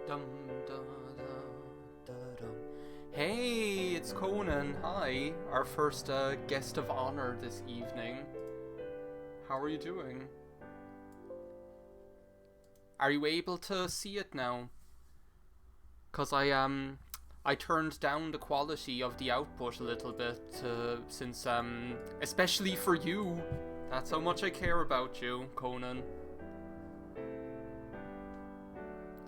Dum, da, da, da, dum. Hey, it's Conan. Hi, our first guest of honor this evening. How are you doing? Are you able to see it now? Cause I turned down the quality of the output a little bit since especially for you. That's how much I care about you, Conan.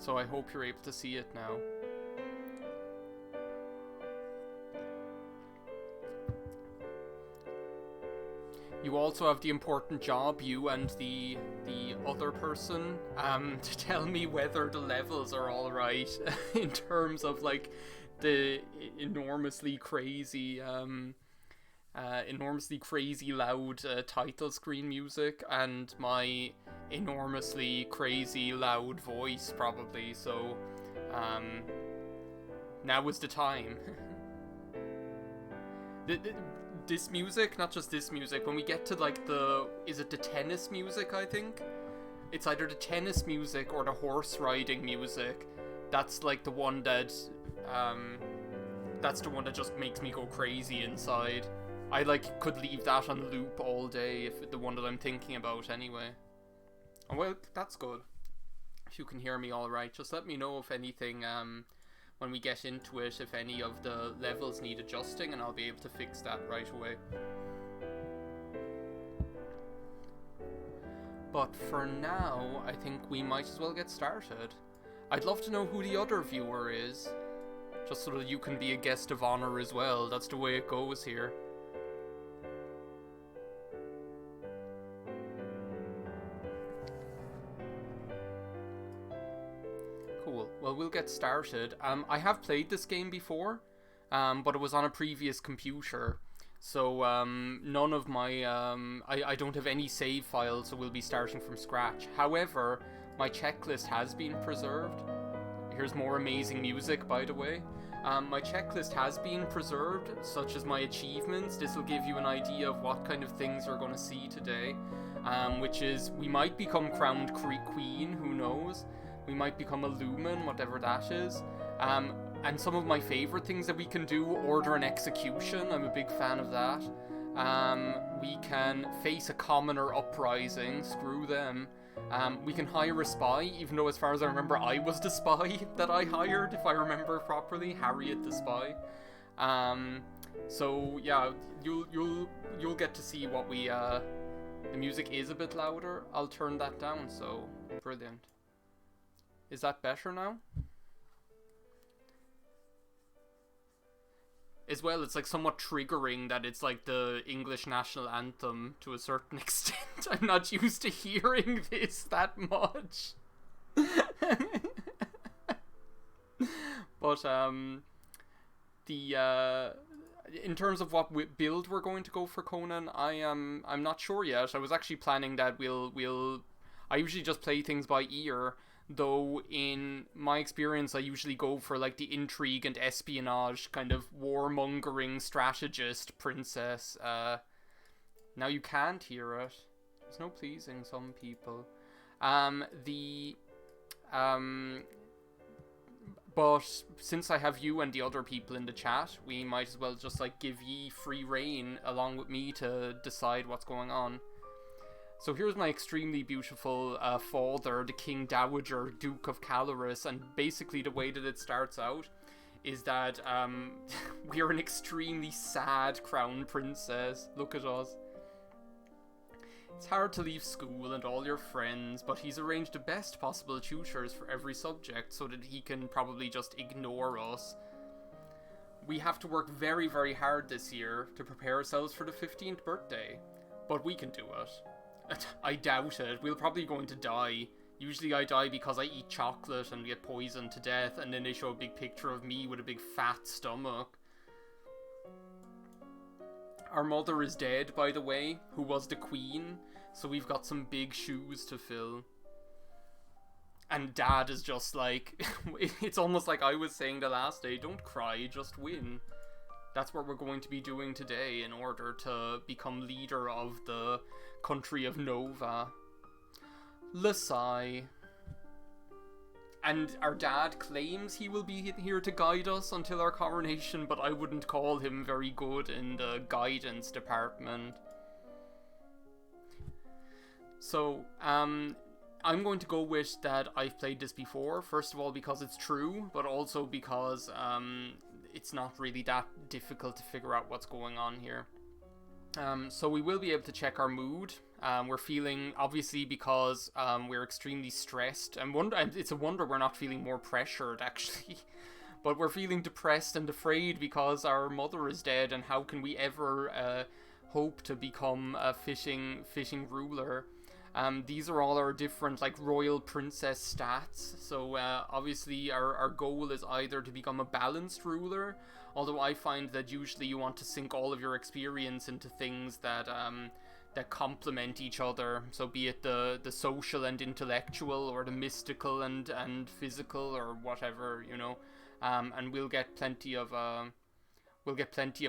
So I hope you're able to see it now. You also have the important job, you and the other person, to tell me whether the levels are all right in terms of like the enormously crazy loud title screen music and my enormously crazy loud voice, probably. So, um, now is the time. This music, not just this music, when we get to like is it the tennis music, I think? It's either the tennis music or the horse riding music. That's like um, that's the one that just makes me go crazy inside. I like could leave that on loop all day if the one that I'm thinking about anyway. Oh, well, that's good. If you can hear me all right, just let me know if anything when we get into it, if any of the levels need adjusting, and I'll be able to fix that right away. But for now, I think we might as well get started. I'd love to know who the other viewer is, just so that you can be a guest of honor as well. That's the way it goes here. Cool. Well, we'll get started. I have played this game before, but it was on a previous computer. So none of my I don't have any save files, so we'll be starting from scratch. However, my checklist has been preserved. Here's more amazing music, by the way. My checklist has been preserved, such as my achievements. This will give you an idea of what kind of things you're going to see today. Which is, we might become crowned queen, who knows? We might become a lumen, whatever that is. And some of my favorite things that we can do, order an execution. I'm a big fan of that. We can face a commoner uprising. Screw them. We can hire a spy, even though as far as I remember I was the spy that I hired, if I remember properly. Harriet the spy. So yeah, you'll get to see what we the music is a bit louder. I'll turn that down, so brilliant. Is that better now? As well, it's like somewhat triggering that it's like the English national anthem to a certain extent. I'm not used to hearing this that much. But the in terms of what build we're going to go for Conan, I'm not sure yet. I was actually planning that I usually just play things by ear, though in my experience I usually go for like the intrigue and espionage kind of warmongering strategist princess. Now you can't hear it. There's no pleasing some people. The But since I have you and the other people in the chat, we might as well just like give ye free reign along with me to decide what's going on. So here's my extremely beautiful father, the King Dowager Duke of Caloris, and basically the way that it starts out is that we are an extremely sad crown princess. Look at us. It's hard to leave school and all your friends, but he's arranged the best possible tutors for every subject so that he can probably just ignore us. We have to work very, very hard this year to prepare ourselves for the 15th birthday, but we can do it. I doubt it. We're probably going to die. Usually I die because I eat chocolate and get poisoned to death, and then they show a big picture of me with a big fat stomach. Our mother is dead, by the way, who was the queen, so we've got some big shoes to fill. And Dad is just like, it's almost like I was saying the last day, don't cry, just win. That's what we're going to be doing today in order to become leader of the country of Nova. Lasai. and our dad claims he will be here to guide us until our coronation, but I wouldn't call him very good in the guidance department. So, I'm going to go with that I've played this before, first of all because it's true, but also because it's not really that difficult to figure out what's going on here. So we will be able to check our mood. We're feeling, obviously, because we're extremely stressed, and it's a wonder we're not feeling more pressured, actually. But we're feeling depressed and afraid because our mother is dead, and how can we ever hope to become a fishing ruler? These are all our different, like, royal princess stats. So obviously our goal is either to become a balanced ruler, although I find that usually you want to sink all of your experience into things that complement each other. So be it the social and intellectual, or the mystical and physical, or whatever, you know. And we'll get plenty of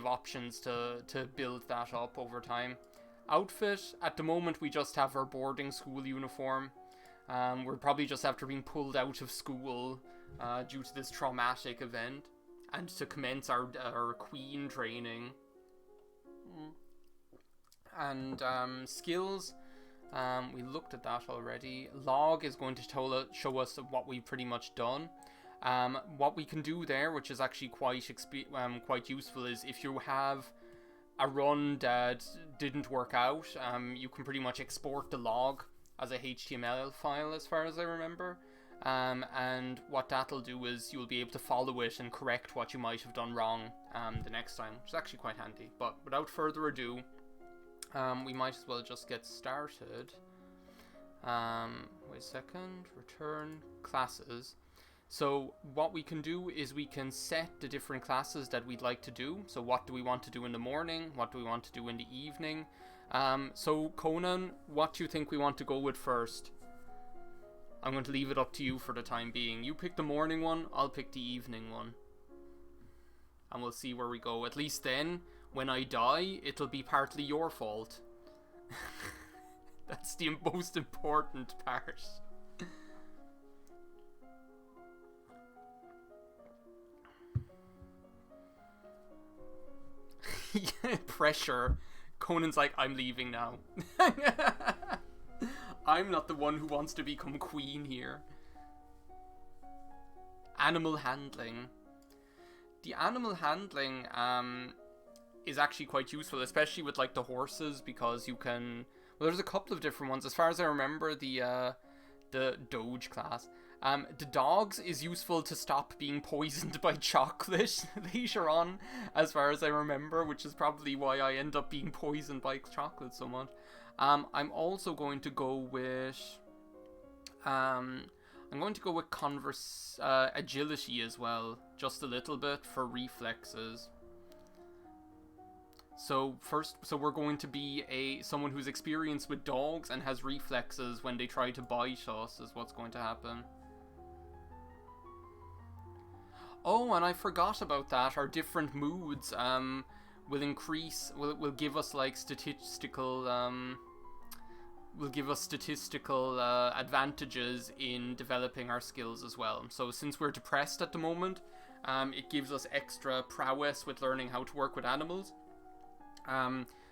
options to build that up over time. Outfit, at the moment we just have our boarding school uniform. We're probably just after being pulled out of school due to this traumatic event, and to commence our queen training. And skills, we looked at that already. Log is going to show us what we've pretty much done. What we can do there, which is actually quite useful, is if you have a run that didn't work out, you can pretty much export the log as a HTML file, as far as I remember. And what that'll do is you'll be able to follow it and correct what you might have done wrong the next time, which is actually quite handy. But without further ado, we might as well just get started. Wait a second. Return classes. So what we can do is we can set the different classes that we'd like to do. So what do we want to do in the morning? What do we want to do in the evening? So Conan, what do you think we want to go with first? I'm going to leave it up to you for the time being. You pick the morning one, I'll pick the evening one. And we'll see where we go. At least then, when I die, it'll be partly your fault. That's the most important part. Pressure. Conan's like, I'm leaving now. I'm not the one who wants to become queen here. Animal handling. The animal handling is actually quite useful, especially with like the horses, because you can. Well, there's a couple of different ones. As far as I remember, the Doge class. The dogs is useful to stop being poisoned by chocolate later on, as far as I remember, which is probably why I end up being poisoned by chocolate so much. I'm also going to go with agility as well, just a little bit for reflexes. So we're going to be someone who's experienced with dogs and has reflexes when they try to bite us, is what's going to happen. Oh, and I forgot about that. Our different moods will increase. Will give us like statistical. Will give us statistical advantages in developing our skills as well. So since we're depressed at the moment, it gives us extra prowess with learning how to work with animals.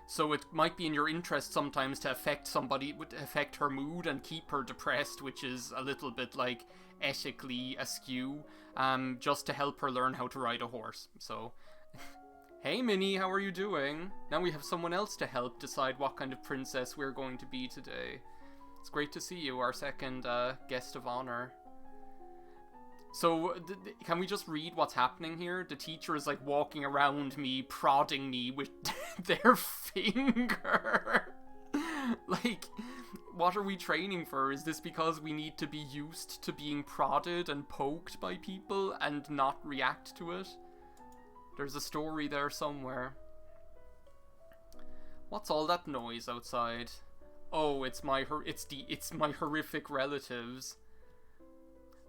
So it might be in your interest sometimes to affect her mood and keep her depressed, which is a little bit like ethically askew, just to help her learn how to ride a horse. So, hey Minnie, how are you doing? Now we have someone else to help decide what kind of princess we're going to be today. It's great to see you, our second guest of honor. So, can we just read what's happening here? The teacher is like walking around me, prodding me with their finger. Like, what are we training for? Is this because we need to be used to being prodded and poked by people and not react to it? There's a story there somewhere. What's all that noise outside? Oh, it's my horrific relatives.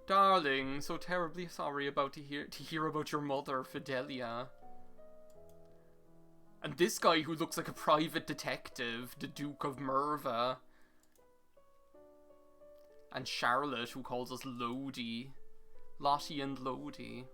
Darling, so terribly sorry to hear about your mother, Fidelia. And this guy who looks like a private detective, the Duke of Merva. And Charlotte, who calls us Lodi. Lottie and Lodi.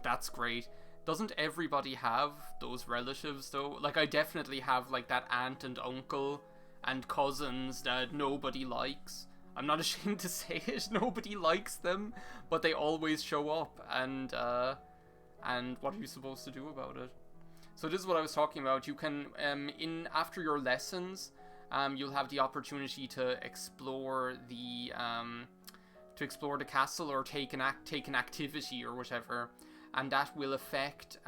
That's great. Doesn't everybody have those relatives though? Like, I definitely have like that aunt and uncle and cousins that nobody likes. I'm not ashamed to say it, nobody likes them, but they always show up, and what are you supposed to do about it? So this is what I was talking about. You can, after your lessons, you'll have the opportunity to explore the castle, or take an activity or whatever, and that will affect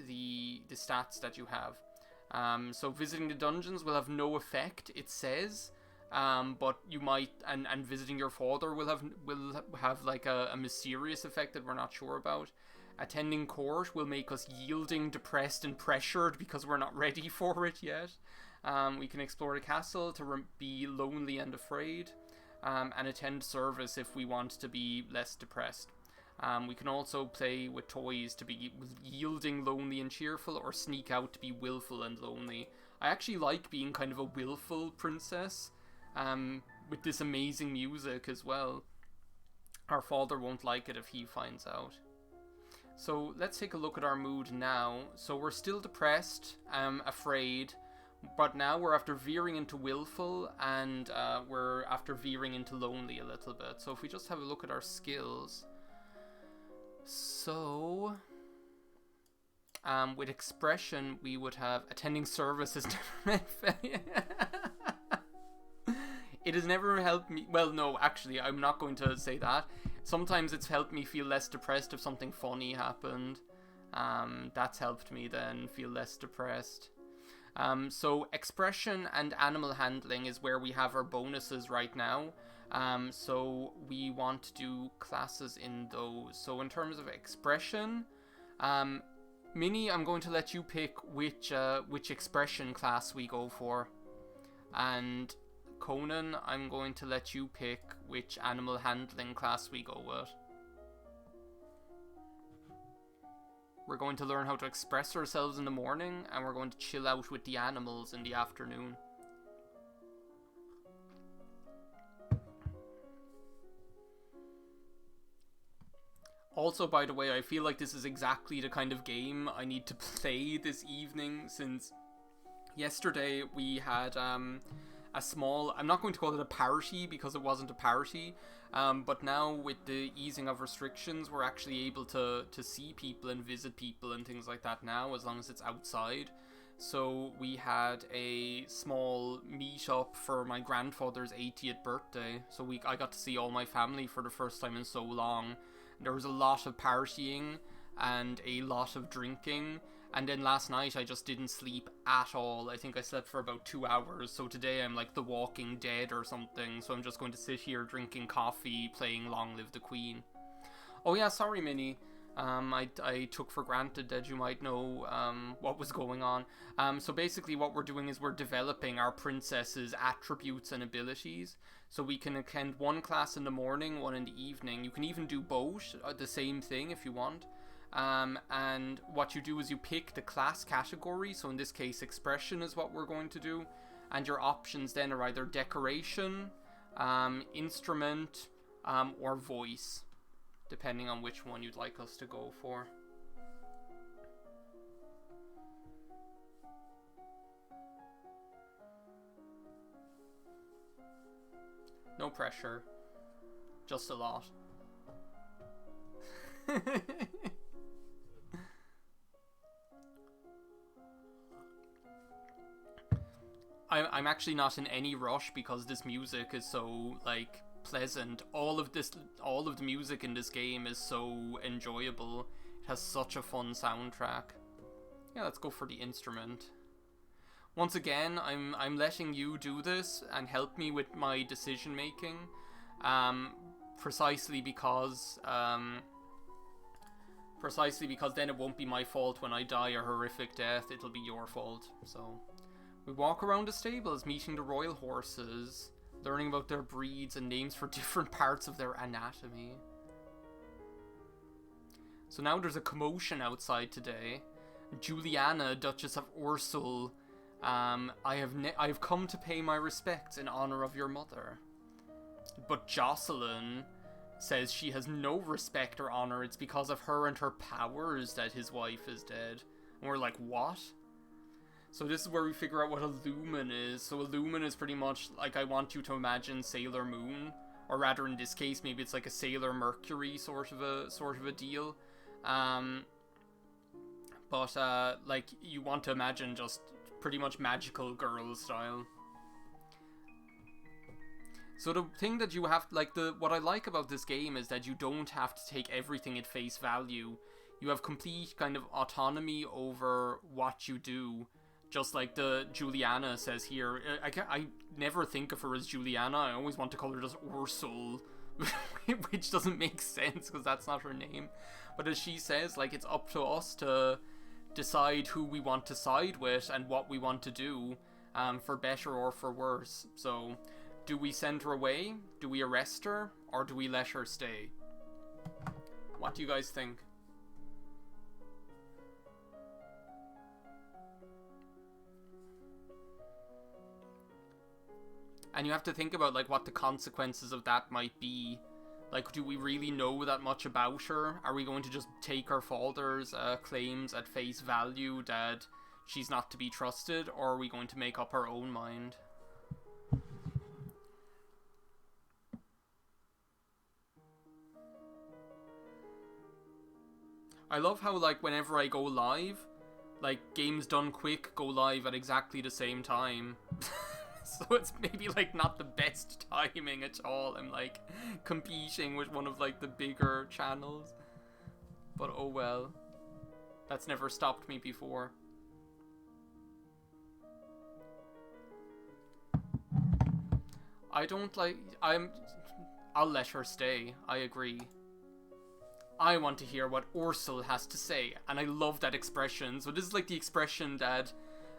the stats that you have. So visiting the dungeons will have no effect, it says, but you might, and visiting your father will have like a mysterious effect that we're not sure about. Attending court will make us yielding, depressed, and pressured because we're not ready for it yet. We can explore the castle to be lonely and afraid, and attend service if we want to be less depressed. We can also play with toys to be yielding, lonely, and cheerful, or sneak out to be willful and lonely. I actually like being kind of a willful princess, with this amazing music as well. Our father won't like it if he finds out. So let's take a look at our mood now. So we're still depressed, afraid, but now we're after veering into willful, and we're after veering into lonely a little bit. So if we just have a look at our skills. So, with expression, we would have attending services never meant It has never helped me. Well, no, actually, I'm not going to say that. Sometimes it's helped me feel less depressed if something funny happened. That's helped me then feel less depressed. So expression and animal handling is where we have our bonuses right now. So we want to do classes in those. So in terms of expression, Minnie, I'm going to let you pick which expression class we go for. And Conan, I'm going to let you pick which animal handling class we go with. We're going to learn how to express ourselves in the morning, and we're going to chill out with the animals in the afternoon. Also, by the way, I feel like this is exactly the kind of game I need to play this evening, since yesterday we had a small, I'm not going to call it a party because it wasn't a party, but now with the easing of restrictions, we're actually able to see people and visit people and things like that now, as long as it's outside. So we had a small meet-up for my grandfather's 80th birthday, so I got to see all my family for the first time in so long. There was a lot of partying and a lot of drinking. And then last night I just didn't sleep at all. I think I slept for about 2 hours. So today I'm like The Walking Dead or something. So I'm just going to sit here drinking coffee, playing Long Live the Queen. Oh yeah, sorry Minnie. I took for granted that you might know what was going on. So basically what we're doing is we're developing our princess's attributes and abilities. So we can attend one class in the morning, one in the evening. You can even do both, the same thing if you want. And what you do is you pick the class category, so in this case expression is what we're going to do, and your options then are either decoration, instrument, or voice, depending on which one you'd like us to go for. No pressure, just a lot. I'm actually not in any rush because this music is so, like, pleasant. All of the music in this game is so enjoyable. It has such a fun soundtrack. Yeah, let's go for the instrument. Once again, I'm letting you do this and help me with my decision making, precisely because then it won't be my fault when I die a horrific death. It'll be your fault. So we walk around the stables, meeting the royal horses, learning about their breeds and names for different parts of their anatomy. So now there's a commotion outside today. Juliana, Duchess of Ursul, I've come to pay my respects in honor of your mother. But Jocelyn says she has no respect or honor. It's because of her and her powers that his wife is dead. And we're like, what? So this is where we figure out what a lumen is. So a lumen is pretty much like, I want you to imagine Sailor Moon, or rather in this case maybe it's like a Sailor Mercury sort of a deal. But like you want to imagine just pretty much magical girl style. So the thing that you have, like, what I like about this game is that you don't have to take everything at face value. You have complete kind of autonomy over what you do. Just like the Juliana says here. I never think of her as Juliana. I always want to call her just Ursula, which doesn't make sense because that's not her name. But as she says, like, it's up to us to decide who we want to side with and what we want to do, for better or for worse. So, do we send her away? Do we arrest her? Or do we let her stay? What do you guys think? And you have to think about, like, what the consequences of that might be. Like, do we really know that much about her? Are we going to just take her father's claims at face value that she's not to be trusted? Or are we going to make up our own mind? I love how, like, whenever I go live, like, Games Done Quick go live at exactly the same time. So it's maybe, like, not the best timing at all. I'm, like, competing with one of, like, the bigger channels. But oh well. That's never stopped me before. I don't like... I'll let her stay. I agree. I want to hear what Ursula has to say. And I love that expression. So this is, like, the expression that...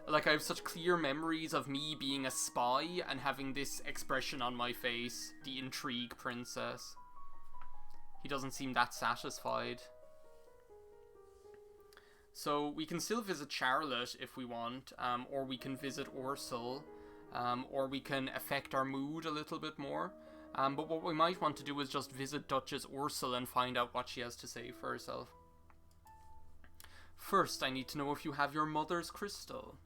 Like, I have such clear memories of me being a spy and having this expression on my face. The intrigue princess. He doesn't seem that satisfied. So, we can still visit Charlotte if we want, or we can visit Ursula, or we can affect our mood a little bit more. But what we might want to do is just visit Duchess Ursula and find out what she has to say for herself. First, I need to know if you have your mother's crystal.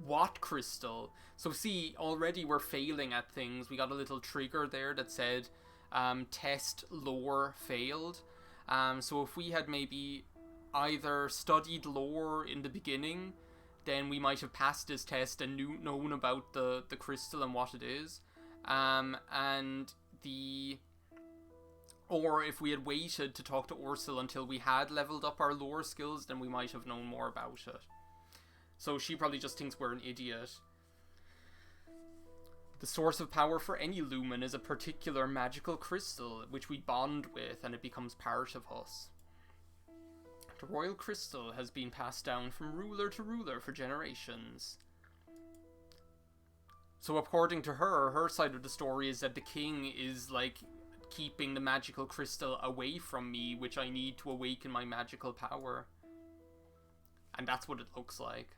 What crystal? So see, already we're failing at things. We got a little trigger there that said, test lore failed. So if we had maybe either studied lore in the beginning, then we might have passed this test and known about the crystal and what it is. Or if we had waited to talk to Ursula until we had leveled up our lore skills, then we might have known more about it. So she probably just thinks we're an idiot. The source of power for any lumen is a particular magical crystal, which we bond with, and it becomes part of us. The royal crystal has been passed down from ruler to ruler for generations. So according to her, her side of the story is that the king is, like, keeping the magical crystal away from me, which I need to awaken my magical power. And that's what it looks like.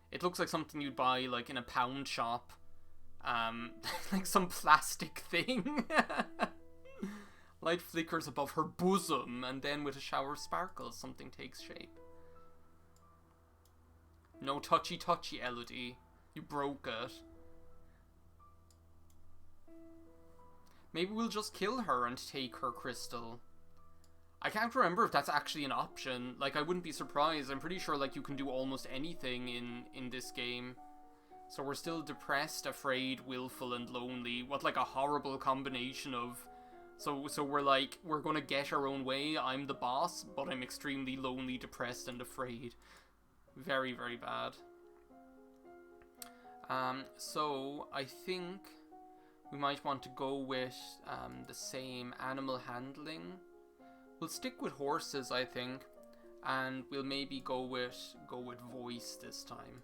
It looks like something you'd buy, like, in a pound shop. Like some plastic thing. Light flickers above her bosom, and then with a shower of sparkles, something takes shape. No touchy, Elodie. You broke it. Maybe we'll just kill her and take her crystal. I can't remember if that's actually an option. Like, I wouldn't be surprised. I'm pretty sure, like, you can do almost anything in this game. So we're still depressed, afraid, willful, and lonely. What, like, a horrible combination of... So we're like, we're gonna get our own way. I'm the boss, but I'm extremely lonely, depressed, and afraid. Very, very bad. So I think we might want to go with the same animal handling. We'll stick with horses, I think, and we'll maybe go with voice this time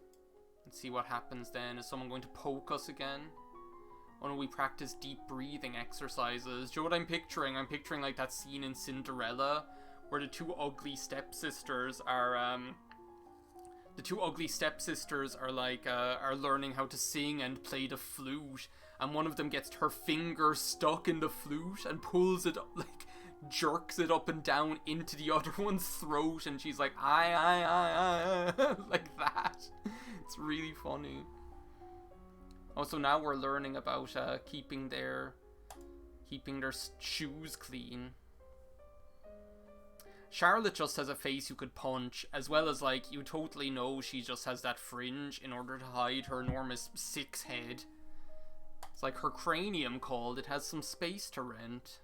and see what happens then. Is someone going to poke us again? Or do we practice deep breathing exercises? Do you know what I'm picturing? I'm picturing like that scene in Cinderella where the two ugly stepsisters are two ugly stepsisters are like are learning how to sing and play the flute, and one of them gets her finger stuck in the flute and pulls it up, like jerks it up and down into the other one's throat, and she's like I like that. It's really funny. Also, now we're learning about keeping their shoes clean. Charlotte just has a face you could punch, as well as, like, you totally know she just has that fringe in order to hide her enormous 6 head. It's like her cranium called, it has some space to rent.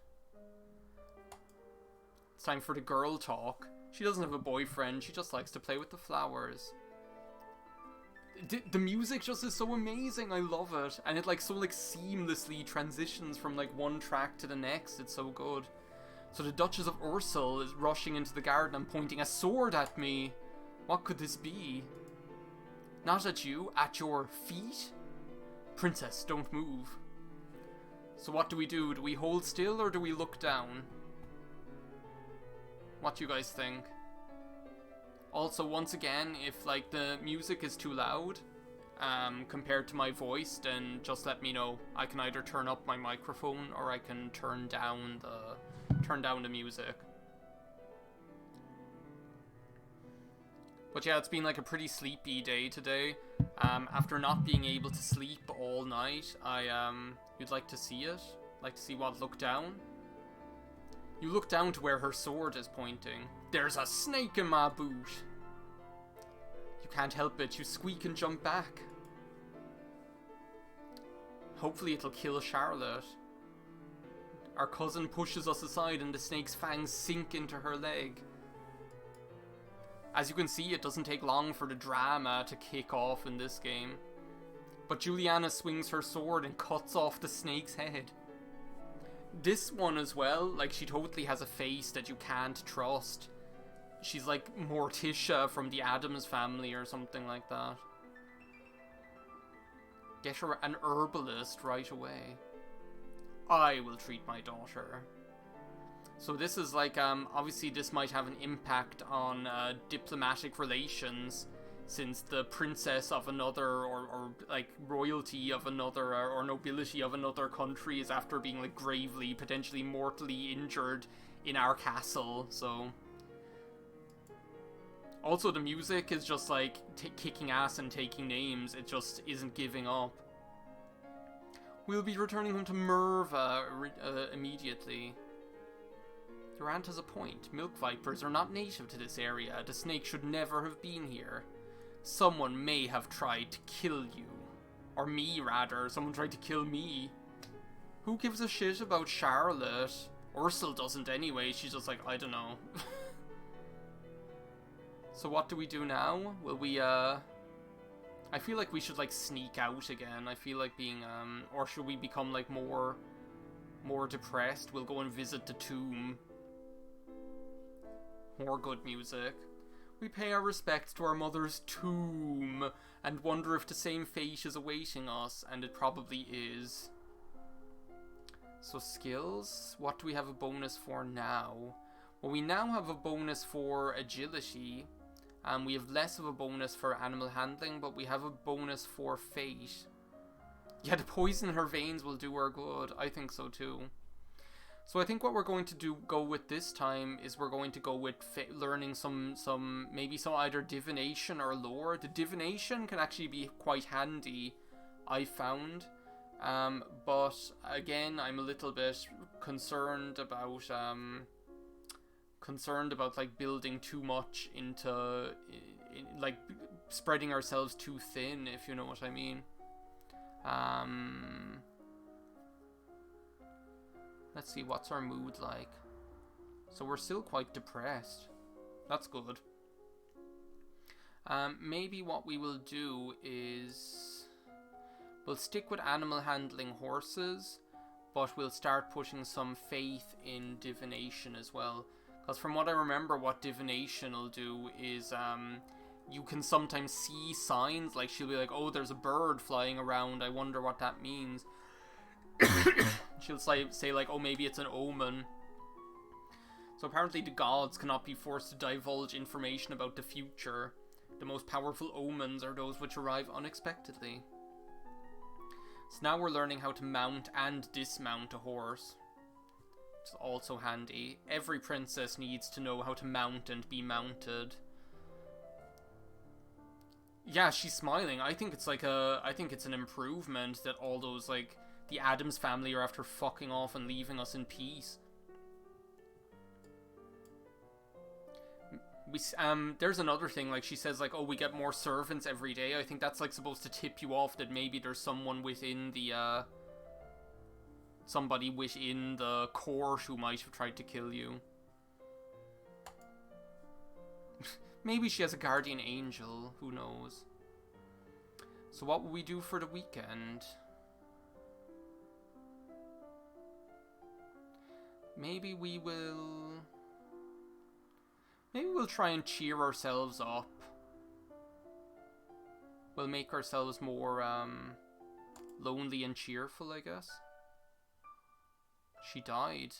It's time for the girl talk. She doesn't have a boyfriend, she just likes to play with the flowers. The music just is so amazing, I love it. And it like so like seamlessly transitions from like one track to the next, it's so good. So the Duchess of Ursul is rushing into the garden and pointing a sword at me. What could this be? Not at you, at your feet? Princess, don't move. So what do? Do we hold still or do we look down? What do you guys think? Also, once again, if like the music is too loud compared to my voice, then just let me know. I can either turn up my microphone or I can turn down the music. But yeah, it's been like a pretty sleepy day today. After not being able to sleep all night, you'd like to see it? Like to see what look down? You look down to where her sword is pointing. There's a snake in my boot. You can't help it, you squeak and jump back. Hopefully it'll kill Charlotte. Our cousin pushes us aside and the snake's fangs sink into her leg. As you can see, it doesn't take long for the drama to kick off in this game. But Juliana swings her sword and cuts off the snake's head. This one as well, like she totally has a face that you can't trust. She's like Morticia from the Addams Family or something like that. Get her an herbalist right away. I will treat my daughter. So this is like, obviously this might have an impact on diplomatic relations, since the princess of another, or like royalty of another, or nobility of another country is after being like gravely, potentially mortally injured in our castle, so... Also the music is just like kicking ass and taking names, it just isn't giving up. We'll be returning home to Merva immediately. Your aunt has a point. Milk vipers are not native to this area. The snake should never have been here. Someone may have tried to kill you. Or me, rather. Someone tried to kill me. Who gives a shit about Charlotte? Ursul doesn't anyway. She's just like, I don't know. So what do we do now? Will we, I feel like we should, like, sneak out again. I feel like being, or should we become, like, more depressed? We'll go and visit the tomb. More good music. We pay our respects to our mother's tomb and wonder if the same fate is awaiting us, and it probably is. So skills, what do we have a bonus for now? Well, we now have a bonus for agility, and we have less of a bonus for animal handling, but we have a bonus for fate. Yeah, the poison in her veins will do her good. I think so too. So I think what we're going to go with this time is we're going to go with learning maybe some either divination or lore. The divination can actually be quite handy, I found. But again, I'm a little bit concerned about like building too much into like spreading ourselves too thin, if you know what I mean. Let's see, what's our mood like? So we're still quite depressed. That's good. Maybe what we will do is we'll stick with animal handling horses, but we'll start putting some faith in divination as well. Because from what I remember, what divination will do is you can sometimes see signs, like she'll be like, oh, there's a bird flying around, I wonder what that means. She'll say like, oh, maybe it's an omen. So apparently the gods cannot be forced to divulge information about the future. The most powerful omens are those which arrive unexpectedly. So now we're learning how to mount and dismount a horse. It's also handy. Every princess needs to know how to mount and be mounted. Yeah, she's smiling. I think it's an improvement that all those, like, the Addams family are after fucking off and leaving us in peace. There's another thing, like, she says, like, oh, we get more servants every day. I think that's, like, supposed to tip you off that maybe there's someone within the, somebody within the court who might have tried to kill you. Maybe she has a guardian angel, who knows. So what will we do for the weekend? Maybe we'll try and cheer ourselves up. We'll make ourselves more, lonely and cheerful, I guess. She died.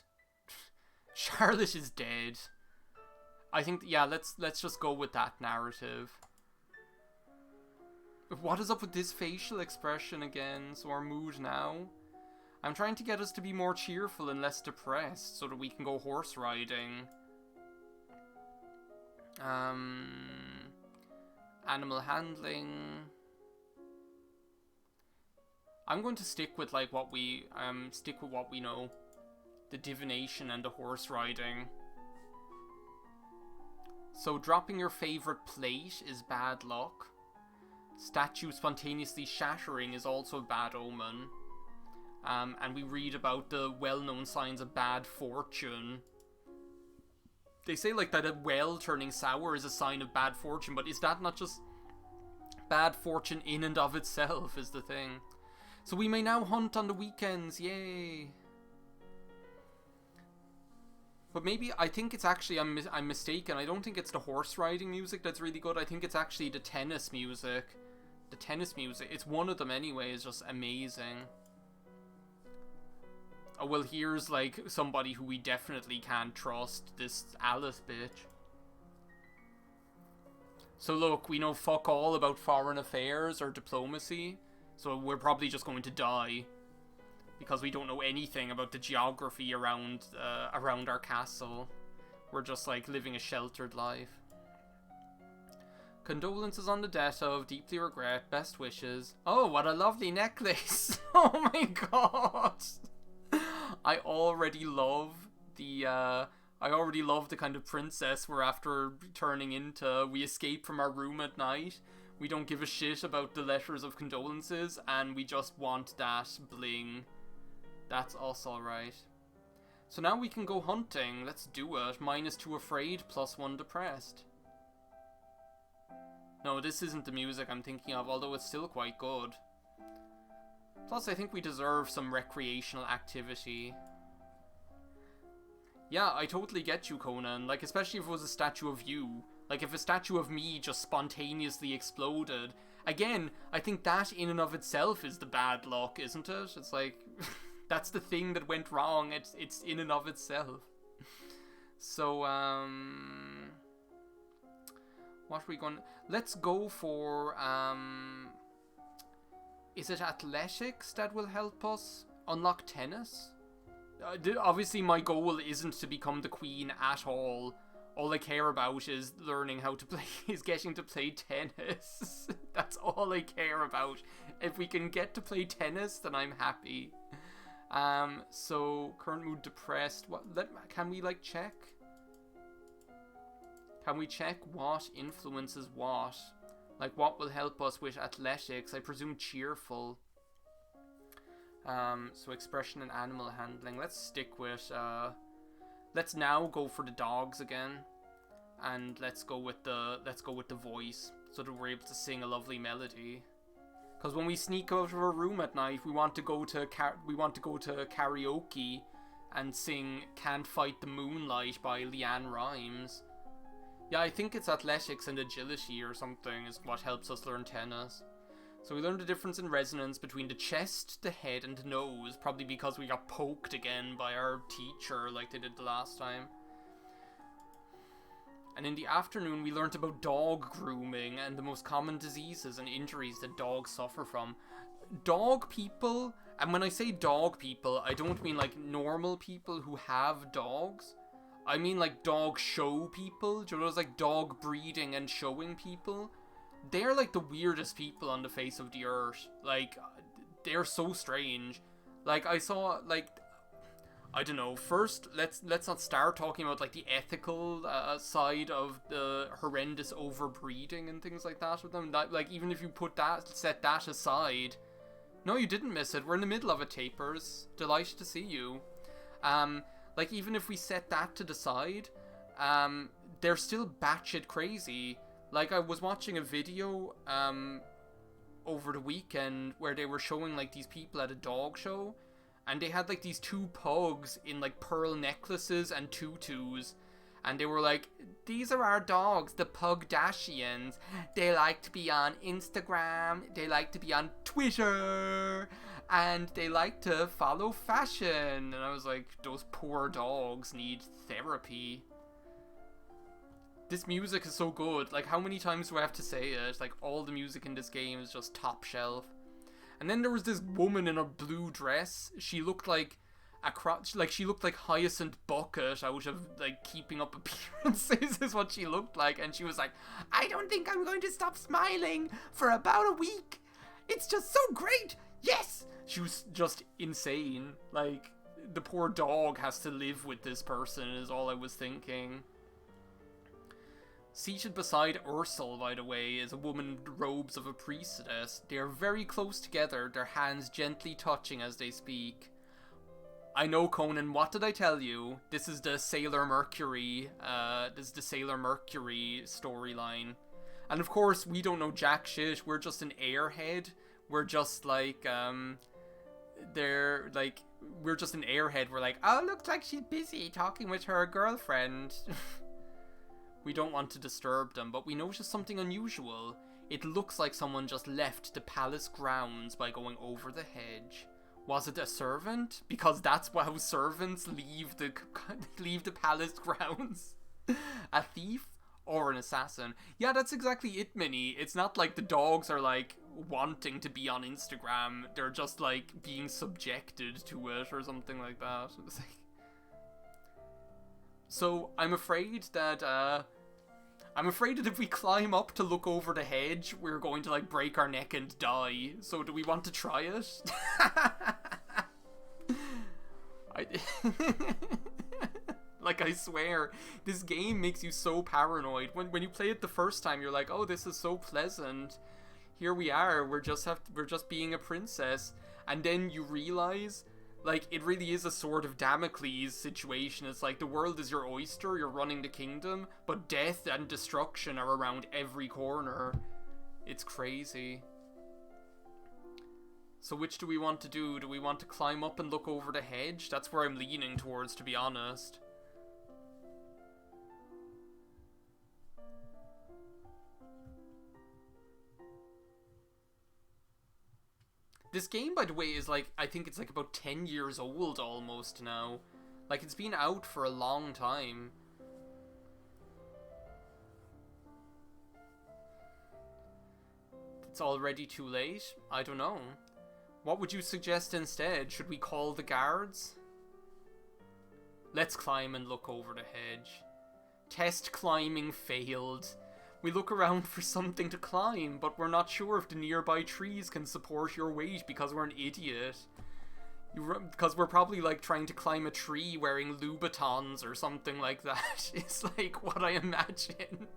Charlotte is dead. I think, yeah, let's just go with that narrative. What is up with this facial expression again? So our mood now? I'm trying to get us to be more cheerful and less depressed so that we can go horse riding. Animal handling. I'm going to stick with, like, what we know. The divination and the horse riding. So dropping your favorite plate is bad luck. Statue spontaneously shattering is also a bad omen. And we read about the well-known signs of bad fortune. They say, like, that a well turning sour is a sign of bad fortune, but is that not just bad fortune in and of itself is the thing? So we may now hunt on the weekends, yay! But maybe, I think it's actually, I'm mistaken, I don't think it's the horse riding music that's really good, I think it's actually the tennis music. The tennis music, it's one of them anyway, is just amazing. Oh, well, here's, like, somebody who we definitely can't trust, this Alice bitch. So look, we know fuck all about foreign affairs or diplomacy, so we're probably just going to die. Because we don't know anything about the geography around our castle. We're just, like, living a sheltered life. Condolences on the death of, deeply regret, best wishes. Oh, what a lovely necklace! Oh my god! I already love the kind of princess we're after turning into. We escape from our room at night. We don't give a shit about the letters of condolences, and we just want that bling. That's us, alright. So now we can go hunting. Let's do it. -2 afraid, +1 depressed. No, this isn't the music I'm thinking of, although it's still quite good. Plus, I think we deserve some recreational activity. Yeah, I totally get you, Conan. Like, especially if it was a statue of you. Like, if a statue of me just spontaneously exploded. Again, I think that in and of itself is the bad luck, isn't it? It's like, that's the thing that went wrong. It's in and of itself. So, what are we going... Let's go for, is it athletics that will help us unlock tennis? Obviously, my goal isn't to become the queen at all. All I care about is learning how to play, is getting to play tennis. That's all I care about. If we can get to play tennis, then I'm happy. So, current mood depressed. Can we, like, check? Can we check what influences what? Like, what will help us with athletics? I presume cheerful. So expression and animal handling. Let's stick with, let's now go for the dogs again. And let's go with the voice, so that we're able to sing a lovely melody. Because when we sneak out of our room at night, we want to go to karaoke and sing "Can't Fight the Moonlight" by Leanne Rimes. Yeah, I think it's athletics and agility or something is what helps us learn tennis. So we learned the difference in resonance between the chest, the head, and the nose, probably because we got poked again by our teacher like they did the last time. And in the afternoon, we learnt about dog grooming and the most common diseases and injuries that dogs suffer from. Dog people, and when I say dog people, I don't mean like normal people who have dogs. I mean like dog show people. Do you know those like dog breeding and showing people? They're like the weirdest people on the face of the earth. Like, they're so strange. Like, I saw, like, I don't know, first, let's not start talking about, like, the ethical side of the horrendous overbreeding and things like that with them. That, like, even if you set that aside... No, you didn't miss it. We're in the middle of it, Tapers. Delighted to see you. Like, even if we set that to the side, they're still batshit crazy. Like, I was watching a video, over the weekend where they were showing, like, these people at a dog show, and they had, like, these two pugs in, like, pearl necklaces and tutus, and they were like, these are our dogs, the Pugdashians. They like to be on Instagram, they like to be on Twitter, and they like to follow fashion. And I was like, those poor dogs need therapy. This music is so good. Like, how many times do I have to say it? Like, all the music in this game is just top shelf. And then there was this woman in a blue dress. She looked like she looked like Hyacinth Bucket out of, like, Keeping Up Appearances is what she looked like. And she was like, I don't think I'm going to stop smiling for about a week. It's just so great. Yes! She was just insane. Like, the poor dog has to live with this person is all I was thinking. Seated beside Ursel, by the way, is a woman in the robes of a priestess. They are very close together, their hands gently touching as they speak. I know, Conan, what did I tell you? This is the Sailor Mercury, storyline. And of course, we don't know jack shit, we're just an airhead. We're just like, we're just an airhead. We're like, oh, looks like she's busy talking with her girlfriend. We don't want to disturb them, but we notice something unusual. It looks like someone just left the palace grounds by going over the hedge. Was it a servant? Because that's how servants leave the palace grounds. A thief? Or an assassin? Yeah, that's exactly it, Minnie. It's not like the dogs are, like, wanting to be on Instagram. They're just, like, being subjected to it or something like that. It's like... So, I'm afraid that if we climb up to look over the hedge, we're going to, like, break our neck and die. So, do we want to try it? Like, I swear, this game makes you so paranoid. When you play it the first time, you're like, oh, this is so pleasant. Here we are, we're just being a princess. And then you realize... Like, it really is a sort of Damocles situation. It's like, the world is your oyster, you're running the kingdom, but death and destruction are around every corner. It's crazy. So which do we want to do? Do we want to climb up and look over the hedge? That's where I'm leaning towards, to be honest. This game, by the way, is like, I think it's like about 10 years old almost now. Like, it's been out for a long time. It's already too late? I don't know. What would you suggest instead? Should we call the guards? Let's climb and look over the hedge. Test climbing failed. We look around for something to climb, but we're not sure if the nearby trees can support your weight because we're an idiot. Because we're probably, like, trying to climb a tree wearing Louboutins or something like that. It's, like, what I imagine.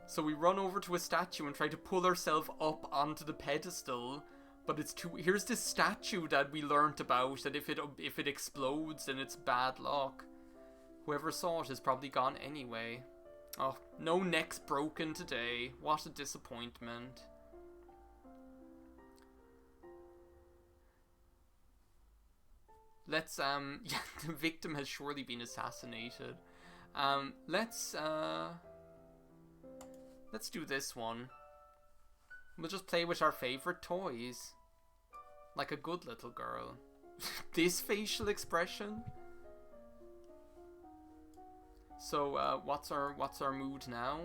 So we run over to a statue and try to pull ourselves up onto the pedestal, but it's too... Here's this statue that we learnt about, that if it explodes, then it's bad luck. Whoever saw it is probably gone anyway. Oh, no necks broken today. What a disappointment. Let's, yeah, the victim has surely been assassinated. Let's do this one. We'll just play with our favorite toys. Like a good little girl. This facial expression? So, what's our mood now?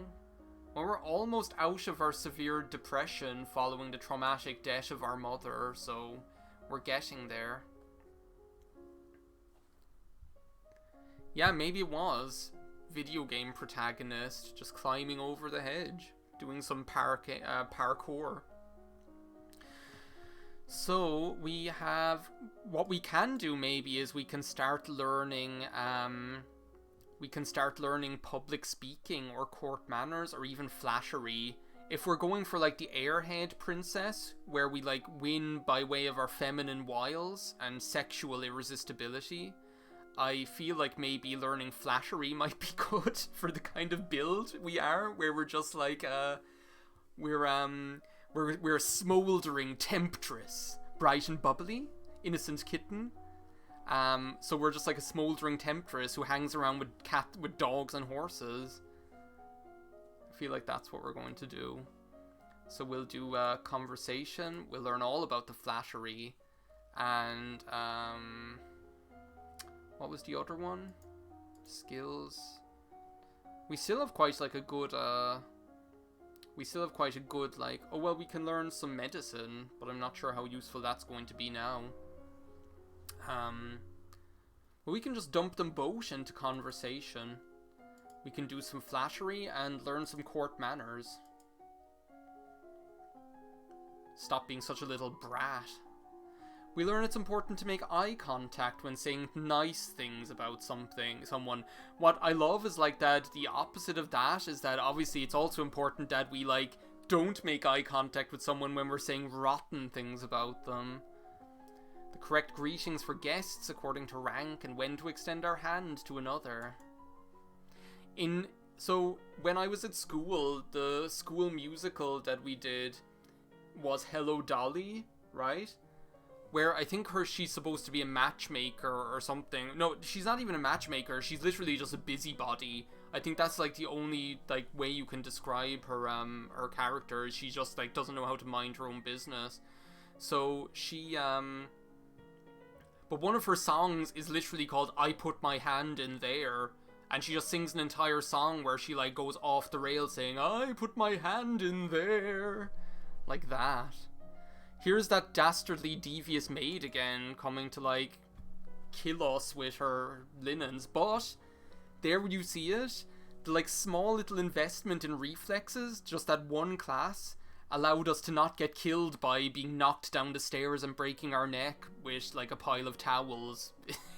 Well, we're almost out of our severe depression following the traumatic death of our mother, so we're getting there. Yeah, maybe it was video game protagonist just climbing over the hedge, doing some parkour. So we have, what we can do maybe is we can start learning public speaking or court manners or even flattery. If we're going for like the airhead princess, where we like win by way of our feminine wiles and sexual irresistibility, I feel like maybe learning flattery might be good for the kind of build we are, where we're just like we're a smouldering temptress, bright and bubbly, innocent kitten. So we're just like a smouldering temptress who hangs around with dogs and horses. I feel like that's what we're going to do. So we'll do conversation. We'll learn all about the flattery, and what was the other one? Skills. We still have quite like a good like, oh well, we can learn some medicine, but I'm not sure how useful that's going to be now. But we can just dump them both into conversation. We can do some flattery and learn some court manners. Stop being such a little brat. We learn it's important to make eye contact when saying nice things about someone. What I love is like that the opposite of that is that obviously it's also important that we like don't make eye contact with someone when we're saying rotten things about them. The correct greetings for guests according to rank, and when to extend our hand to another. So when I was at school, the school musical that we did was Hello Dolly, right? Where I think she's supposed to be a matchmaker or something. No, she's not even a matchmaker. She's literally just a busybody. I think that's like the only like way you can describe her character. She just like doesn't know how to mind her own business. So she but one of her songs is literally called I Put My Hand in There, and she just sings an entire song where she like goes off the rails saying I put my hand in there, like that. Here's that dastardly devious maid again, coming to like kill us with her linens. But there you see it, the like small little investment in reflexes, just that one class, allowed us to not get killed by being knocked down the stairs and breaking our neck with like a pile of towels.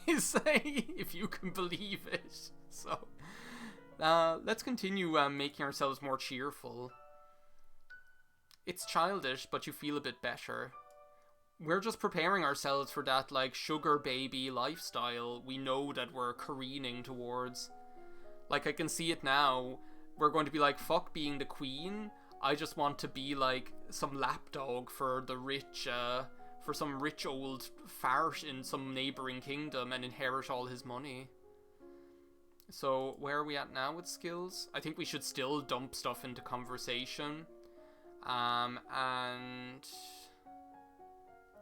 If you can believe it. So let's continue making ourselves more cheerful. It's childish, but you feel a bit better. We're just preparing ourselves for that, like, sugar baby lifestyle we know that we're careening towards. Like, I can see it now. We're going to be like, fuck being the queen. I just want to be, like, some lapdog for the rich, for some rich old fart in some neighboring kingdom and inherit all his money. So, where are we at now with skills? I think we should still dump stuff into conversation. And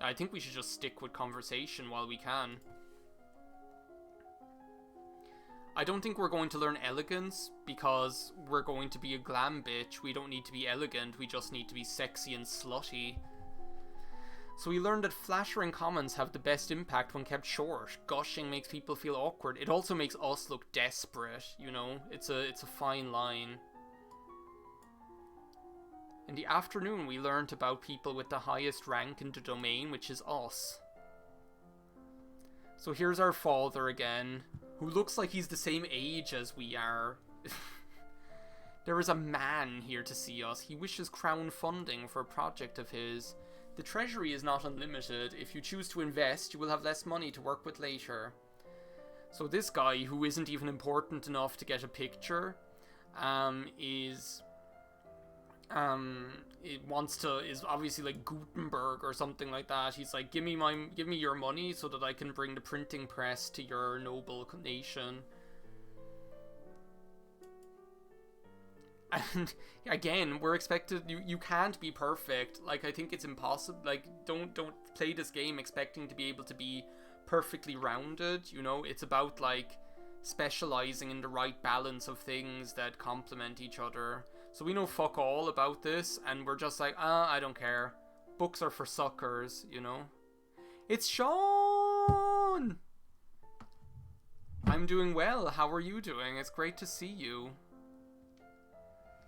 I think we should just stick with conversation while we can. I don't think we're going to learn elegance because we're going to be a glam bitch. We don't need to be elegant, we just need to be sexy and slutty. So we learned that flattering comments have the best impact when kept short. Gushing makes people feel awkward. It also makes us look desperate, you know? It's a fine line. In the afternoon, we learned about people with the highest rank in the domain, which is us. So here's our father again, who looks like he's the same age as we are. There is a man here to see us. He wishes crown funding for a project of his. The treasury is not unlimited. If you choose to invest, you will have less money to work with later. So this guy, who isn't even important enough to get a picture, is obviously like Gutenberg or something like that. He's like, give me your money so that I can bring the printing press to your noble nation. And again, we're expected, you can't be perfect. Like, I think it's impossible. Like, don't play this game expecting to be able to be perfectly rounded, you know? It's about like specializing in the right balance of things that complement each other. So we know fuck all about this, and we're just like, I don't care. Books are for suckers, you know? It's Sean! I'm doing well. How are you doing? It's great to see you.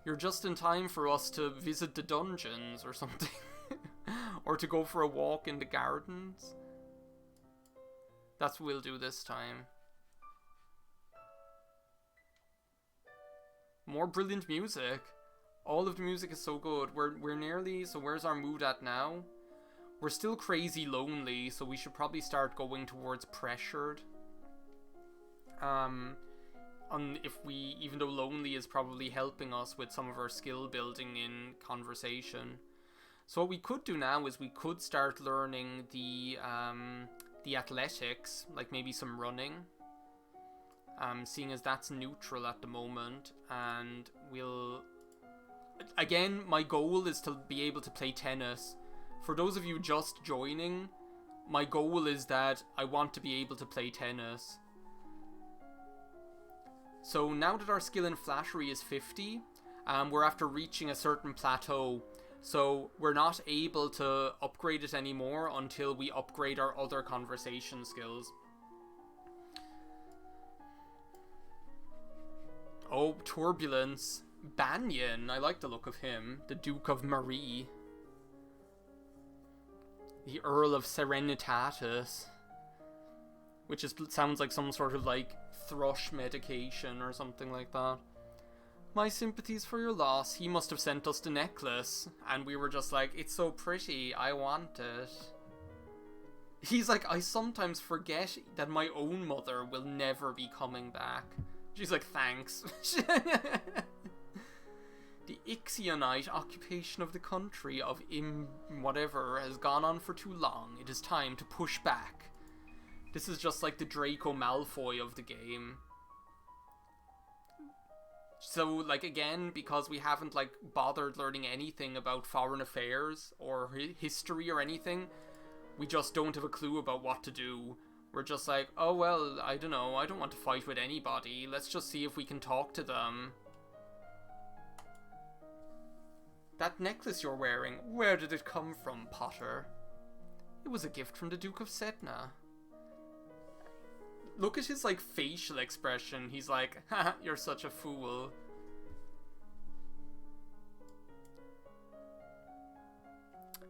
You're just in time for us to visit the dungeons or something. Or to go for a walk in the gardens. That's what we'll do this time. More brilliant music. All of the music is so good. We're nearly... So where's our mood at now? We're still crazy lonely, so we should probably start going towards pressured. Even though lonely is probably helping us with some of our skill building in conversation. So what we could do now is we could start learning the athletics, like maybe some running. Seeing as that's neutral at the moment, and we'll... Again, my goal is to be able to play tennis. For those of you just joining, my goal is that I want to be able to play tennis. So now that our skill in flattery is 50, we're after reaching a certain plateau. So we're not able to upgrade it anymore until we upgrade our other conversation skills. Oh, Turbulence. Banyan, I like the look of him. The Duke of Marie. The Earl of Serenitatis. Which sounds like some sort of like thrush medication or something like that. My sympathies for your loss. He must have sent us the necklace. And we were just like, it's so pretty, I want it. He's like, I sometimes forget that my own mother will never be coming back. She's like, thanks. The Ixionite occupation of the country of whatever has gone on for too long. It is time to push back. This is just like the Draco Malfoy of the game. So, like, again, because we haven't, like, bothered learning anything about foreign affairs or history or anything, we just don't have a clue about what to do. We're just like, oh, well, I don't know, I don't want to fight with anybody. Let's just see if we can talk to them. That necklace you're wearing, where did it come from, Potter? It was a gift from the Duke of Sedna. Look at his, like, facial expression. He's like, haha, you're such a fool.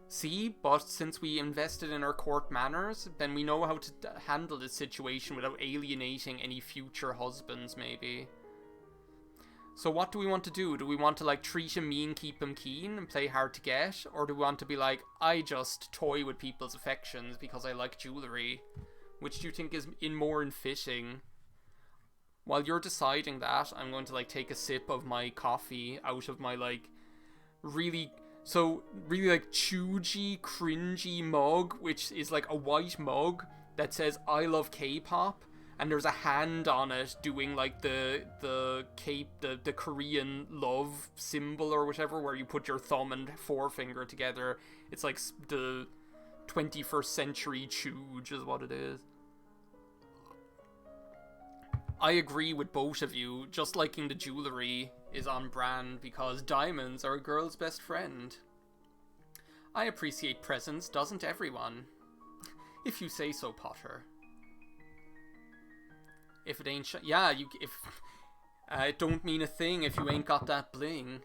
See, but since we invested in our court manners, then we know how to handle this situation without alienating any future husbands, maybe. So what do we want to do? Do we want to, like, treat him mean, keep him keen, and play hard to get? Or do we want to be like, I just toy with people's affections because I like jewellery? Which do you think is more in fitting? While you're deciding that, I'm going to, like, take a sip of my coffee out of my, like, really, like, chugey, cringy mug, which is, like, a white mug that says, I love K-pop, and there's a hand on it doing, like, the Korean love symbol or whatever, where you put your thumb and forefinger together. It's, like, the 21st century Chuge is what it is. I agree with both of you. Just liking the jewellery is on brand because diamonds are a girl's best friend. I appreciate presents, doesn't everyone? If you say so, Potter. If it ain't it don't mean a thing if you ain't got that bling.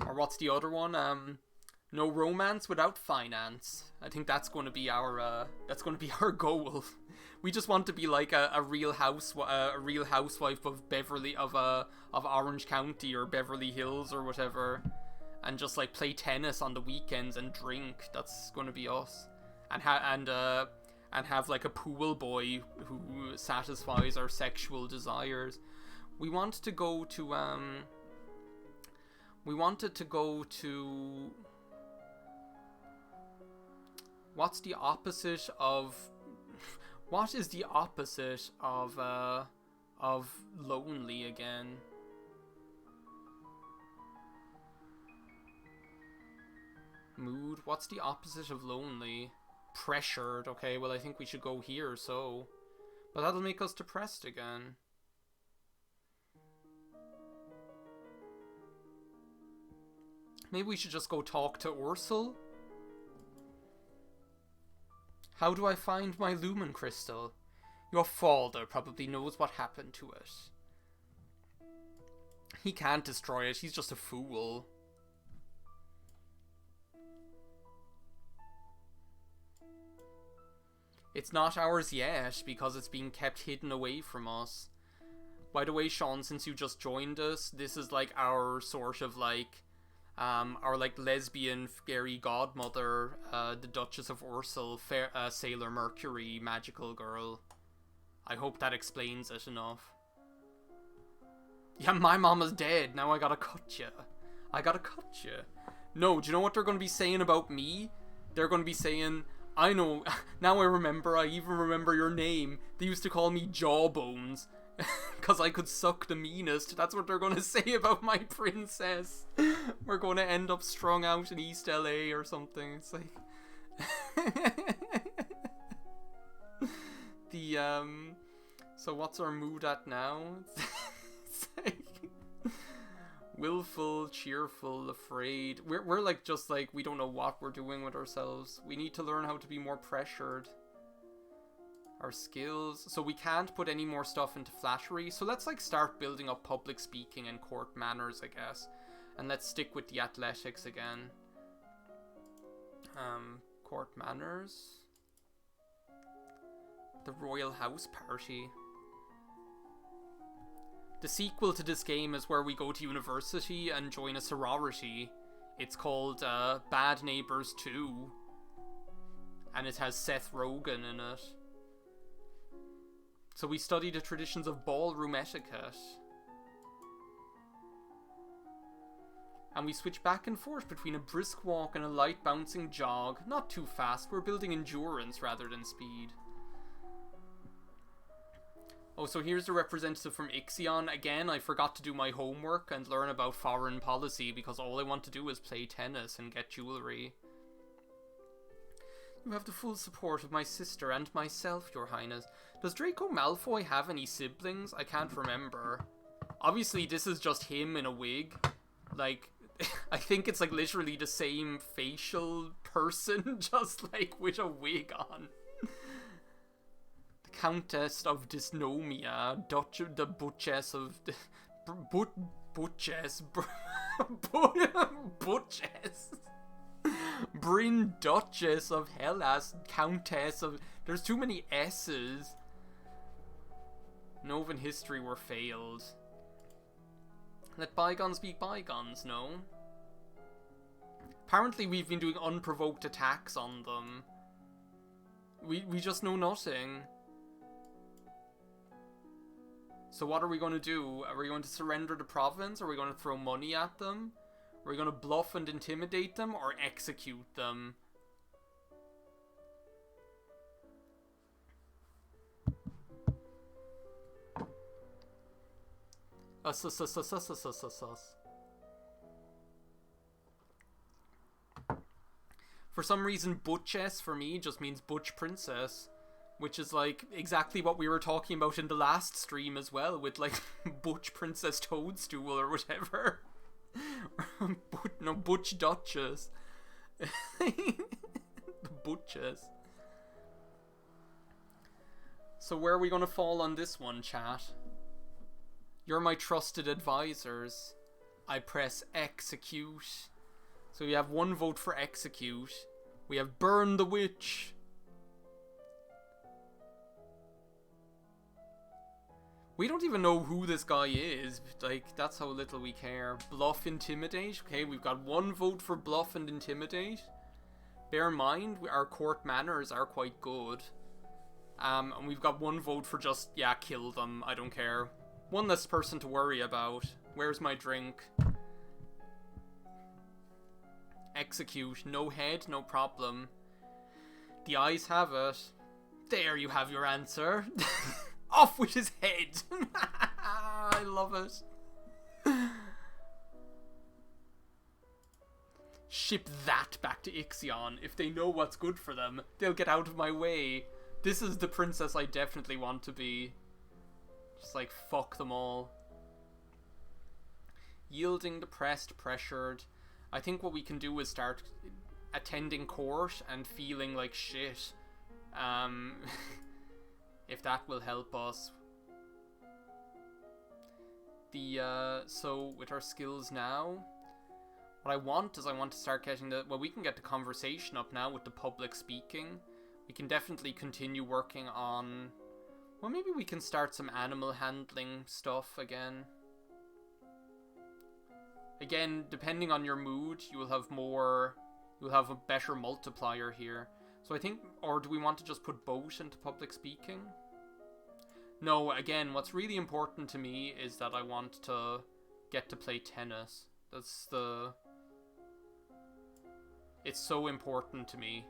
Or what's the other one? No romance without finance. I think that's going to be our goal. We just want to be like a real housewife of of Orange County or Beverly Hills or whatever, and just like play tennis on the weekends and drink. That's going to be us, and have like a pool boy who satisfies our sexual desires. We wanted to go to what's the opposite of... What is the opposite of lonely again? Mood? What's the opposite of lonely? Pressured. Okay, well I think we should go here, so... But that'll make us depressed again. Maybe we should just go talk to Ursel. How do I find my Lumen Crystal? Your father probably knows what happened to it. He can't destroy it, he's just a fool. It's not ours yet, because it's being kept hidden away from us. By the way, Sean, since you just joined us, this is like our sort of like, our like lesbian fairy godmother, the Duchess of Ursel, Sailor Mercury, magical girl. I hope that explains it enough. Yeah, my mama's dead, now I gotta cut you. I gotta cut you. No, do you know what they're gonna be saying about me? They're gonna be saying, I know, now I remember, I even remember your name. They used to call me Jawbones. Because I could suck the meanest. That's what they're going to say about my princess. We're going to end up strung out in East LA or something. It's like... So what's our mood at now? It's like... willful, cheerful, afraid. We're like, just like, we don't know what we're doing with ourselves. We need to learn how to be more pressured. Our skills. So we can't put any more stuff into flattery. So let's like start building up public speaking and court manners, I guess. And let's stick with the athletics again. Court manners. The Royal House Party. The sequel to this game is where we go to university and join a sorority. It's called Bad Neighbors 2. And it has Seth Rogen in it. So we study the traditions of ballroom etiquette. And we switch back and forth between a brisk walk and a light bouncing jog. Not too fast, we're building endurance rather than speed. Oh, so here's the representative from Ixion. Again, I forgot to do my homework and learn about foreign policy because all I want to do is play tennis and get jewelry. You have the full support of my sister and myself, Your Highness. Does Draco Malfoy have any siblings? I can't remember. Obviously, this is just him in a wig. Like, I think it's like literally the same facial person, just like with a wig on. The Countess of Dysnomia, the Butchess of... Butchess? Butchess? Bryn Duchess of Hellas, Countess of... There's too many S's. Novan history were failed. Let bygones be bygones, no? Apparently we've been doing unprovoked attacks on them. We just know nothing. So what are we going to do? Are we going to surrender the province? Are we going to throw money at them? Are we going to bluff and intimidate them or execute them? For some reason, Butchess for me just means Butch Princess, which is like exactly what we were talking about in the last stream as well, with like Butch Princess Toadstool or whatever. No, Butch Duchess. The Butchess. So where are we going to fall on this one, chat? You're my trusted advisors. I press execute. So we have one vote for execute. We have burn the witch. We don't even know who this guy is. Like, that's how little we care. Bluff, intimidate. Okay, we've got one vote for bluff and intimidate. Bear in mind, our court manners are quite good. And we've got one vote for just, yeah, kill them. I don't care. One less person to worry about. Where's my drink? Execute. No head, no problem. The eyes have it. There you have your answer. Off with his head. I love it. Ship that back to Ixion. If they know what's good for them, they'll get out of my way. This is the princess I definitely want to be. Just like, fuck them all. Yielding, depressed, pressured. I think what we can do is start attending court and feeling like shit. If that will help us. So with our skills now, what I want is to start getting we can get the conversation up now with the public speaking. We can definitely continue working on, well, maybe we can start some animal handling stuff again. Again, depending on your mood, you'll have a better multiplier here. So I think, or do we want to just put boat into public speaking? No, again, what's really important to me is that I want to get to play tennis. It's so important to me.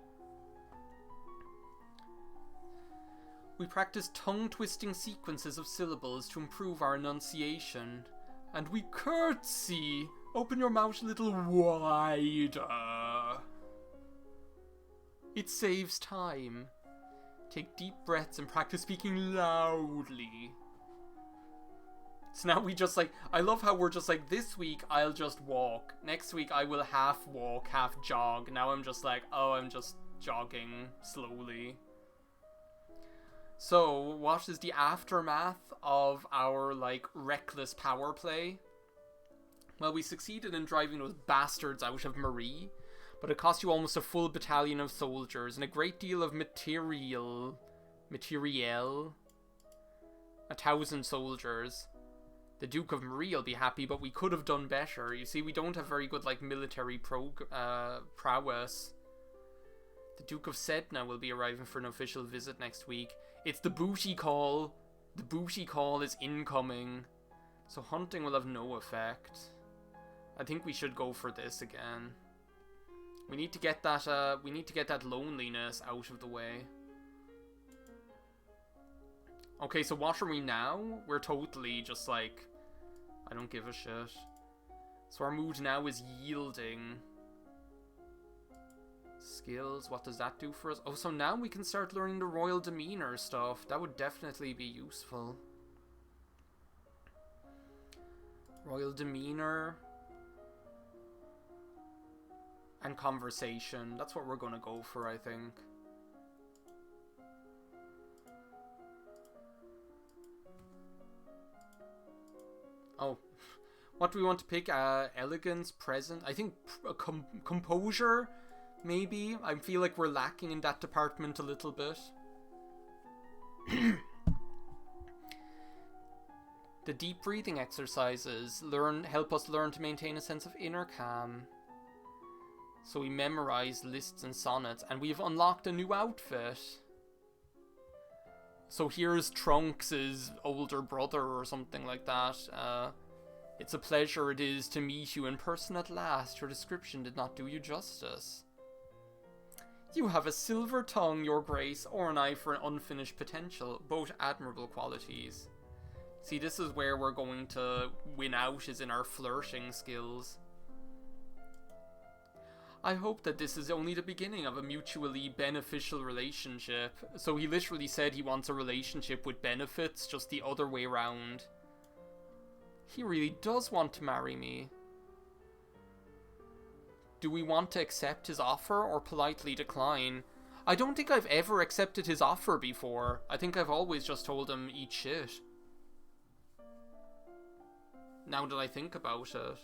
We practice tongue-twisting sequences of syllables to improve our enunciation. And we curtsy! Open your mouth a little wider. It saves time. Take deep breaths and practice speaking loudly. So now we just I love how we're just this week I'll just walk. Next week I will half walk, half jog. Now I'm just I'm just jogging slowly. So, what is the aftermath of our, reckless power play? Well, we succeeded in driving those bastards out of Marie, but it cost you almost a full battalion of soldiers and a great deal of material. 1,000 soldiers. The Duke of Marie will be happy, but we could have done better. You see, we don't have very good, military prowess. The Duke of Sedna will be arriving for an official visit next week. It's the booty call. The booty call is incoming. So hunting will have no effect. I think we should go for this again. We need to get that loneliness out of the way. Okay, so what are we now? We're totally just I don't give a shit. So our mood now is yielding. Skills, what does that do for us? Oh, so now we can start learning the royal demeanor stuff. That would definitely be useful. Royal demeanor. And conversation. That's what we're going to go for, I think. Oh. What do we want to pick? Elegance, present. I think composure, maybe. I feel like we're lacking in that department a little bit. The deep breathing exercises help us learn to maintain a sense of inner calm. So we memorize lists and sonnets, and we've unlocked a new outfit. So here's Trunks' older brother or something like that. It's a pleasure it is to meet you in person at last. Your description did not do you justice. You have a silver tongue, your grace, or an eye for an unfinished potential, both admirable qualities. See, this is where we're going to win out, is in our flirting skills. I hope that this is only the beginning of a mutually beneficial relationship. So he literally said he wants a relationship with benefits, just the other way around. He really does want to marry me. Do we want to accept his offer or politely decline? I don't think I've ever accepted his offer before. I think I've always just told him, eat shit. Now that I think about it.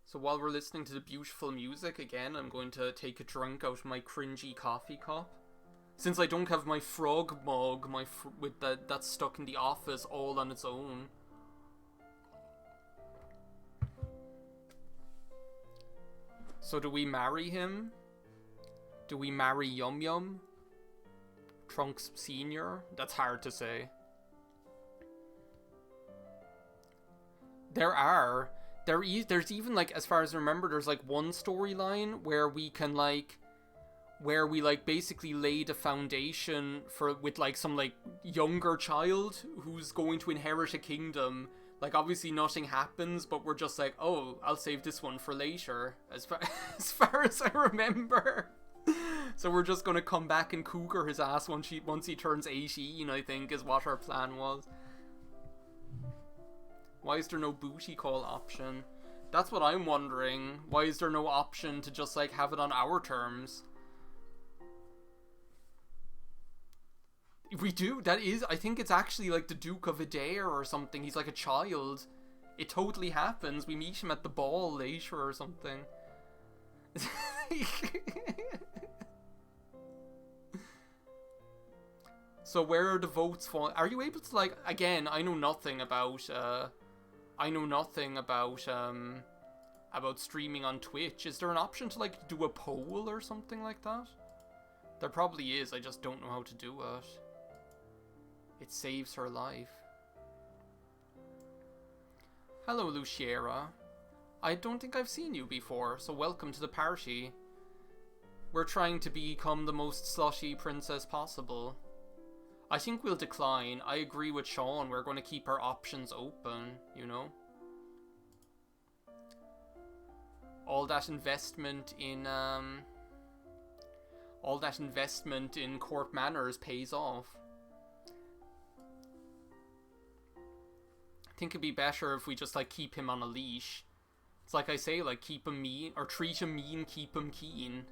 So while we're listening to the beautiful music, again, I'm going to take a drink out of my cringy coffee cup. Since I don't have my frog mug, that's stuck in the office all on its own. So do we marry him? Do we marry Yum Yum? Trunks Senior? That's hard to say. There's even, as far as I remember, there's, one storyline where we can, basically lay the foundation with, some, younger child who's going to inherit a kingdom. Obviously nothing happens, but we're just oh, I'll save this one for later, as far as I remember. So we're just gonna come back and cougar his ass once he turns 18, I think, is what our plan was. Why is there no booty call option? That's what I'm wondering. Why is there no option to just, like, have it on our terms? We do. That is, I think it's actually like the Duke of Adair or something. He's like a child. It totally happens. We meet him at the ball later or something. So where are the votes for? Are you able to, like, again, I know nothing about streaming on Twitch. Is there an option to, like, do a poll or something like that? There probably is. I just don't know how to do it. It saves her life. Hello, Luciera. I don't think I've seen you before, so welcome to the party. We're trying to become the most slutty princess possible. I think we'll decline. I agree with Sean. We're going to keep our options open, you know? All that investment in Court Manners pays off. I think it'd be better if we just, like, keep him on a leash. It's like I say, like, keep him mean, or treat him mean, keep him keen.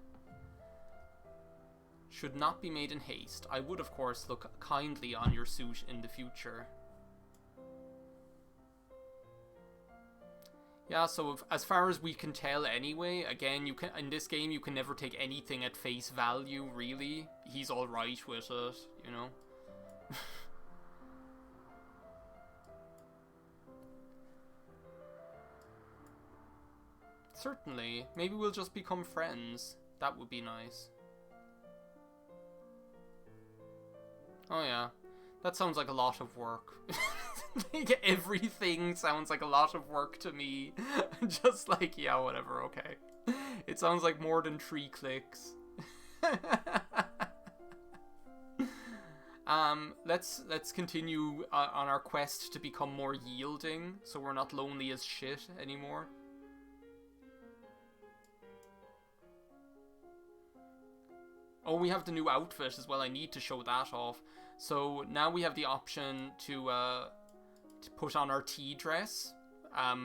Should not be made in haste. I would, of course, look kindly on your suit in the future. Yeah, so as far as we can tell anyway, again, you can, in this game, you can never take anything at face value, really. He's alright with it, you know? Certainly. Maybe we'll just become friends. That would be nice. Oh yeah. That sounds like a lot of work. Like, everything sounds like a lot of work to me. Just like, yeah, whatever, okay. It sounds like more than 3 clicks. Let's continue on our quest to become more yielding, so we're not lonely as shit anymore. Oh, we have the new outfit as well. I need to show that off. So now we have the option to put on our tea dress.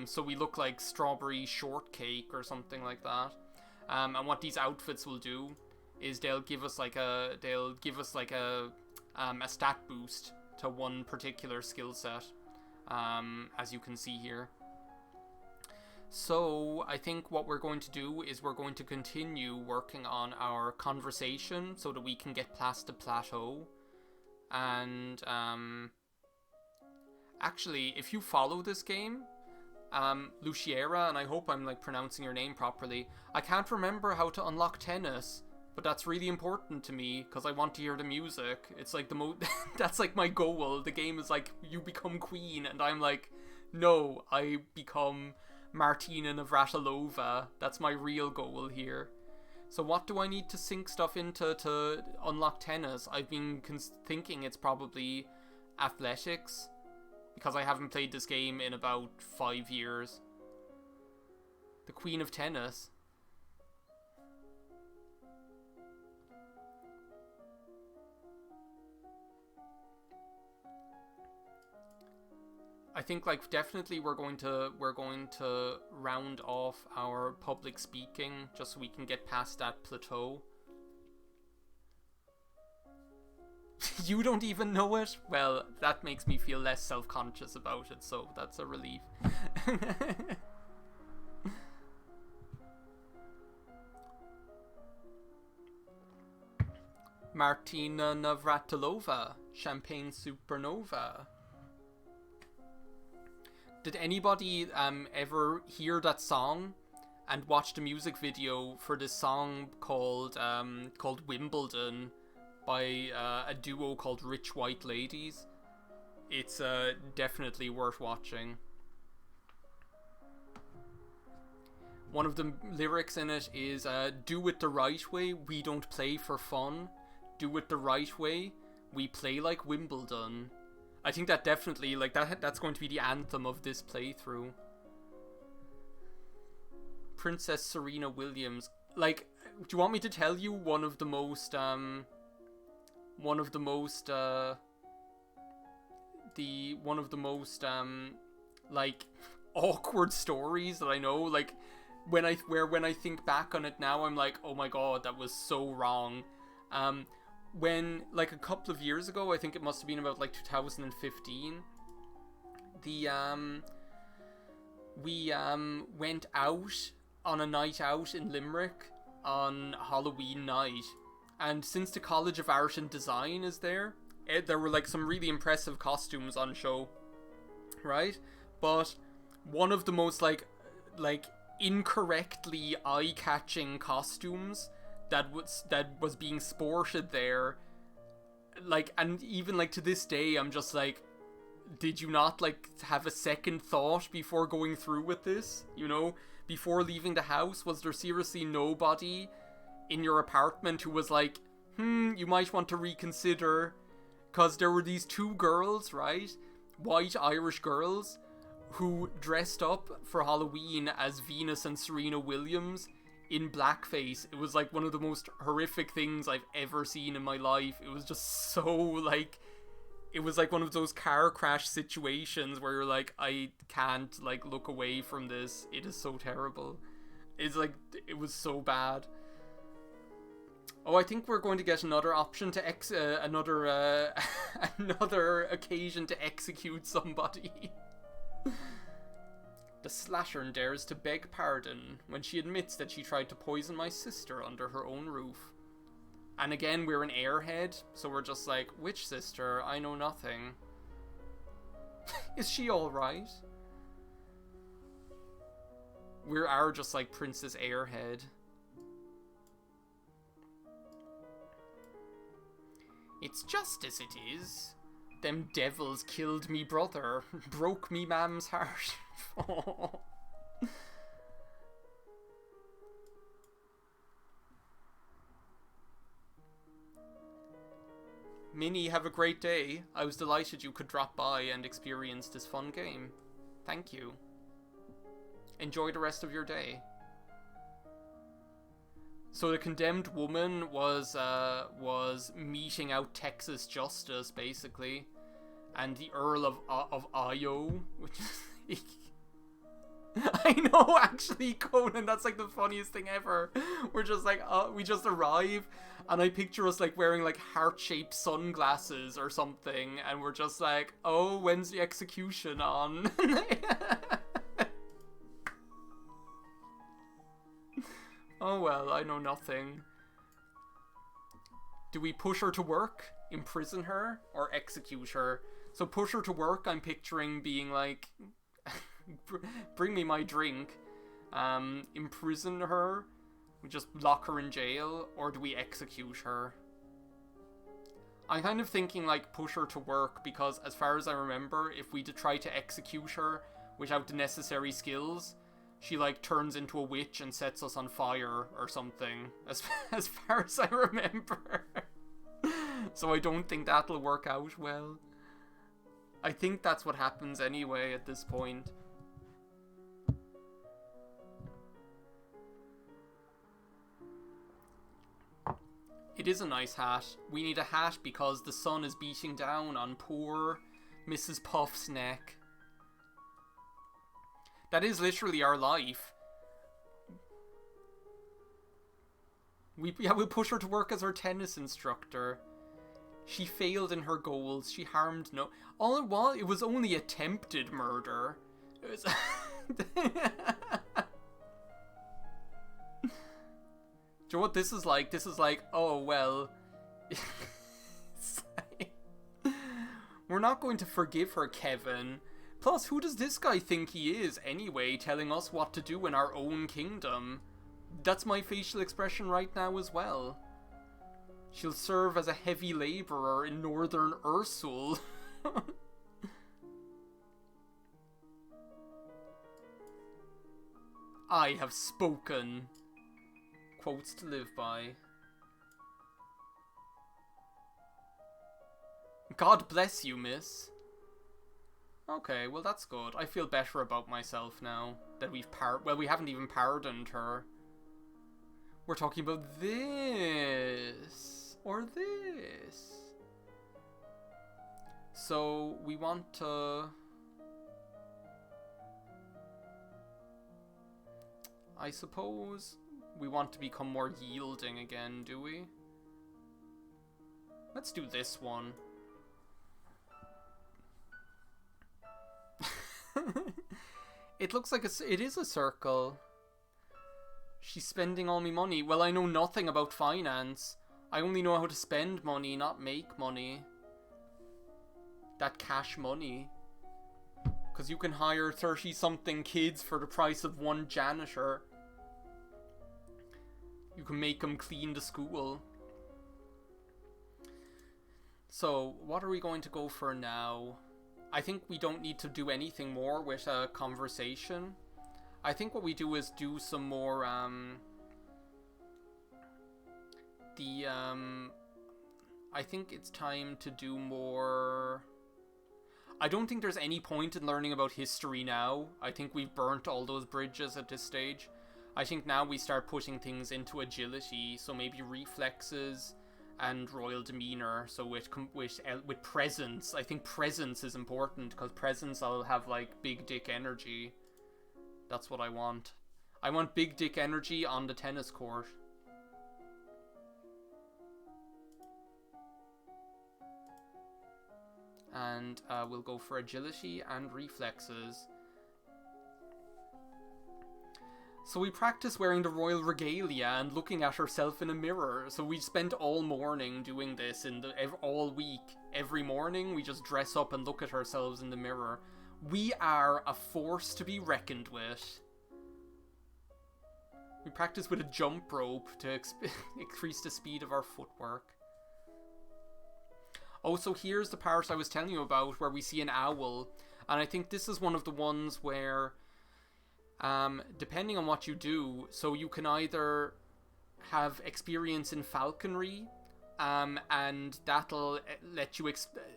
So we look like strawberry shortcake or something like that. And what these outfits will do is they'll give us like a stat boost to one particular skill set, as you can see here. So I think what we're going to do is we're going to continue working on our conversation so that we can get past the plateau. And actually, if you follow this game, Luciera, and I hope I'm, like, pronouncing your name properly, I can't remember how to unlock tennis, but that's really important to me because I want to hear the music. It's like that's like my goal. The game is like, you become queen, and I'm like, no, I become Martina Navratilova. That's my real goal here. So what do I need to sink stuff into to unlock tennis? I've been thinking it's probably athletics, because I haven't played this game in about 5 years. The Queen of Tennis. I think, like, definitely we're going to round off our public speaking just so we can get past that plateau. You don't even know it? Well, that makes me feel less self-conscious about it, so that's a relief. Martina Navratilova, Champagne Supernova. Did anybody ever hear that song and watch the music video for this song called Wimbledon by a duo called Rich White Ladies? It's definitely worth watching. One of the lyrics in it is, do it the right way, we don't play for fun. Do it the right way, we play like Wimbledon. I think that definitely, like, that's going to be the anthem of this playthrough. Princess Serena Williams. Like, you want me to tell you one of the most like awkward stories that I know, like when I think back on it now, I'm like, oh my god, that was so wrong. When, like, a couple of years ago, I think it must have been about like 2015, we went out on a night out in Limerick on Halloween night, and since the College of Art and Design is there were like some really impressive costumes on show, right? But one of the most like incorrectly eye-catching costumes that was being sported there, like, and even like to this day I'm just like, did you not like have a second thought before going through with this, you know, before leaving the house? Was there seriously nobody in your apartment who was like, you might want to reconsider? Because there were these two girls, right, white Irish girls, who dressed up for Halloween as Venus and Serena Williams in blackface. It was like one of the most horrific things I've ever seen in my life. It was just so like, it was like one of those car crash situations where you're like, I can't like look away from this. It is so terrible. It's like, it was so bad. Oh, I think we're going to get another option to another occasion to execute somebody. The slattern dares to beg pardon when she admits that she tried to poison my sister under her own roof. And again, we're an airhead, so we're just like, which sister? I know nothing. Is she alright? We are just like Princess Airhead. It's just as it is. Them devils killed me brother, broke me mam's heart. Oh. Minnie, have a great day. I was delighted you could drop by and experience this fun game. Thank you. Enjoy the rest of your day. So the condemned woman was meting out Texas justice, basically, and the Earl of Io, which is I know, actually, Conan, that's like the funniest thing ever. We're just like, we just arrive, and I picture us like wearing like heart-shaped sunglasses or something, and we're just like, oh, when's the execution on? Oh well, I know nothing. Do we push her to work, imprison her, or execute her? So push her to work, I'm picturing being like, bring me my drink. Imprison her, we just lock her in jail, or do we execute her? I'm kind of thinking like push her to work, because as far as I remember, if we try to execute her without the necessary skills, she like turns into a witch and sets us on fire or something, as far as I remember. So I don't think that'll work out well. I think that's what happens anyway at this point. It is a nice hat. We need a hat because the sun is beating down on poor Mrs. Puff's neck. That is literally our life. We'll push her to work as our tennis instructor. She failed in her goals. She harmed no... All in all, it was only attempted murder. It was... Do you know what this is like? This is like, oh, well... We're not going to forgive her, Kevin. Plus, who does this guy think he is, anyway, telling us what to do in our own kingdom? That's my facial expression right now as well. She'll serve as a heavy labourer in Northern Ursul. I have spoken. Quotes to live by. God bless you, miss. Okay, well that's good. I feel better about myself now that we haven't even pardoned her. We're talking about this. Or this. So, we want to... I suppose we want to become more yielding again, do we? Let's do this one. It looks like it is a circle. She's spending all my money. Well, I know nothing about finance. I only know how to spend money, not make money. That cash money. Because you can hire 30-something kids for the price of one janitor. You can make them clean the school. So, what are we going to go for now? I think we don't need to do anything more with a conversation. I think what we do is do some more, I think it's time to do more... I don't think there's any point in learning about history now. I think we've burnt all those bridges at this stage. I think now we start putting things into agility, so maybe reflexes and royal demeanor. So with presence, I think presence is important, because presence I'll have like big dick energy. That's what I want. I want big dick energy on the tennis court. And we'll go for agility and reflexes. So we practice wearing the royal regalia and looking at herself in a mirror. So we spent all morning doing this, all week. Every morning we just dress up and look at ourselves in the mirror. We are a force to be reckoned with. We practice with a jump rope to increase the speed of our footwork. Oh, so here's the part I was telling you about where we see an owl. And I think this is one of the ones where, depending on what you do, so you can either have experience in falconry, and that'll let you,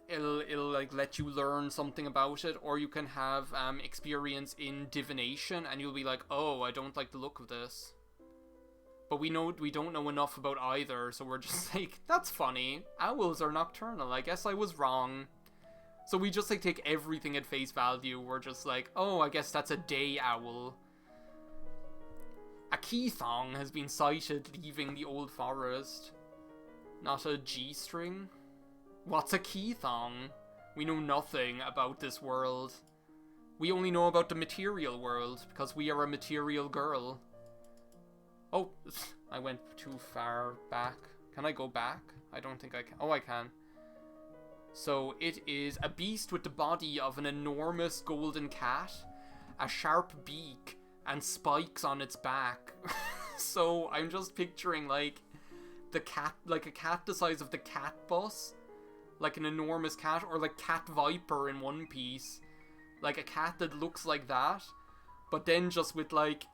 it'll like let you learn something about it, or you can have experience in divination, and you'll be like, oh, I don't like the look of this. But we don't know enough about either, so we're just like, that's funny. Owls are nocturnal. I guess I was wrong. So we just like take everything at face value. We're just like, oh, I guess that's a day owl. A Keithong has been sighted leaving the old forest. Not a G-string? What's a Keithong? We know nothing about this world. We only know about the material world, because we are a material girl. Oh, I went too far back. Can I go back? I don't think I can. Oh, I can. So it is a beast with the body of an enormous golden cat, a sharp beak, and spikes on its back. So I'm just picturing like the cat, like a cat the size of the cat bus, like an enormous cat, or like Cat Viper in One Piece, like a cat that looks like that, but then just with like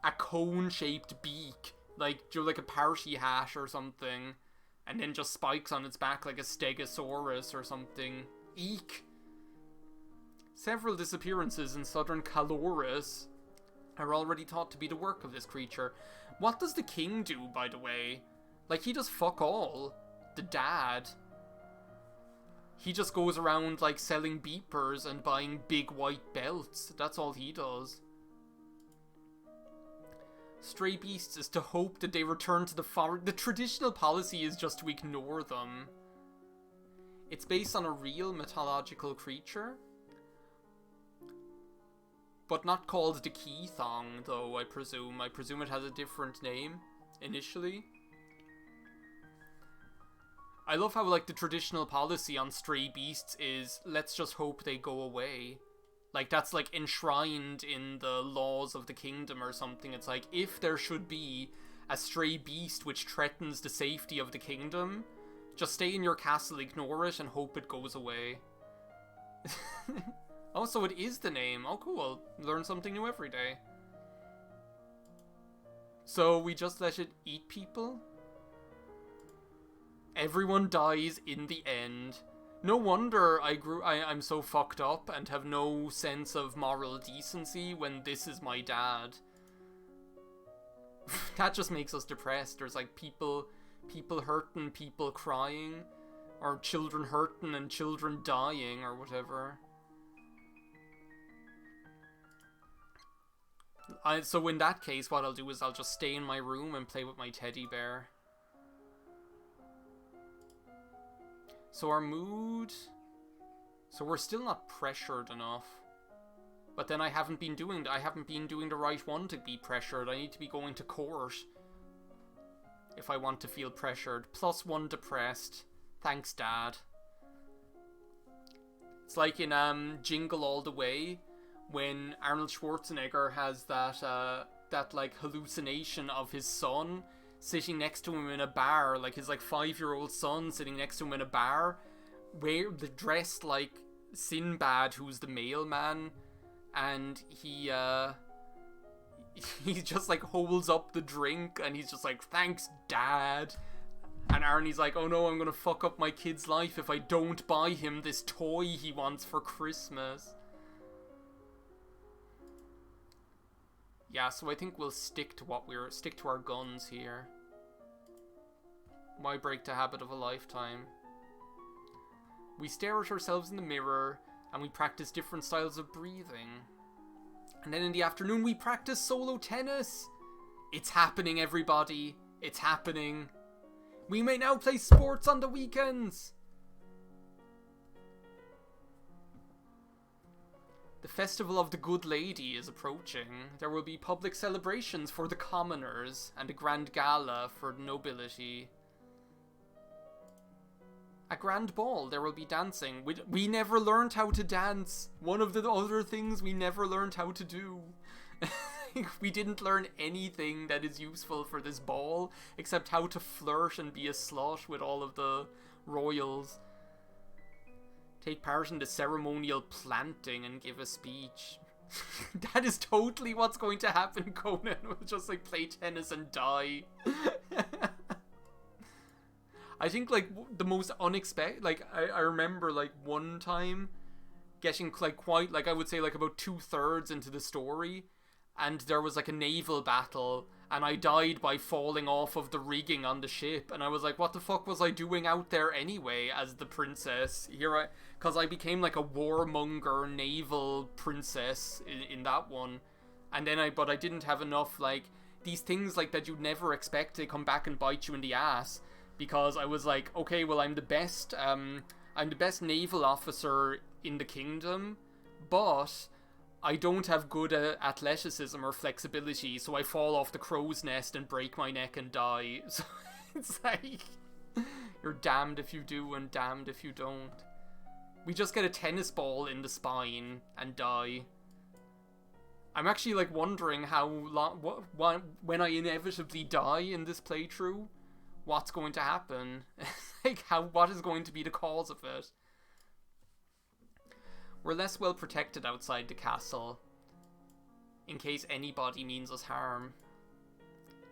a cone-shaped beak, like a party hat or something, and then just spikes on its back like a stegosaurus or something. Eek! Several disappearances in southern Caloris are already thought to be the work of this creature. What does the king do, by the way? Like, he does fuck all. The dad. He just goes around, like, selling beepers and buying big white belts. That's all he does. Stray beasts is to hope that they return to the forest. The traditional policy is just to ignore them. It's based on a real mythological creature, but not called the Keithong, though, I presume. I presume it has a different name, initially. I love how, like, the traditional policy on stray beasts is, let's just hope they go away. Like, that's, like, enshrined in the laws of the kingdom or something. It's like, if there should be a stray beast which threatens the safety of the kingdom, just stay in your castle, ignore it, and hope it goes away. Oh, so it is the name. Oh, cool. Learn something new every day. So, we just let it eat people? Everyone dies in the end. No wonder I'm so fucked up and have no sense of moral decency when this is my dad. That just makes us depressed. There's like people hurting, people crying, or children hurting and children dying or whatever. So in that case, what I'll do is I'll just stay in my room and play with my teddy bear. So our mood... So we're still not pressured enough. But then I haven't been doing the right one to be pressured. I need to be going to court if I want to feel pressured. +1 depressed. Thanks, Dad. It's like in Jingle All the Way, when Arnold Schwarzenegger has that like hallucination of his son sitting next to him in a bar, like his like 5-year-old son sitting next to him in a bar, where they're dressed like Sinbad, who's the mailman, and he just like holds up the drink and he's just like, thanks, Dad. And Arnie's like, oh no, I'm gonna fuck up my kid's life if I don't buy him this toy he wants for Christmas. Yeah, so I think we'll stick to our guns here. Why break the habit of a lifetime? We stare at ourselves in the mirror and we practice different styles of breathing. And then in the afternoon we practice solo tennis. It's happening, everybody. It's happening. We may now play sports on the weekends. The Festival of the Good Lady is approaching. There will be public celebrations for the commoners and a grand gala for the nobility. A grand ball, there will be dancing. We never learned how to dance. One of the other things we never learned how to do. We didn't learn anything that is useful for this ball, except how to flirt and be a slut with all of the royals. Take part in the ceremonial planting and give a speech. That is totally what's going to happen, Conan. We'll just like play tennis and die. I think like the most unexpected, like I remember like one time getting like quite, like I would say like about 2/3 into the story, and there was like a naval battle and I died by falling off of the rigging on the ship, and I was like, what the fuck was I doing out there anyway as the princess? Because I became like a warmonger naval princess in that one, and then but I didn't have enough, like, these things like that you'd never expect to come back and bite you in the ass, because I was like, okay, well, I'm the best naval officer in the kingdom, but I don't have good athleticism or flexibility, so I fall off the crow's nest and break my neck and die. So it's like, you're damned if you do and damned if you don't. We just get a tennis ball in the spine and die. I'm actually like wondering how long, when I inevitably die in this playthrough, what's going to happen? Like, what is going to be the cause of it? We're less well protected outside the castle, in case anybody means us harm.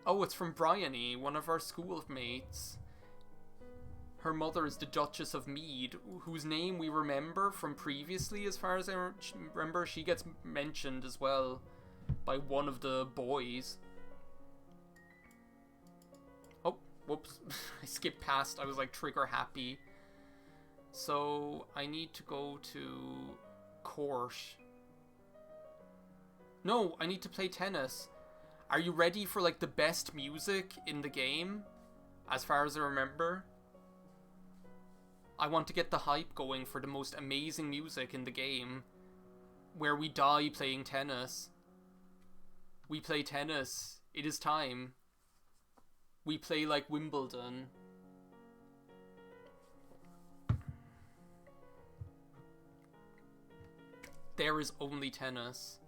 Oh, it's from Bryony, one of our schoolmates. Her mother is the Duchess of Mead, whose name we remember from previously, as far as I remember. She gets mentioned as well by one of the boys. Oh, whoops. I skipped past. I was like trigger happy. So I need to go to court. No, I need to play tennis. Are you ready for like the best music in the game? As far as I remember. I want to get the hype going for the most amazing music in the game, where we die playing tennis. We play tennis. It is time. We play like Wimbledon. There is only tennis.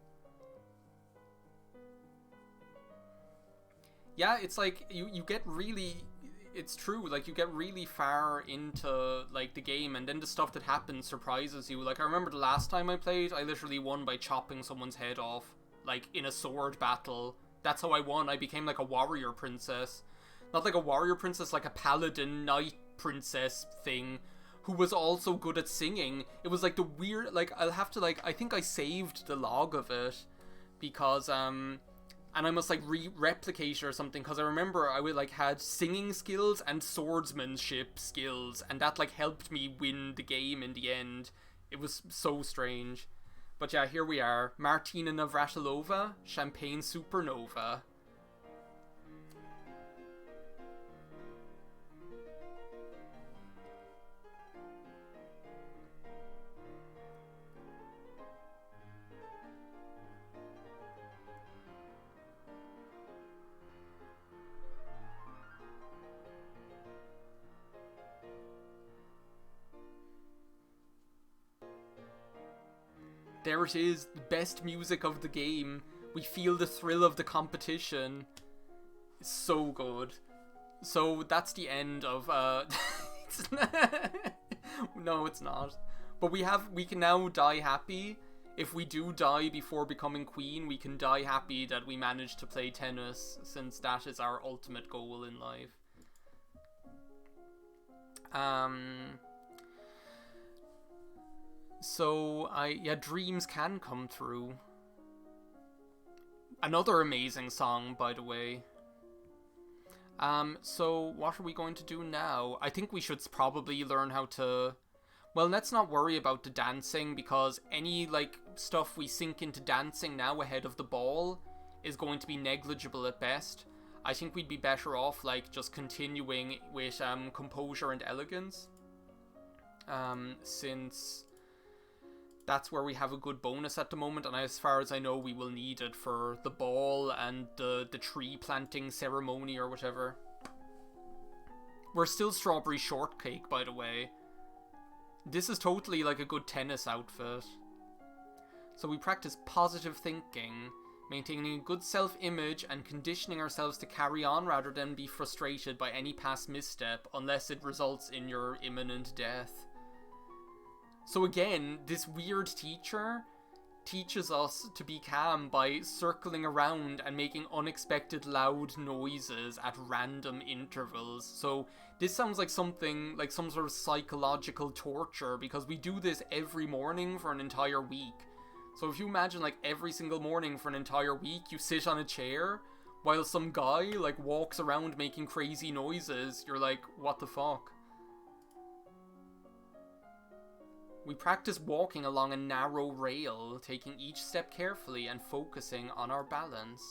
Yeah, it's like you get really, it's true, like you get really far into like the game, and then the stuff that happens surprises you. Like I remember the last time I played, I literally won by chopping someone's head off, like in a sword battle. That's how I won. I became like a warrior princess. Not like a warrior princess, like a paladin knight princess thing, who was also good at singing. It was like the weird, like I'll have to like, I think I saved the log of it, because and I must like replicate it or something, because I remember I would like had singing skills and swordsmanship skills, and that like helped me win the game in the end. It was so strange. But yeah, here we are. Martina Navratilova, Champagne Supernova. There it is, the best music of the game. We feel the thrill of the competition. It's so good. So that's the end of no, it's not. But we can now die happy. If we do die before becoming queen, we can die happy that we managed to play tennis, since that is our ultimate goal in life. So, dreams can come true. Another amazing song, by the way. So what are we going to do now? I think we should probably learn how to... Well, let's not worry about the dancing, because any, like, stuff we sink into dancing now ahead of the ball is going to be negligible at best. I think we'd be better off, like, just continuing with, composure and elegance. Since... that's where we have a good bonus at the moment, and as far as I know, we will need it for the ball and the tree planting ceremony or whatever. We're still Strawberry Shortcake, by the way. This is totally like a good tennis outfit. So we practice positive thinking, maintaining a good self-image and conditioning ourselves to carry on rather than be frustrated by any past misstep unless it results in your imminent death. So again, this weird teacher teaches us to be calm by circling around and making unexpected loud noises at random intervals. So this sounds like something, like some sort of psychological torture, because we do this every morning for an entire week. So if you imagine, like, every single morning for an entire week, you sit on a chair while some guy, like, walks around making crazy noises, you're like, what the fuck? We practice walking along a narrow rail, taking each step carefully and focusing on our balance.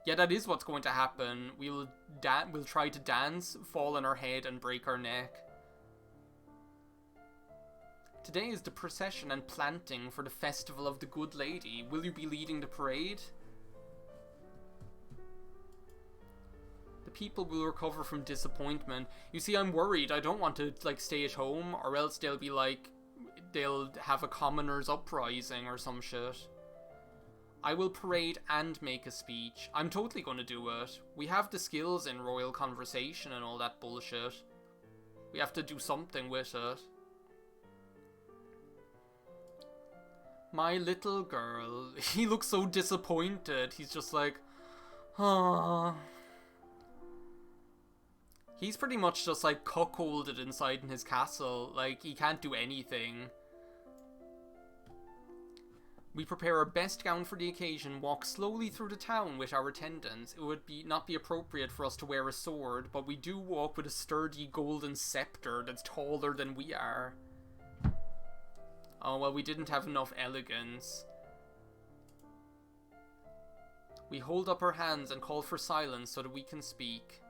Yeah, that is what's going to happen. We'll try to dance, fall on our head, and break our neck. Today is the procession and planting for the Festival of the Good Lady. Will you be leading the parade? The people will recover from disappointment. You see, I'm worried. I don't want to, like, stay at home, or else they'll be like... they'll have a commoners' uprising or some shit. I will parade and make a speech. I'm totally going to do it. We have the skills in royal conversation and all that bullshit. We have to do something with it. My little girl. He looks so disappointed. He's just like, ah. He's pretty much just like cuckolded inside in his castle. Like, he can't do anything. We prepare our best gown for the occasion, walk slowly through the town with our attendants. It would not be appropriate for us to wear a sword, but we do walk with a sturdy golden scepter that's taller than we are. Oh, well, we didn't have enough elegance. We hold up our hands and call for silence so that we can speak.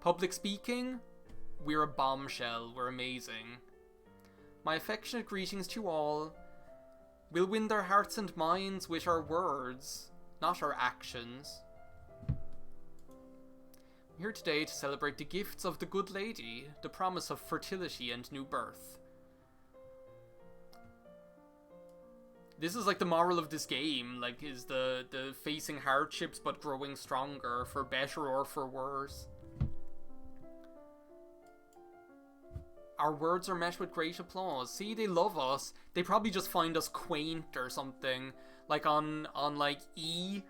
Public speaking? We're a bombshell. We're amazing. My affectionate greetings to all. We'll win their hearts and minds with our words, not our actions. We're here today to celebrate the gifts of the good lady, the promise of fertility and new birth. This is like the moral of this game, like, is the facing hardships but growing stronger, for better or for worse. Our words are met with great applause. See, they love us. They probably just find us quaint or something. Like on like E,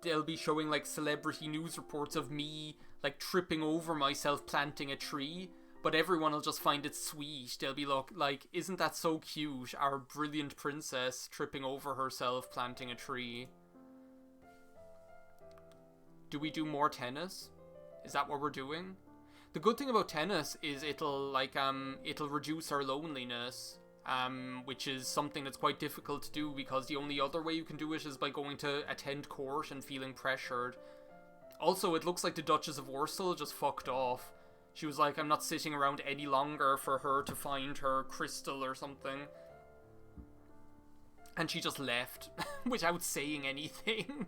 they'll be showing like celebrity news reports of me like tripping over myself planting a tree. But everyone will just find it sweet. They'll be like, isn't that so cute? Our brilliant princess tripping over herself planting a tree. Do we do more tennis? Is that what we're doing? The good thing about tennis is it'll reduce our loneliness, which is something that's quite difficult to do, because the only other way you can do it is by going to attend court and feeling pressured. Also, it looks like the Duchess of Ursel just fucked off. She was like, I'm not sitting around any longer for her to find her crystal or something. And she just left, without saying anything.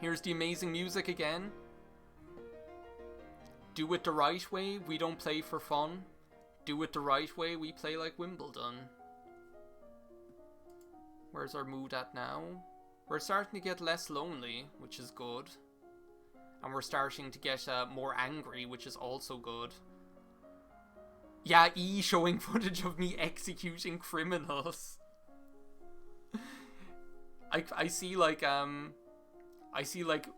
Here's the amazing music again. Do it the right way, we don't play for fun. Do it the right way, we play like Wimbledon. Where's our mood at now? We're starting to get less lonely, which is good. And we're starting to get more angry, which is also good. Yeah, E showing footage of me executing criminals. I see like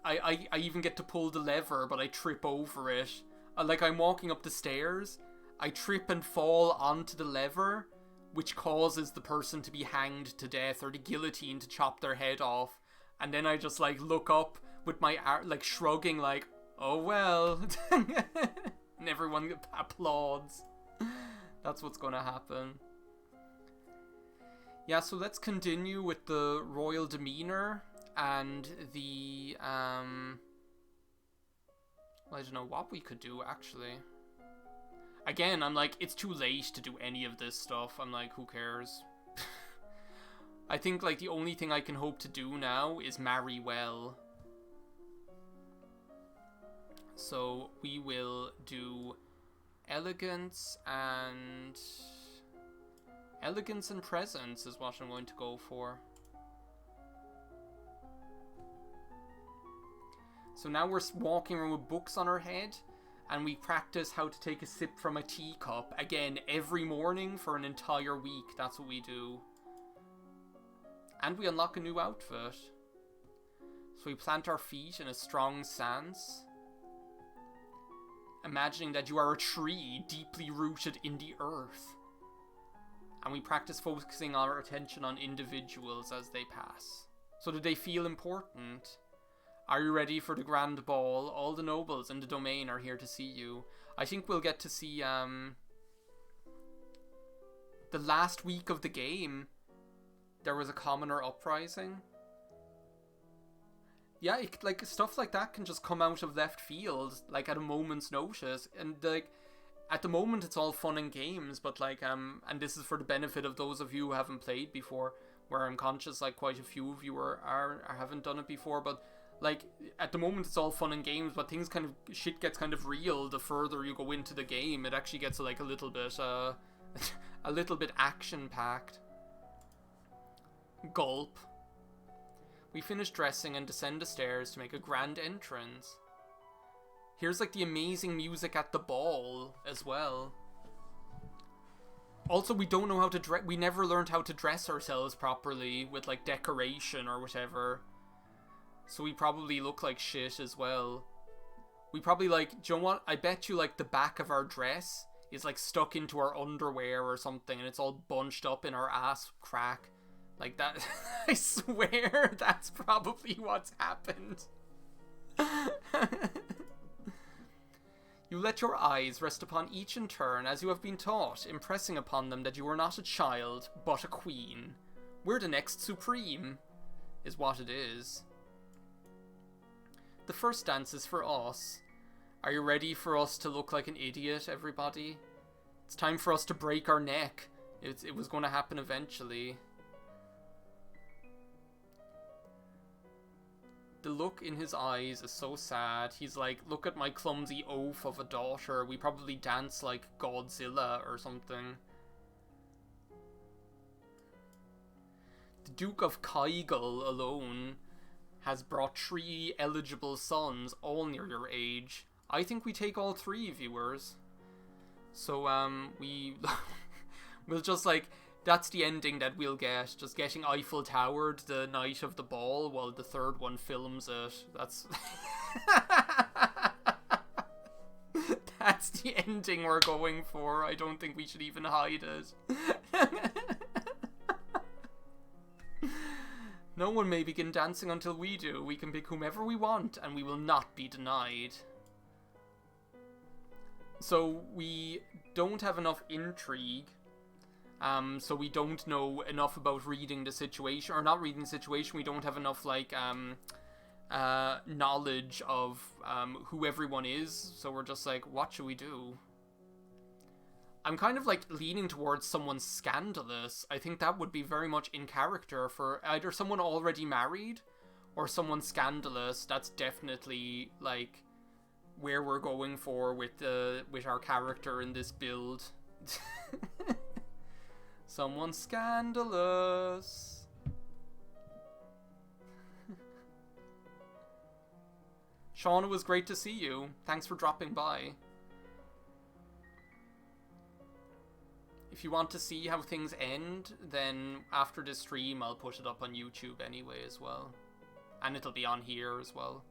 I even get to pull the lever, but I trip over it. Like, I'm walking up the stairs, I trip and fall onto the lever, which causes the person to be hanged to death, or the guillotine to chop their head off. And then I just, like, look up with my, like, shrugging, like, oh well. And everyone applauds. That's what's gonna happen. Yeah, so let's continue with the royal demeanor and the, I don't know what we could do, actually. Again, I'm like, it's too late to do any of this stuff. I'm like, who cares? I think, like, the only thing I can hope to do now is marry well. So, we will do elegance and... Elegance and presence is what I'm going to go for. So now we're walking around with books on our head, and we practice how to take a sip from a teacup. Again, every morning for an entire week. That's what we do. And we unlock a new outfit. So we plant our feet in a strong stance, imagining that you are a tree deeply rooted in the earth. And we practice focusing our attention on individuals as they pass. So do they feel important? Are you ready for the grand ball? All the nobles in the domain are here to see you. I think we'll get to see the last week of the game. There was a commoner uprising. Yeah, like, stuff like that can just come out of left field, like, at a moment's notice. And, like, at the moment it's all fun and games, but, like, and this is for the benefit of those of you who haven't played before, where I'm conscious, like, quite a few of you haven't done it before, but, like, at the moment it's all fun and games, but shit gets kind of real the further you go into the game. It actually gets, like, a little bit action-packed. Gulp. We finish dressing and descend the stairs to make a grand entrance. Here's, like, the amazing music at the ball as well. Also, we don't know how to dress. We never learned how to dress ourselves properly with, like, decoration or whatever. So we probably look like shit as well. We probably, like, do you know what? I bet you, like, the back of our dress is, like, stuck into our underwear or something, and it's all bunched up in our ass crack. Like that. I swear that's probably what's happened. You let your eyes rest upon each in turn as you have been taught, impressing upon them that you are not a child, but a queen. We're the next supreme, is what it is. The first dance is for us. Are you ready for us to look like an idiot, everybody? It's time for us to break our neck. It was going to happen eventually. The look in his eyes is so sad. He's like, look at my clumsy oaf of a daughter. We probably dance like Godzilla or something. The Duke of Kaigel alone has brought 3 eligible sons, all near your age. I think we take all 3, viewers. So, we'll just, like, that's the ending that we'll get. Just getting Eiffel Towered the night of the ball while the third one films it. That's... That's the ending we're going for. I don't think we should even hide it. No one may begin dancing until we do. We can pick whomever we want, and we will not be denied. So we don't have enough intrigue. So we don't know enough about reading the situation, or not reading the situation. We don't have enough, like, knowledge of who everyone is. So we're just like, what should we do? I'm kind of like leaning towards someone scandalous. I think that would be very much in character for either someone already married or someone scandalous. That's definitely like where we're going for with our character in this build. Someone scandalous. Sean, it was great to see you. Thanks for dropping by. If you want to see how things end, then after this stream, I'll put it up on YouTube anyway as well. And it'll be on here as well.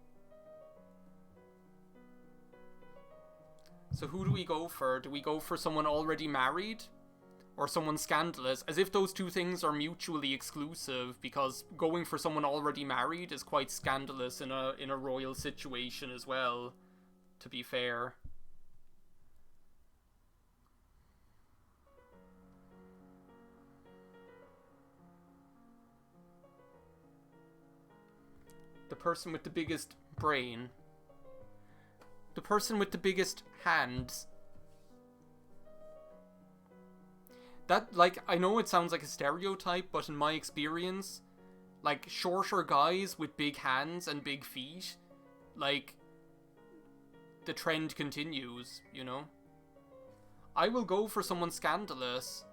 So who do we go for? Do we go for someone already married? Or someone scandalous? As if those two things are mutually exclusive, because going for someone already married is quite scandalous in a royal situation as well, to be fair. The person with the biggest brain. The person with the biggest hands. That, like, I know it sounds like a stereotype, but in my experience, like, shorter guys with big hands and big feet, like, the trend continues, you know? I will go for someone scandalous.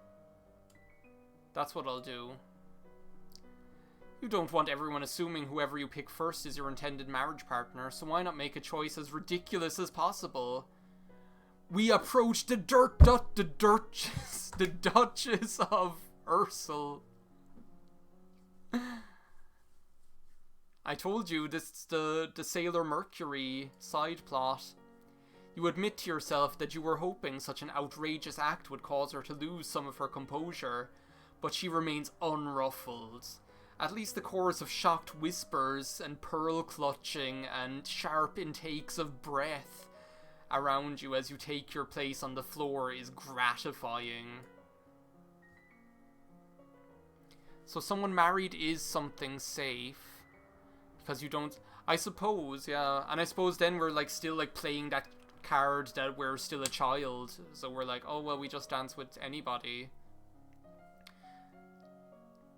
That's what I'll do. You don't want everyone assuming whoever you pick first is your intended marriage partner, so why not make a choice as ridiculous as possible? We approach the Duchess of Ursel. I told you, this is the Sailor Mercury side plot. You admit to yourself that you were hoping such an outrageous act would cause her to lose some of her composure, but she remains unruffled. At least the chorus of shocked whispers and pearl clutching and sharp intakes of breath around you as you take your place on the floor is gratifying. So someone married is something safe. Because you don't... I suppose, yeah. And I suppose then we're like still like playing that card that we're still a child. So we're like, oh well, we just dance with anybody.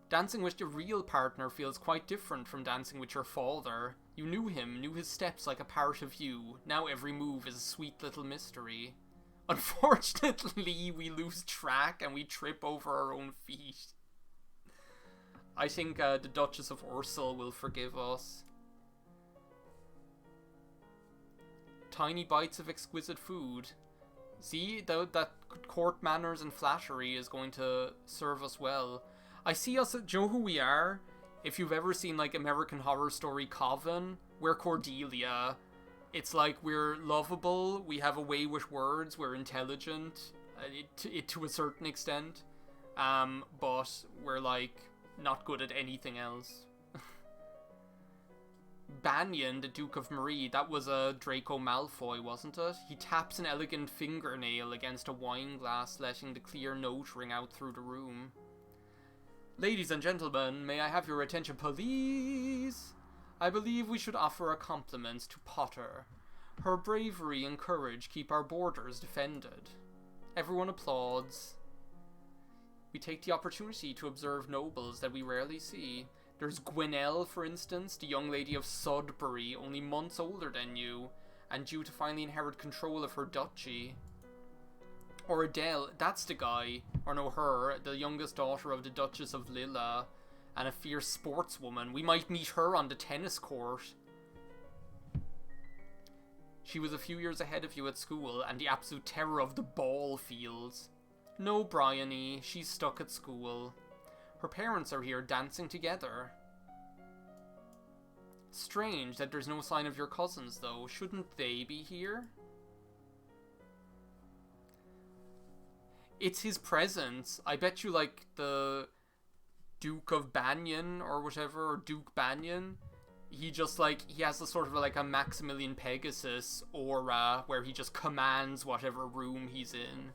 Dancing with your real partner feels quite different from dancing with your father. You knew him, knew his steps like a part of you. Now every move is a sweet little mystery. Unfortunately, we lose track and we trip over our own feet. I think the Duchess of Ursel will forgive us. Tiny bites of exquisite food. See, that court manners and flattery is going to serve us well. I see us, do you know who we are? If you've ever seen, like, American Horror Story Coven, we're Cordelia. It's like, we're lovable, we have a way with words, we're intelligent, to a certain extent. But we're, like, not good at anything else. Banyan, the Duke of Marie, that was a Draco Malfoy, wasn't it? He taps an elegant fingernail against a wine glass, letting the clear note ring out through the room. Ladies and gentlemen, may I have your attention, please? I believe we should offer a compliment to Potter. Her bravery and courage keep our borders defended. Everyone applauds. We take the opportunity to observe nobles that we rarely see. There's Gwenelle, for instance, the young lady of Sudbury, only months older than you, and due to finally inherit control of her duchy. Or Adele, that's the guy, or no, her, the youngest daughter of the Duchess of Lilla, and a fierce sportswoman. We might meet her on the tennis court. She was a few years ahead of you at school, and the absolute terror of the ball fields. No, Bryony, she's stuck at school. Her parents are here dancing together. Strange that there's no sign of your cousins, though. Shouldn't they be here? It's his presence. I bet you, like, Duke of Banyan or whatever, or Duke Banyan. He just like, he has a sort of like a Maximilian Pegasus aura where he just commands whatever room he's in.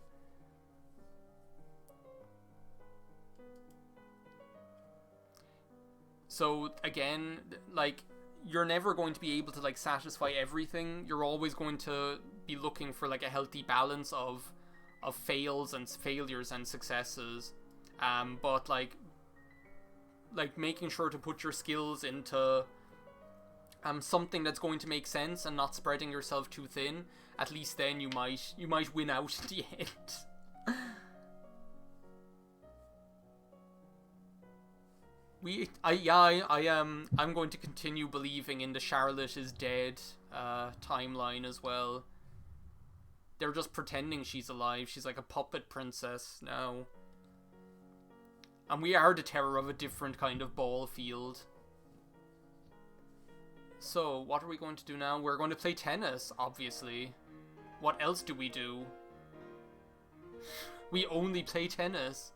So again, like, you're never going to be able to like satisfy everything. You're always going to be looking for like a healthy balance of fails and failures and successes. But like making sure to put your skills into something that's going to make sense and not spreading yourself too thin. At least then you might win out at the end. I'm going to continue believing in the Charlotte is dead timeline as well. They're just pretending she's alive. She's like a puppet princess now. And we are the terror of a different kind of ball field. So, what are we going to do now? We're going to play tennis, obviously. What else do we do? We only play tennis.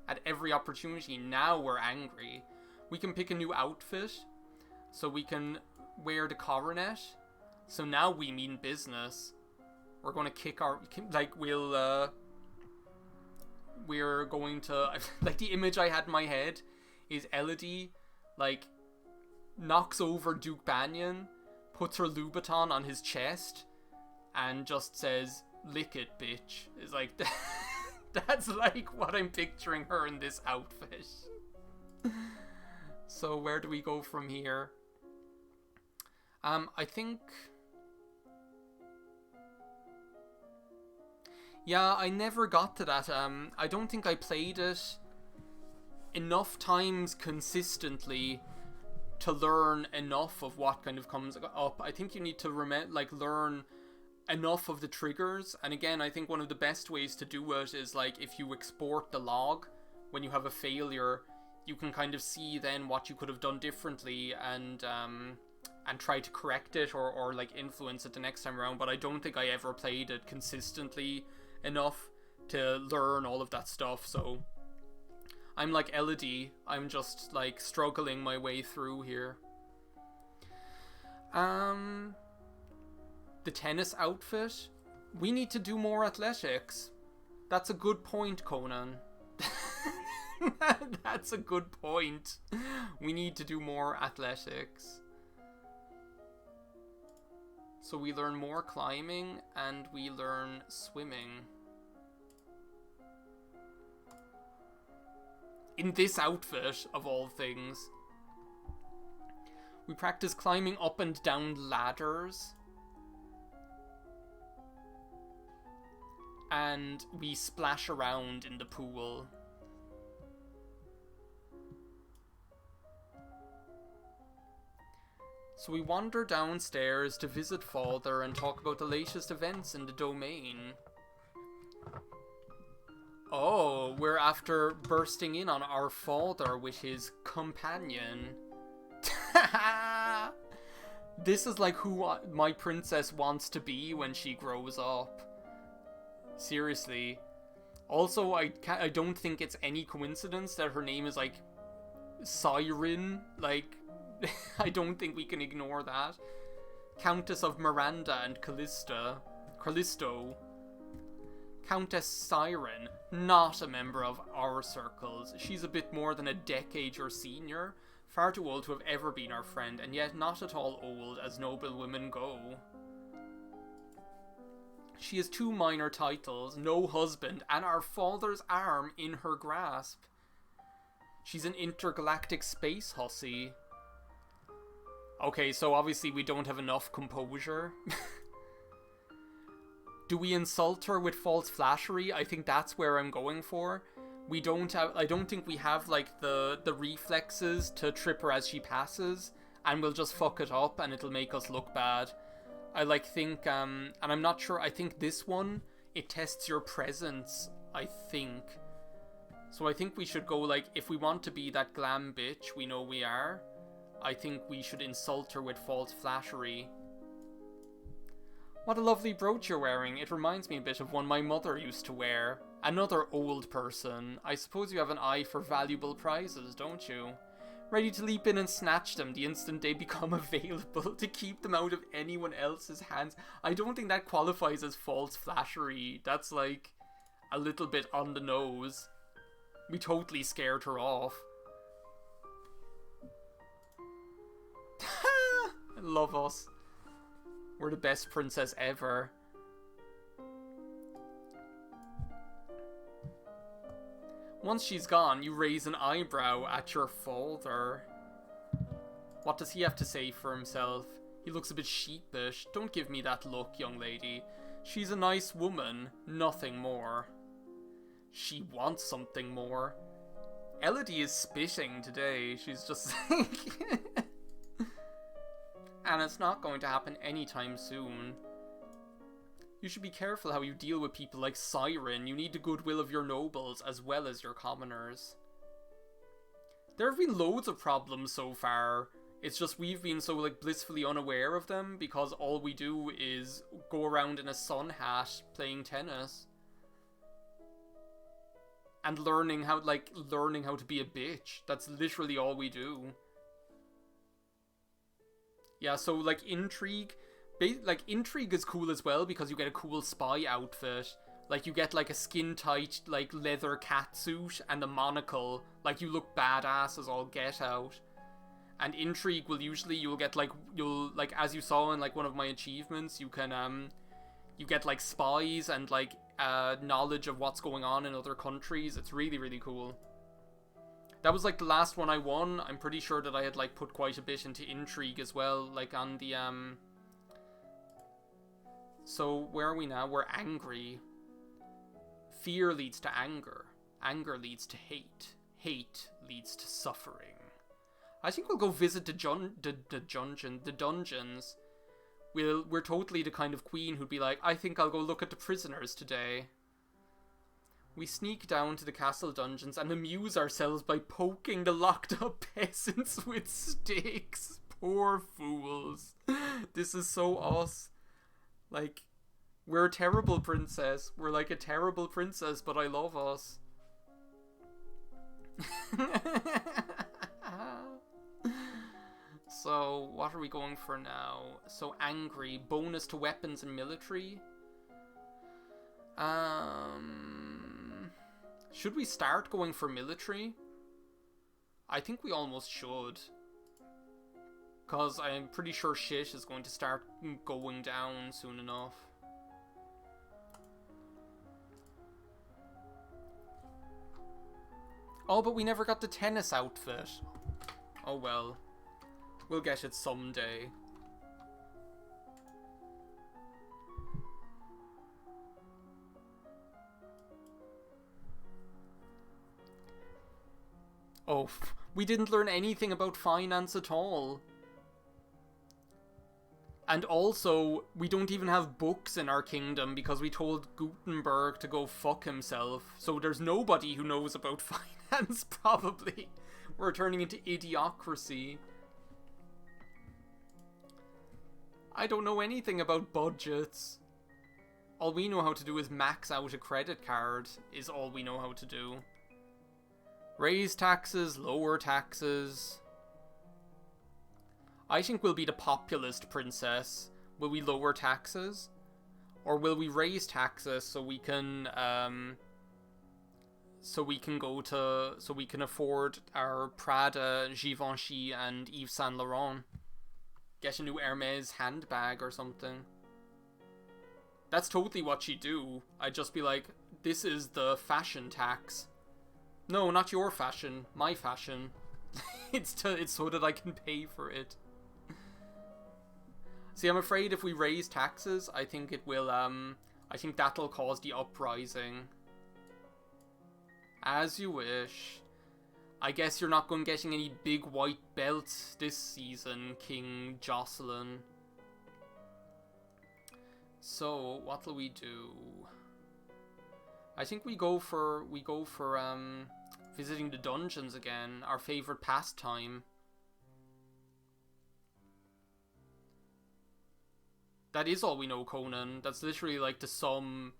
At every opportunity. Now we're angry. We can pick a new outfit. So we can wear the coronet. So now we mean business. We're going to kick our... Like, we're going to... Like, the image I had in my head is Elodie, like, knocks over Duke Banyan, puts her Louboutin on his chest, and just says, "Lick it, bitch." It's like... That's like what I'm picturing her in this outfit. So where do we go from here? I think... Yeah, I never got to that. I don't think I played it enough times consistently to learn enough of what kind of comes up. I think you need to learn enough of the triggers, and again, I think one of the best ways to do it is like if you export the log when you have a failure, you can kind of see then what you could have done differently and try to correct it or like influence it the next time around. But I don't think I ever played it consistently enough to learn all of that stuff, so I'm like Elodie, I'm just like struggling my way through here. The tennis outfit. We need to do more athletics. That's a good point, Conan. That's a good point. We need to do more athletics. So we learn more climbing and we learn swimming. In this outfit, of all things. We practice climbing up and down ladders. And we splash around in the pool. So we wander downstairs to visit Father and talk about the latest events in the domain. Oh, we're after bursting in on our Father with his companion. This is like who my princess wants to be when she grows up. Seriously. Also, I don't think it's any coincidence that her name is like Siren. Like, I don't think we can ignore that. Countess of Miranda and Callisto. Countess Siren, not a member of our circles. She's a bit more than a decade your senior. Far too old to have ever been our friend, and yet not at all old as noble women go. She has 2 minor titles, no husband, and our Father's arm in her grasp. She's an intergalactic space hussy. Okay, so obviously we don't have enough composure. Do we insult her with false flattery? I think that's where I'm going for. I don't think we have like the reflexes to trip her as she passes, and we'll just fuck it up and it'll make us look bad. I think, and I'm not sure, I think this one, it tests your presence, I think. So I think we should go, like, if we want to be that glam bitch we know we are, I think we should insult her with false flattery. What a lovely brooch you're wearing. It reminds me a bit of one my mother used to wear. Another old person. I suppose you have an eye for valuable prizes, don't you? Ready to leap in and snatch them the instant they become available, to keep them out of anyone else's hands. I don't think that qualifies as false flattery. That's like a little bit on the nose. We totally scared her off. I love us. We're the best princess ever. Once she's gone, you raise an eyebrow at your father. What does he have to say for himself? He looks a bit sheepish. Don't give me that look, young lady. She's a nice woman, nothing more. She wants something more. Elodie is spitting today. She's just like... And it's not going to happen anytime soon. You should be careful how you deal with people like Siren. You need the goodwill of your nobles as well as your commoners. There have been loads of problems so far. It's just we've been so like blissfully unaware of them because all we do is go around in a sun hat playing tennis. And learning how to be a bitch. That's literally all we do. Yeah, so like intrigue is cool as well because you get a cool spy outfit. Like you get like a skin tight like leather cat suit and a monocle. Like you look badass as all get out. And intrigue will usually you'll get like as you saw in like one of my achievements, you can you get like spies and like knowledge of what's going on in other countries. It's really, really cool. That was like the last one I won. I'm pretty sure that I had like put quite a bit into intrigue as well, like on the So where are we now? We're angry. Fear leads to anger. Anger leads to hate. Hate leads to suffering. I think we'll go visit the dungeons. We're totally the kind of queen who'd be like, I think I'll go look at the prisoners today. We sneak down to the castle dungeons and amuse ourselves by poking the locked up peasants with sticks. Poor fools. This is so us. Like, we're a terrible princess. We're like a terrible princess, but I love us. So, what are we going for now? So, angry. Bonus to weapons and military. Should we start going for military? I think we almost should. Because I'm pretty sure shit is going to start going down soon enough. Oh, but we never got the tennis outfit. Oh well. We'll get it someday. Oh, we didn't learn anything about finance at all. And also, we don't even have books in our kingdom because we told Gutenberg to go fuck himself. So there's nobody who knows about finance, probably. We're turning into idiocracy. I don't know anything about budgets. All we know how to do is max out a credit card, is all we know how to do. Raise taxes, lower taxes. I think we'll be the populist princess. Will we lower taxes? Or will we raise taxes so we can afford our Prada, Givenchy and Yves Saint Laurent? Get a new Hermes handbag or something. That's totally what she'd do. I'd just be like, this is the fashion tax. No, not your fashion, my fashion. It's so that I can pay for it. See, I'm afraid if we raise taxes, I think it will, I think that'll cause the uprising. As you wish. I guess you're not going getting any big white belts this season, King Jocelyn. So, what'll we do? I think we go for visiting the dungeons again, our favorite pastime. That is all we know, Conan. That's literally like the sum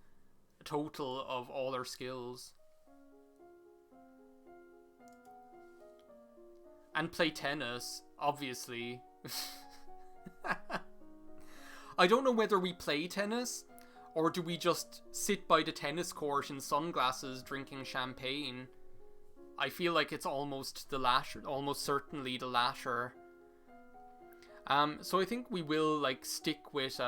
total of all our skills. And play tennis, obviously. I don't know whether we play tennis, or do we just sit by the tennis court in sunglasses drinking champagne. I feel like it's almost the latter, almost certainly the latter. So I think we will like stick with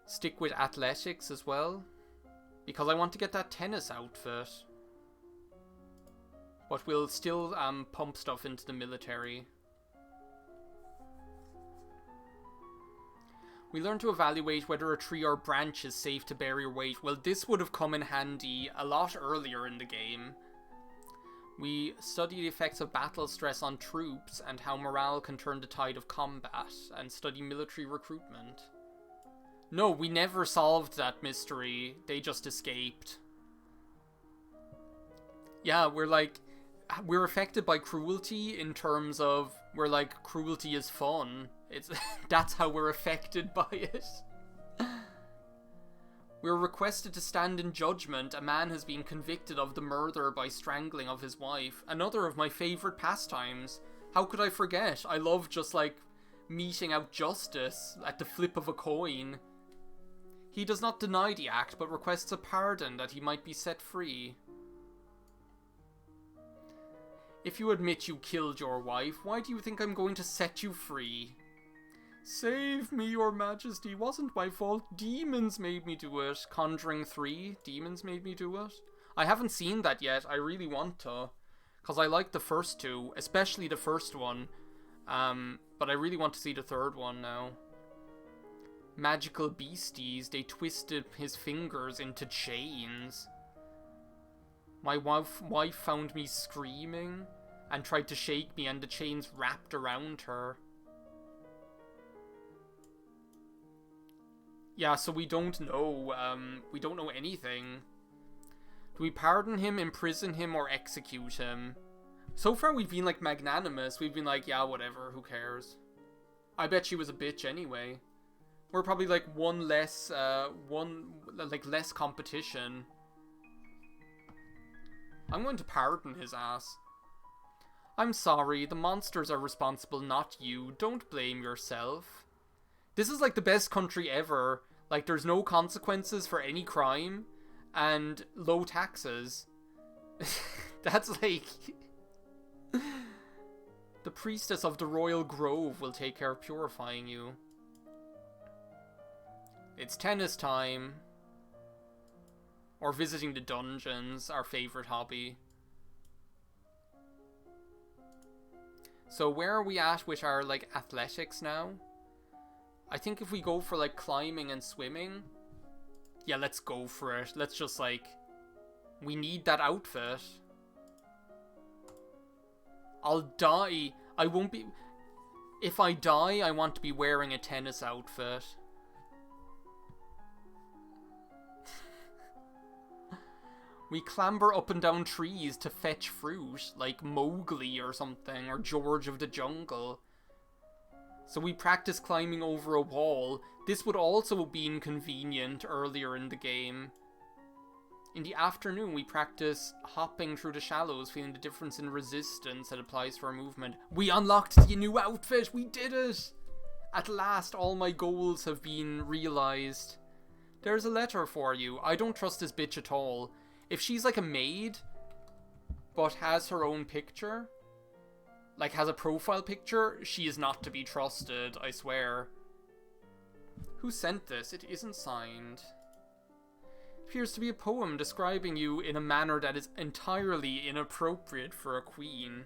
athletics as well, because I want to get that tennis outfit. But we'll still pump stuff into the military. We learn to evaluate whether a tree or branch is safe to bear your weight. Well, this would have come in handy a lot earlier in the game. We study the effects of battle stress on troops and how morale can turn the tide of combat, and study military recruitment. No, we never solved that mystery. They just escaped. Yeah, we're affected by cruelty in terms of we're like, cruelty is fun. It's that's how we're affected by it. We're requested to stand in judgment. A man has been convicted of the murder by strangling of his wife. Another of my favourite pastimes. How could I forget? I love just like meting out justice at the flip of a coin. He does not deny the act, but requests a pardon that he might be set free. If you admit you killed your wife, why do you think I'm going to set you free? Save me, your majesty. Wasn't my fault. Demons made me do it. Conjuring 3. Demons made me do it. I haven't seen that yet. I really want to. Because I like the first two. Especially the first one. But I really want to see the third one now. Magical beasties. They twisted his fingers into chains. My wife found me screaming and tried to shake me, and the chains wrapped around her. Yeah, so we don't know anything. Do we pardon him, imprison him, or execute him? So far we've been like magnanimous. We've been like, yeah, whatever, who cares? I bet she was a bitch anyway. We're probably like less competition. I'm going to pardon his ass. I'm sorry, the monsters are responsible, not you. Don't blame yourself. This is like the best country ever. Like, there's no consequences for any crime, and low taxes. That's like... The priestess of the royal grove will take care of purifying you. It's tennis time. Or visiting the dungeons, our favorite hobby. So where are we at with our, like, athletics now? I think if we go for, like, climbing and swimming... Yeah, let's go for it. Let's just, like... We need that outfit. I'll die. I won't be... If I die, I want to be wearing a tennis outfit. We clamber up and down trees to fetch fruit, like Mowgli or something, or George of the Jungle. So we practice climbing over a wall. This would also be inconvenient earlier in the game. In the afternoon, we practice hopping through the shallows, feeling the difference in resistance that applies to our movement. We unlocked the new outfit! We did it! At last, all my goals have been realized. There's a letter for you. I don't trust this bitch at all. If she's like a maid, but has her own picture, like has a profile picture, she is not to be trusted, I swear. Who sent this? It isn't signed. It appears to be a poem describing you in a manner that is entirely inappropriate for a queen.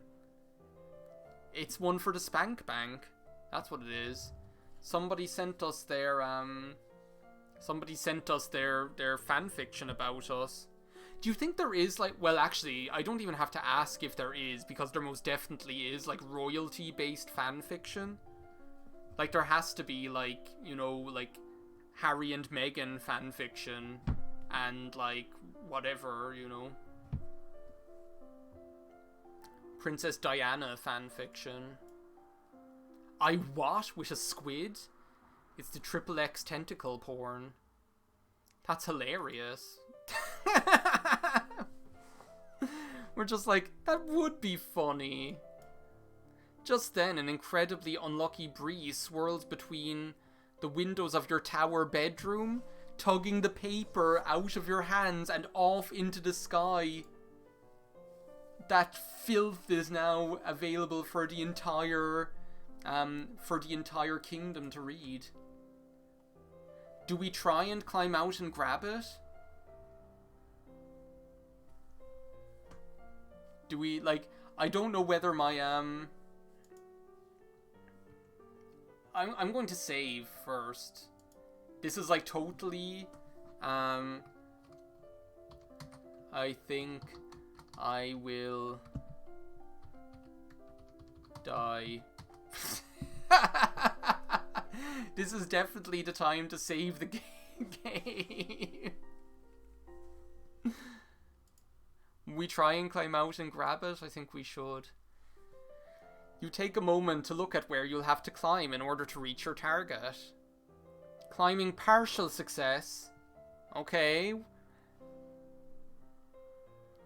It's one for the Spank Bank. That's what it is. Somebody sent us their fanfiction about us. Do you think there is, like, well, actually, I don't even have to ask if there is, because there most definitely is, like, royalty-based fanfiction. Like, there has to be, like, you know, like, Harry and Meghan fanfiction, and, like, whatever, you know. Princess Diana fanfiction. I what? With a squid? It's the XXX tentacle porn. That's hilarious. We're just like, that would be funny. Just then, an incredibly unlucky breeze swirls between the windows of your tower bedroom, tugging the paper out of your hands and off into the sky. That filth is now available for the entire kingdom to read. Do we try and climb out and grab it? Do we, like, I don't know whether my, I'm going to save first. This is, like, totally, I think I will die. This is definitely the time to save the game. We try and climb out and grab it? I think we should. You take a moment to look at where you'll have to climb in order to reach your target. Climbing partial success. Okay.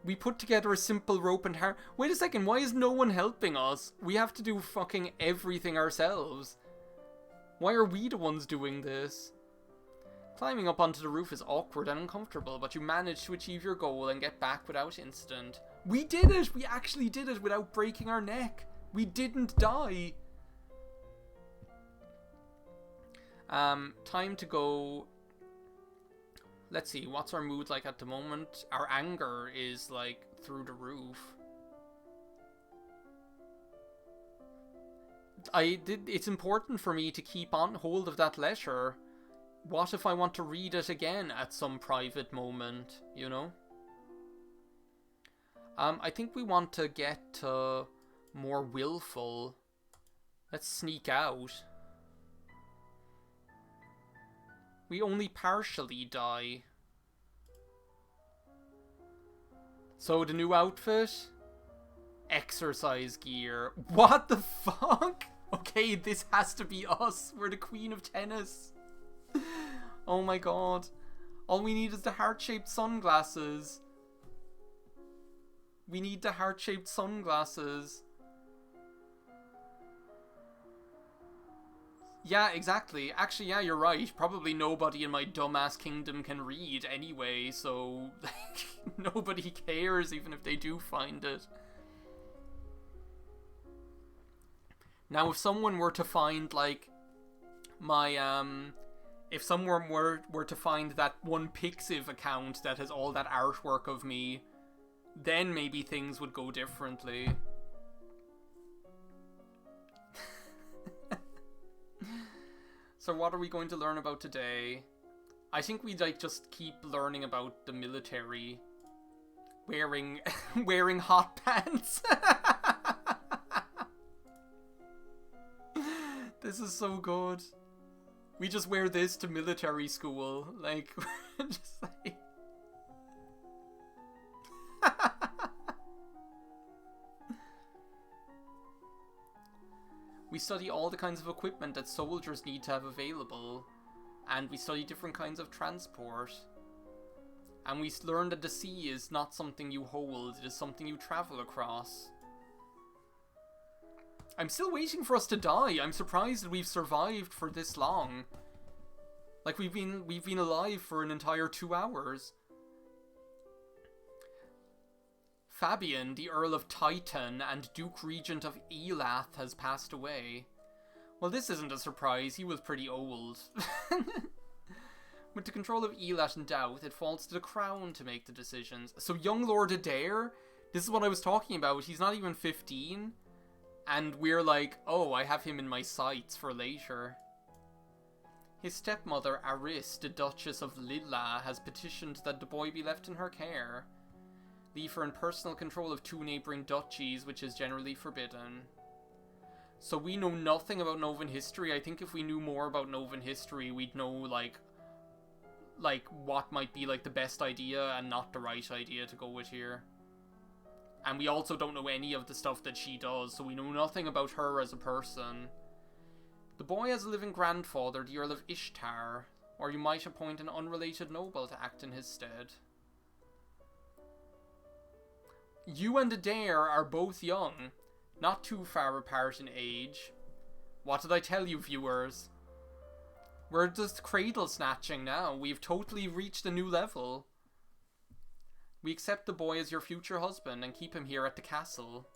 We put together a simple rope and wait a second, why is no one helping us? We have to do fucking everything ourselves. Why are we the ones doing this? Climbing up onto the roof is awkward and uncomfortable, but you manage to achieve your goal and get back without incident. We did it! We actually did it without breaking our neck. We didn't die. Time to go. Let's see, what's our mood like at the moment? Our anger is like through the roof. It's important for me to keep on hold of that letter. What if I want to read it again at some private moment, you know? I think we want to get more willful. Let's sneak out. We only partially die. So the new outfit? Exercise gear. What the fuck? Okay, this has to be us. We're the queen of tennis. Oh my god. All we need is the heart-shaped sunglasses. We need the heart-shaped sunglasses. Yeah, exactly. Actually, yeah, you're right. Probably nobody in my dumbass kingdom can read anyway, so nobody cares even if they do find it. Now, if someone were to find, like, my, if someone were to find that one Pixiv account that has all that artwork of me, then maybe things would go differently. So what are we going to learn about today? I think we'd like just keep learning about the military. Wearing wearing hot pants. This is so good. We just wear this to military school. Like, just like... We study all the kinds of equipment that soldiers need to have available, and we study different kinds of transport. And we learn that the sea is not something you hold, it is something you travel across. I'm still waiting for us to die. I'm surprised that we've survived for this long. Like, we've been alive for an entire 2 hours. Fabian, the Earl of Titan and Duke Regent of Elath, has passed away. Well, this isn't a surprise, he was pretty old. With the control of Elath in doubt, it falls to the crown to make the decisions. So young Lord Adair, this is what I was talking about, he's not even 15. And we're like, oh, I have him in my sights for later. His stepmother, Aris, the Duchess of Lilla, has petitioned that the boy be left in her care. Leave her in personal control of 2 neighbouring duchies, which is generally forbidden. So we know nothing about Novan history. I think if we knew more about Novan history, we'd know, like what might be, like, the best idea and not the right idea to go with here. And we also don't know any of the stuff that she does, so we know nothing about her as a person. The boy has a living grandfather, the Earl of Ishtar. Or you might appoint an unrelated noble to act in his stead. You and Adair are both young, not too far apart in age. What did I tell you, viewers? We're just cradle snatching now. We've totally reached a new level. We accept the boy as your future husband and keep him here at the castle.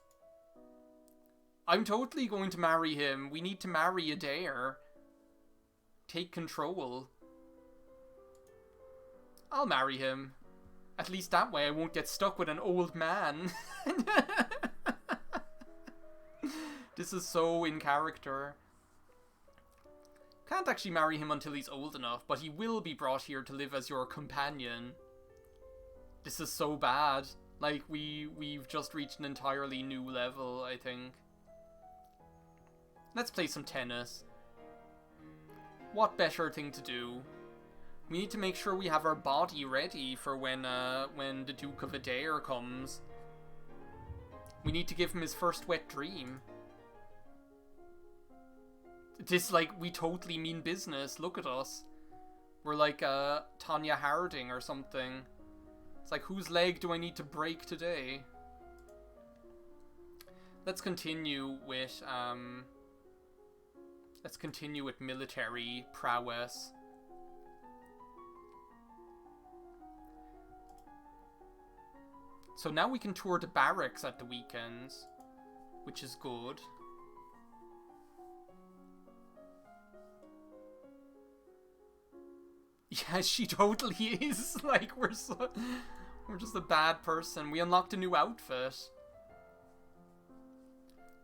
I'm totally going to marry him. We need to marry Adair. Take control. I'll marry him. At least that way I won't get stuck with an old man. This is so in character. Can't actually marry him until he's old enough, but he will be brought here to live as your companion. This is so bad. Like, we've just reached an entirely new level, I think. Let's play some tennis. What better thing to do? We need to make sure we have our body ready for when the Duke of Adair comes. We need to give him his first wet dream. This, like, we totally mean business. Look at us. We're like Tonya Harding or something. It's like, whose leg do I need to break today? Let's continue with military prowess. So now we can tour the barracks at the weekends, which is good. Yeah, she totally is. Like, we're just a bad person. We unlocked a new outfit.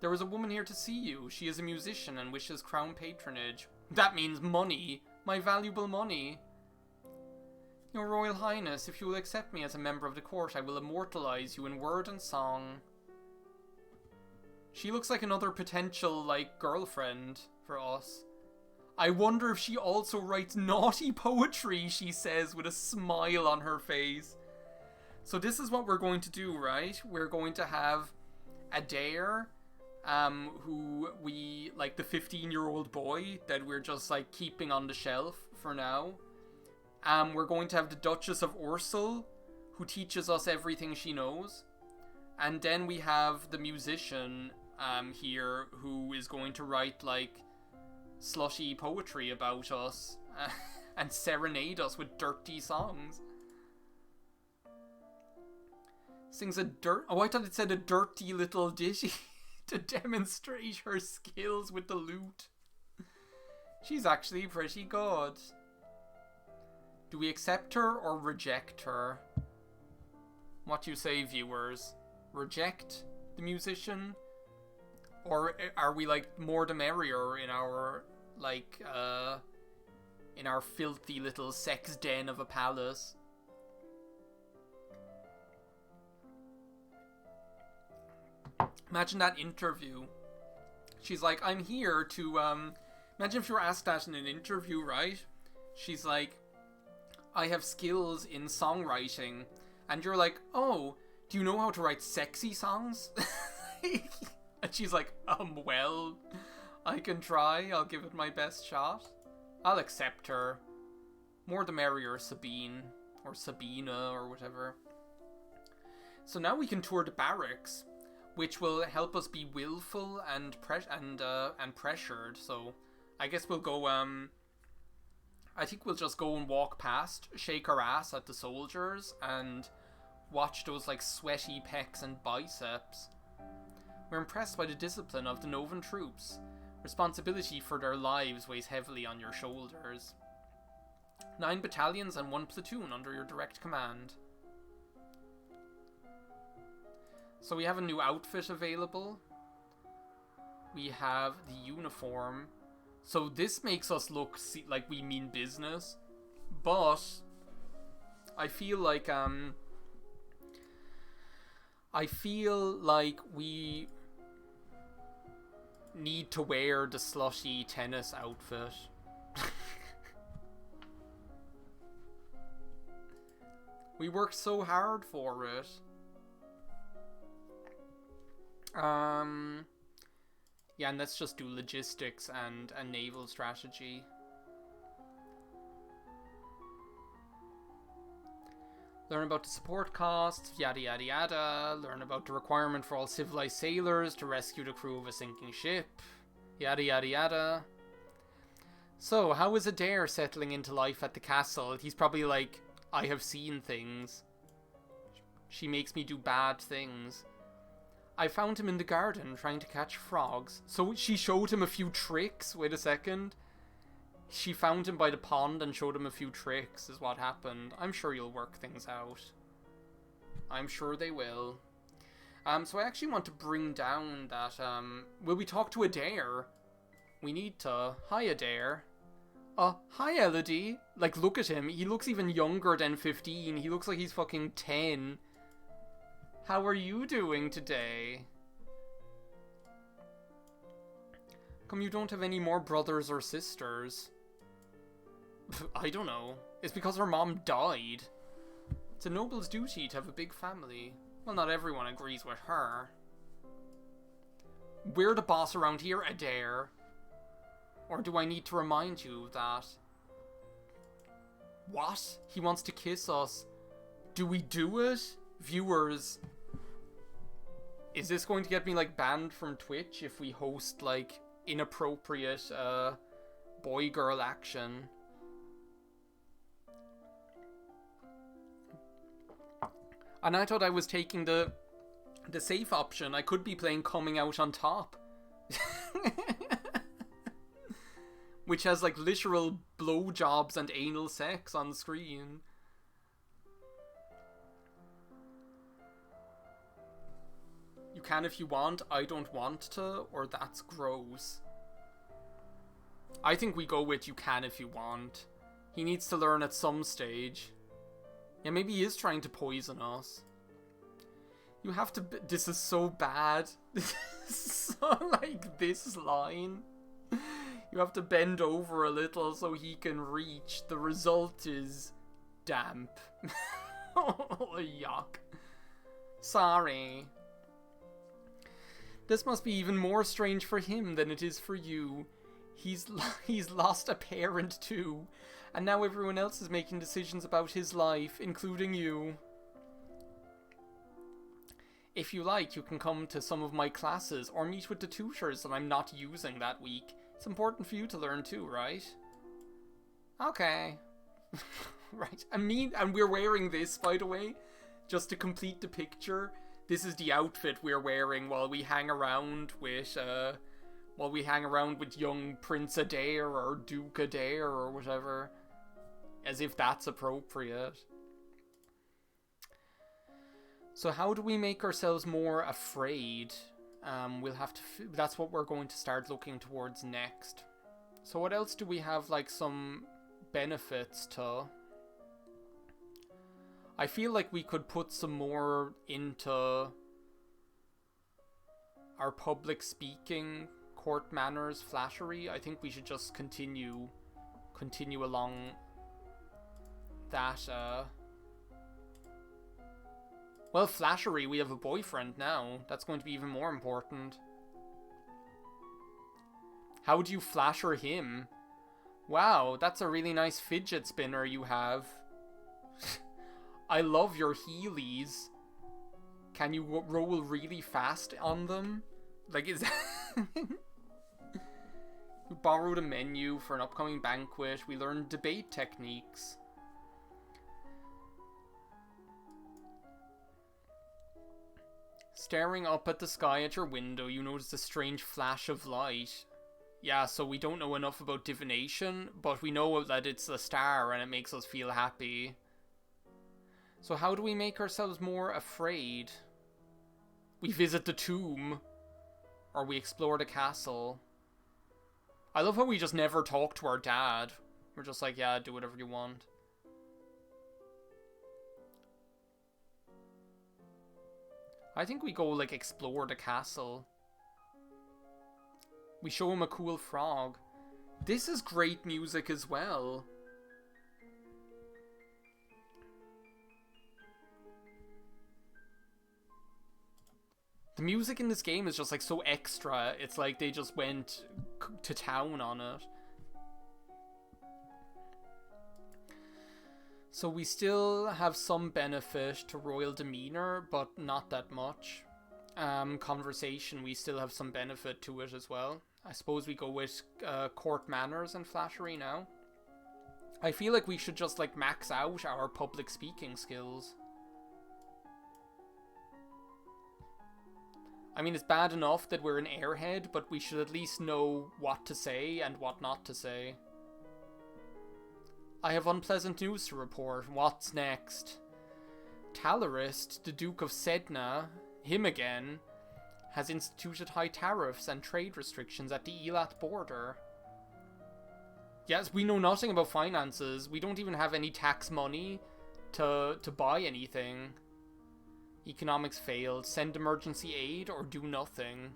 There was a woman here to see you. She is a musician and wishes crown patronage. That means money. My valuable money. Your Royal Highness, if you will accept me as a member of the court, I will immortalize you in word and song. She looks like another potential, like, girlfriend for us. I wonder if she also writes naughty poetry, she says with a smile on her face. So this is what we're going to do, right? We're going to have Adair, who we, like, the 15-year-old boy that we're just, like, keeping on the shelf for now. We're going to have the Duchess of Ursul, who teaches us everything she knows. And then we have the musician here, who is going to write, like, slushy poetry about us and serenade us with dirty songs. Sings a I thought it said a dirty little ditty to demonstrate her skills with the lute. She's actually pretty good. Do we accept her or reject her? What do you say, viewers? Reject the musician? Or are we, like, more the merrier in our, like, in our filthy little sex den of a palace? Imagine that interview. She's like, I'm here to, imagine if you were asked that in an interview, right? She's like, I have skills in songwriting. And you're like, oh, do you know how to write sexy songs? And she's like, well, I can try. I'll give it my best shot. I'll accept her. More the merrier, Sabine. Or Sabina, or whatever. So now we can tour the barracks, which will help us be willful and pressured. So I guess we'll go, I think we'll just go and walk past, shake our ass at the soldiers, and watch those, like, sweaty pecs and biceps. We're impressed by the discipline of the Novan troops. Responsibility for their lives weighs heavily on your shoulders. 9 battalions and 1 platoon under your direct command. So we have a new outfit available. We have the uniform. So this makes us look like we mean business. But I feel like we need to wear the slushy tennis outfit. We worked so hard for it. Yeah, and let's just do logistics and naval strategy. Learn about the support costs, yada yada yada. Learn about the requirement for all civilized sailors to rescue the crew of a sinking ship, yada yada yada. So, how is Adair settling into life at the castle? He's probably like, I have seen things. She makes me do bad things. I found him in the garden trying to catch frogs. So she showed him a few tricks. Wait a second. She found him by the pond and showed him a few tricks is what happened. I'm sure you'll work things out. I'm sure they will. So I actually want to bring down that, will we talk to Adair? We need to. Hi, Adair. Hi, Elodie. Like, look at him. He looks even younger than 15. He looks like he's fucking 10. How are you doing today? Come you don't have any more brothers or sisters? I don't know. It's because her mom died. It's a noble's duty to have a big family. Well, not everyone agrees with her. We're the boss around here, Adair. Or do I need to remind you that? What? He wants to kiss us. Do we do it? Viewers. Is this going to get me, like, banned from Twitch if we host, like, inappropriate, boy-girl action? And I thought I was taking the safe option. I could be playing Coming Out on Top. Which has, like, literal blowjobs and anal sex on screen. You can if you want, I don't want to, or that's gross. I think we go with you can if you want. He needs to learn at some stage. Yeah, maybe he is trying to poison us. You have to... This is so bad. This is so, like, this line. You have to bend over a little so he can reach. The result is damp. Oh, yuck. Sorry. This must be even more strange for him than it is for you. He's lost a parent too, and now everyone else is making decisions about his life, including you. If you like, you can come to some of my classes or meet with the tutors that I'm not using that week. It's important for you to learn too, right? Okay. Right. And we're wearing this, by the way, just to complete the picture. This is the outfit we're wearing while we hang around with young Prince Adair or Duke Adair or whatever. As if that's appropriate. So how do we make ourselves more afraid? We'll have to... That's what we're going to start looking towards next. So what else do we have, like, some benefits to? I feel like we could put some more into our public speaking, court manners, flattery. I think we should just continue along that, Well, flattery, we have a boyfriend now. That's going to be even more important. How do you flatter him? Wow, that's a really nice fidget spinner you have. I love your Heelys. Can you roll really fast on them? Like, is that... We borrowed a menu for an upcoming banquet. We learned debate techniques. Staring up at the sky at your window, you notice a strange flash of light. Yeah, so we don't know enough about divination, but we know that it's a star and it makes us feel happy. So how do we make ourselves more afraid? We visit the tomb. Or we explore the castle. I love how we just never talk to our dad. We're just like, yeah, do whatever you want. I think we go, like, explore the castle. We show him a cool frog. This is great music as well. The music in this game is just, like, so extra. It's like they just went to town on it. So we still have some benefit to royal demeanor, but not that much. Conversation, we still have some benefit to it as well. I suppose we go with court manners and flattery now. I feel like we should just like max out our public speaking skills. I mean, it's bad enough that we're an airhead, but we should at least know what to say and what not to say. I have unpleasant news to report. What's next? Talarist, the Duke of Sedna, him again, has instituted high tariffs and trade restrictions at the Elat border. Yes, we know nothing about finances. We don't even have any tax money to buy anything. Economics failed. Send emergency aid or do nothing.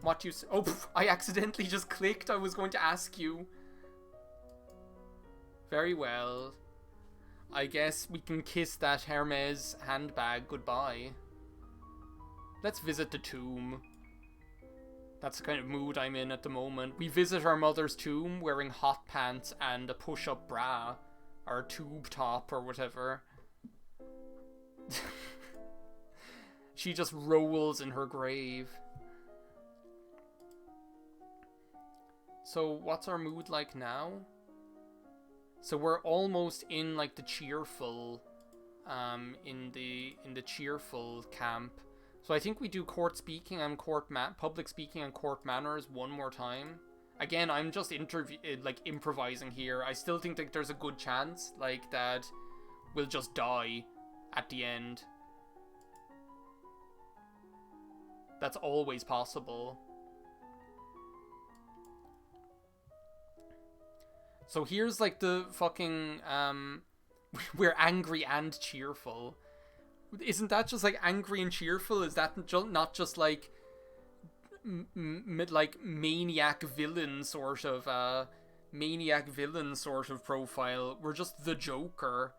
What do you say? Oh, I accidentally just clicked. I was going to ask you. Very well. I guess we can kiss that Hermes handbag goodbye. Let's visit the tomb. That's the kind of mood I'm in at the moment. We visit our mother's tomb wearing hot pants and a push-up bra. Or a tube top or whatever. She just rolls in her grave. So what's our mood like now? So we're almost in like the cheerful, in the cheerful camp. So I think we do court speaking and public speaking and court manners one more time. Again, I'm just improvising here. I still think that there's a good chance like that we'll just die at the end. That's always possible. So here's like the fucking, we're angry and cheerful. Isn't that just like angry and cheerful? Is that not just like, like maniac villain sort of profile? We're just the Joker.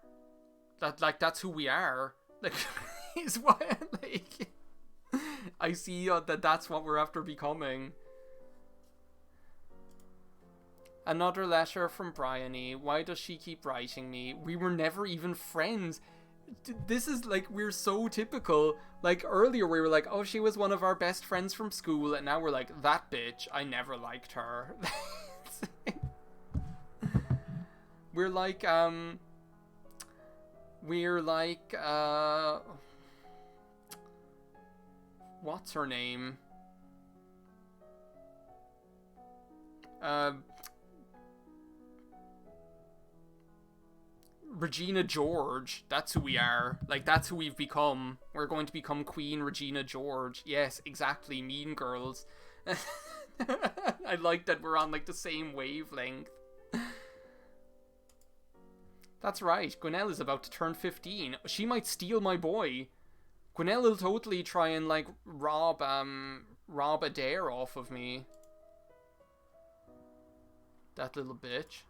That's who we are. Like, is what, like, I see that's what we're after becoming. Another letter from Bryony. Why does she keep writing me? We were never even friends. This is like, we're so typical. Like earlier we were like, oh, she was one of our best friends from school, and now we're like, that bitch, I never liked her. We're like what's her name? Regina George. That's who we are. Like, that's who we've become. We're going to become Queen Regina George. Yes, exactly. Mean Girls. I like that we're on like the same wavelength. That's right. Gwenelle is about to turn 15. She might steal my boy. Gwenelle will totally try and like rob Adair off of me. That little bitch.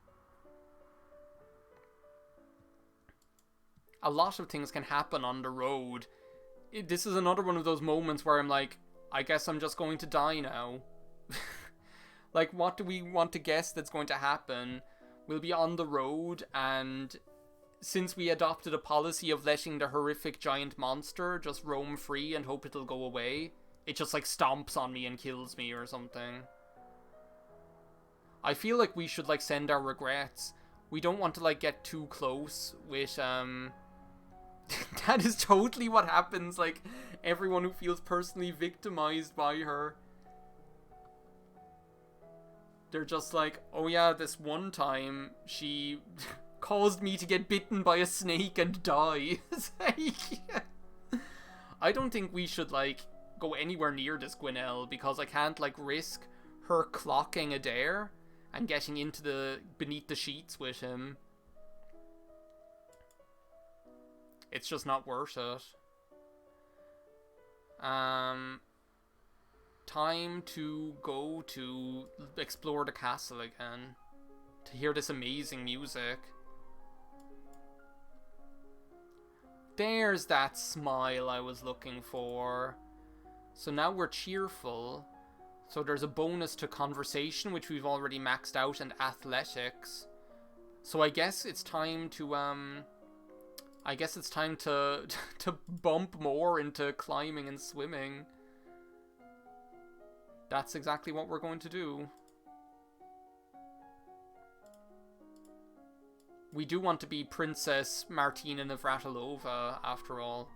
A lot of things can happen on the road. This is another one of those moments where I'm like, I guess I'm just going to die now. Like, what do we want to guess that's going to happen? We'll be on the road, and since we adopted a policy of letting the horrific giant monster just roam free and hope it'll go away, it just like stomps on me and kills me or something. I feel like we should like send our regrets. We don't want to like get too close with that is totally what happens, like everyone who feels personally victimized by her, they're just like, oh yeah, this one time she caused me to get bitten by a snake and die. It's like, I don't think we should like go anywhere near this Gwenelle, because I can't like risk her clocking Adair and getting into beneath the sheets with him. It's just not worth it. Time to go to explore the castle again. To hear this amazing music. There's that smile I was looking for. So now we're cheerful. So there's a bonus to conversation, which we've already maxed out, and athletics. So I guess it's time to to bump more into climbing and swimming. That's exactly what we're going to do. We do want to be Princess Martina Navratilova, after all.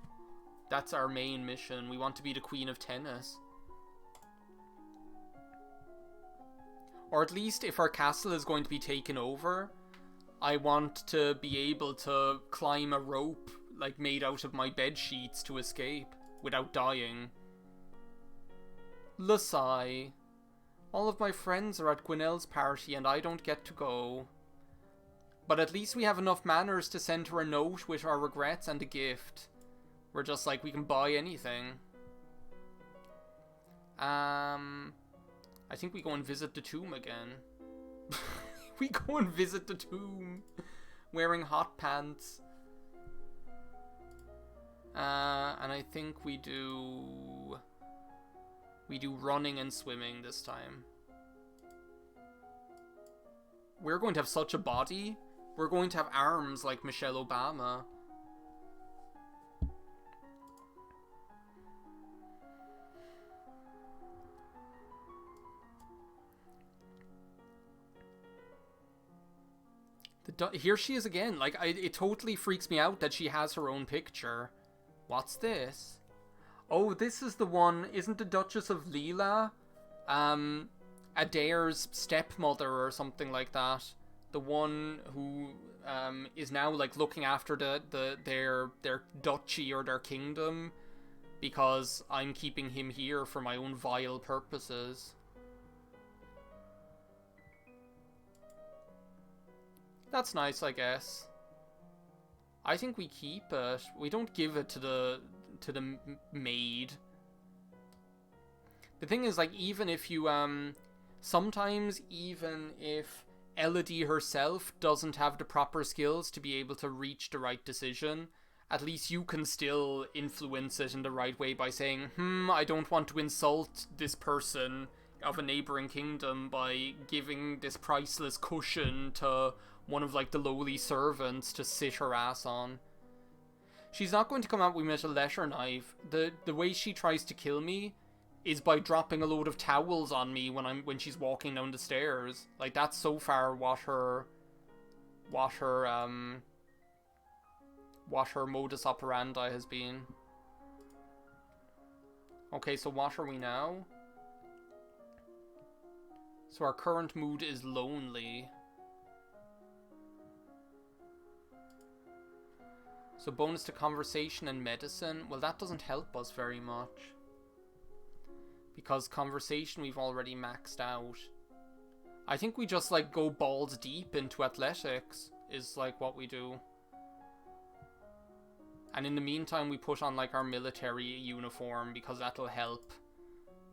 That's our main mission. We want to be the Queen of Tennis. Or at least if our castle is going to be taken over, I want to be able to climb a rope, like, made out of my bed sheets to escape without dying. Lasai. All of my friends are at Gwinnell's party and I don't get to go. But at least we have enough manners to send her a note with our regrets and a gift. We're just like, we can buy anything. I think we go and visit the tomb again. We go and visit the tomb. Wearing hot pants. And I think we do running and swimming this time. We're going to have such a body. We're going to have arms like Michelle Obama. Here she is again. Like, it totally freaks me out that she has her own picture. What's this? Oh, this is the one. Isn't the Duchess of Leela Adair's stepmother or something like that? The one who is now, like, looking after their duchy or their kingdom because I'm keeping him here for my own vile purposes. That's nice, I guess. I think we keep it. We don't give it to the maid. The thing is, like, even if you sometimes even if Elodie herself doesn't have the proper skills to be able to reach the right decision, at least you can still influence it in the right way by saying, I don't want to insult this person of a neighboring kingdom by giving this priceless cushion to one of, like, the lowly servants to sit her ass on. She's not going to come out with a letter knife. The way she tries to kill me is by dropping a load of towels on me when she's walking down the stairs. Like, that's so far what her modus operandi has been. Okay, so what are we now? So our current mood is lonely. So bonus to conversation and medicine. Well, that doesn't help us very much. Because conversation we've already maxed out. I think we just, like, go balls deep into athletics is, like, what we do. And in the meantime we put on, like, our military uniform because that'll help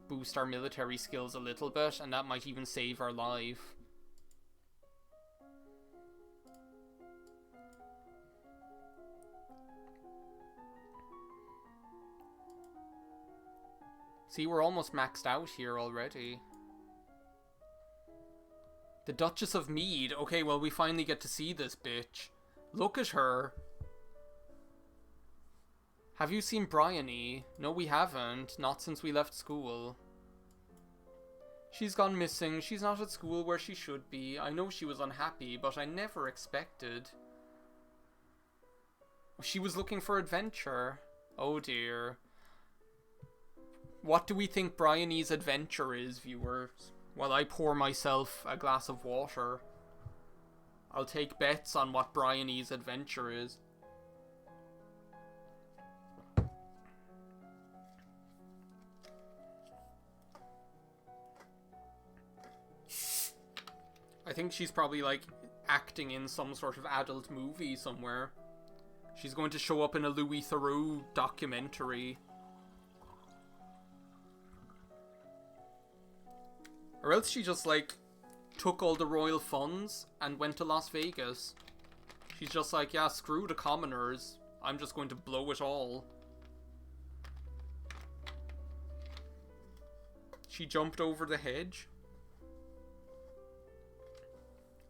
boost our military skills a little bit, and that might even save our life. See, we're almost maxed out here already. The Duchess of Mead. Okay, well, we finally get to see this bitch. Look at her. Have you seen Bryony? No, we haven't. Not since we left school. She's gone missing. She's not at school where she should be. I know she was unhappy, but I never expected. She was looking for adventure. Oh dear. What do we think Bryony's adventure is, viewers? While I pour myself a glass of water. I'll take bets on what Bryony's adventure is. I think she's probably, like, acting in some sort of adult movie somewhere. She's going to show up in a Louis Theroux documentary. Or else she just, like, took all the royal funds and went to Las Vegas. She's just like, yeah, screw the commoners. I'm just going to blow it all. She jumped over the hedge.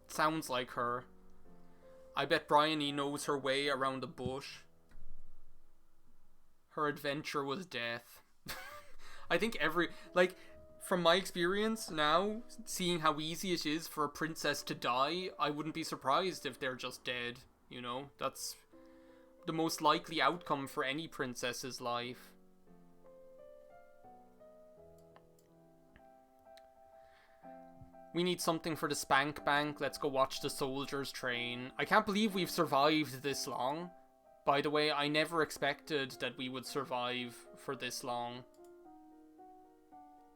Sounds like her. I bet Bryony knows her way around the bush. Her adventure was death. I think from my experience now, seeing how easy it is for a princess to die, I wouldn't be surprised if they're just dead. You know, that's the most likely outcome for any princess's life. We need something for the Spank Bank. Let's go watch the soldiers train. I can't believe we've survived this long. By the way, I never expected that we would survive for this long.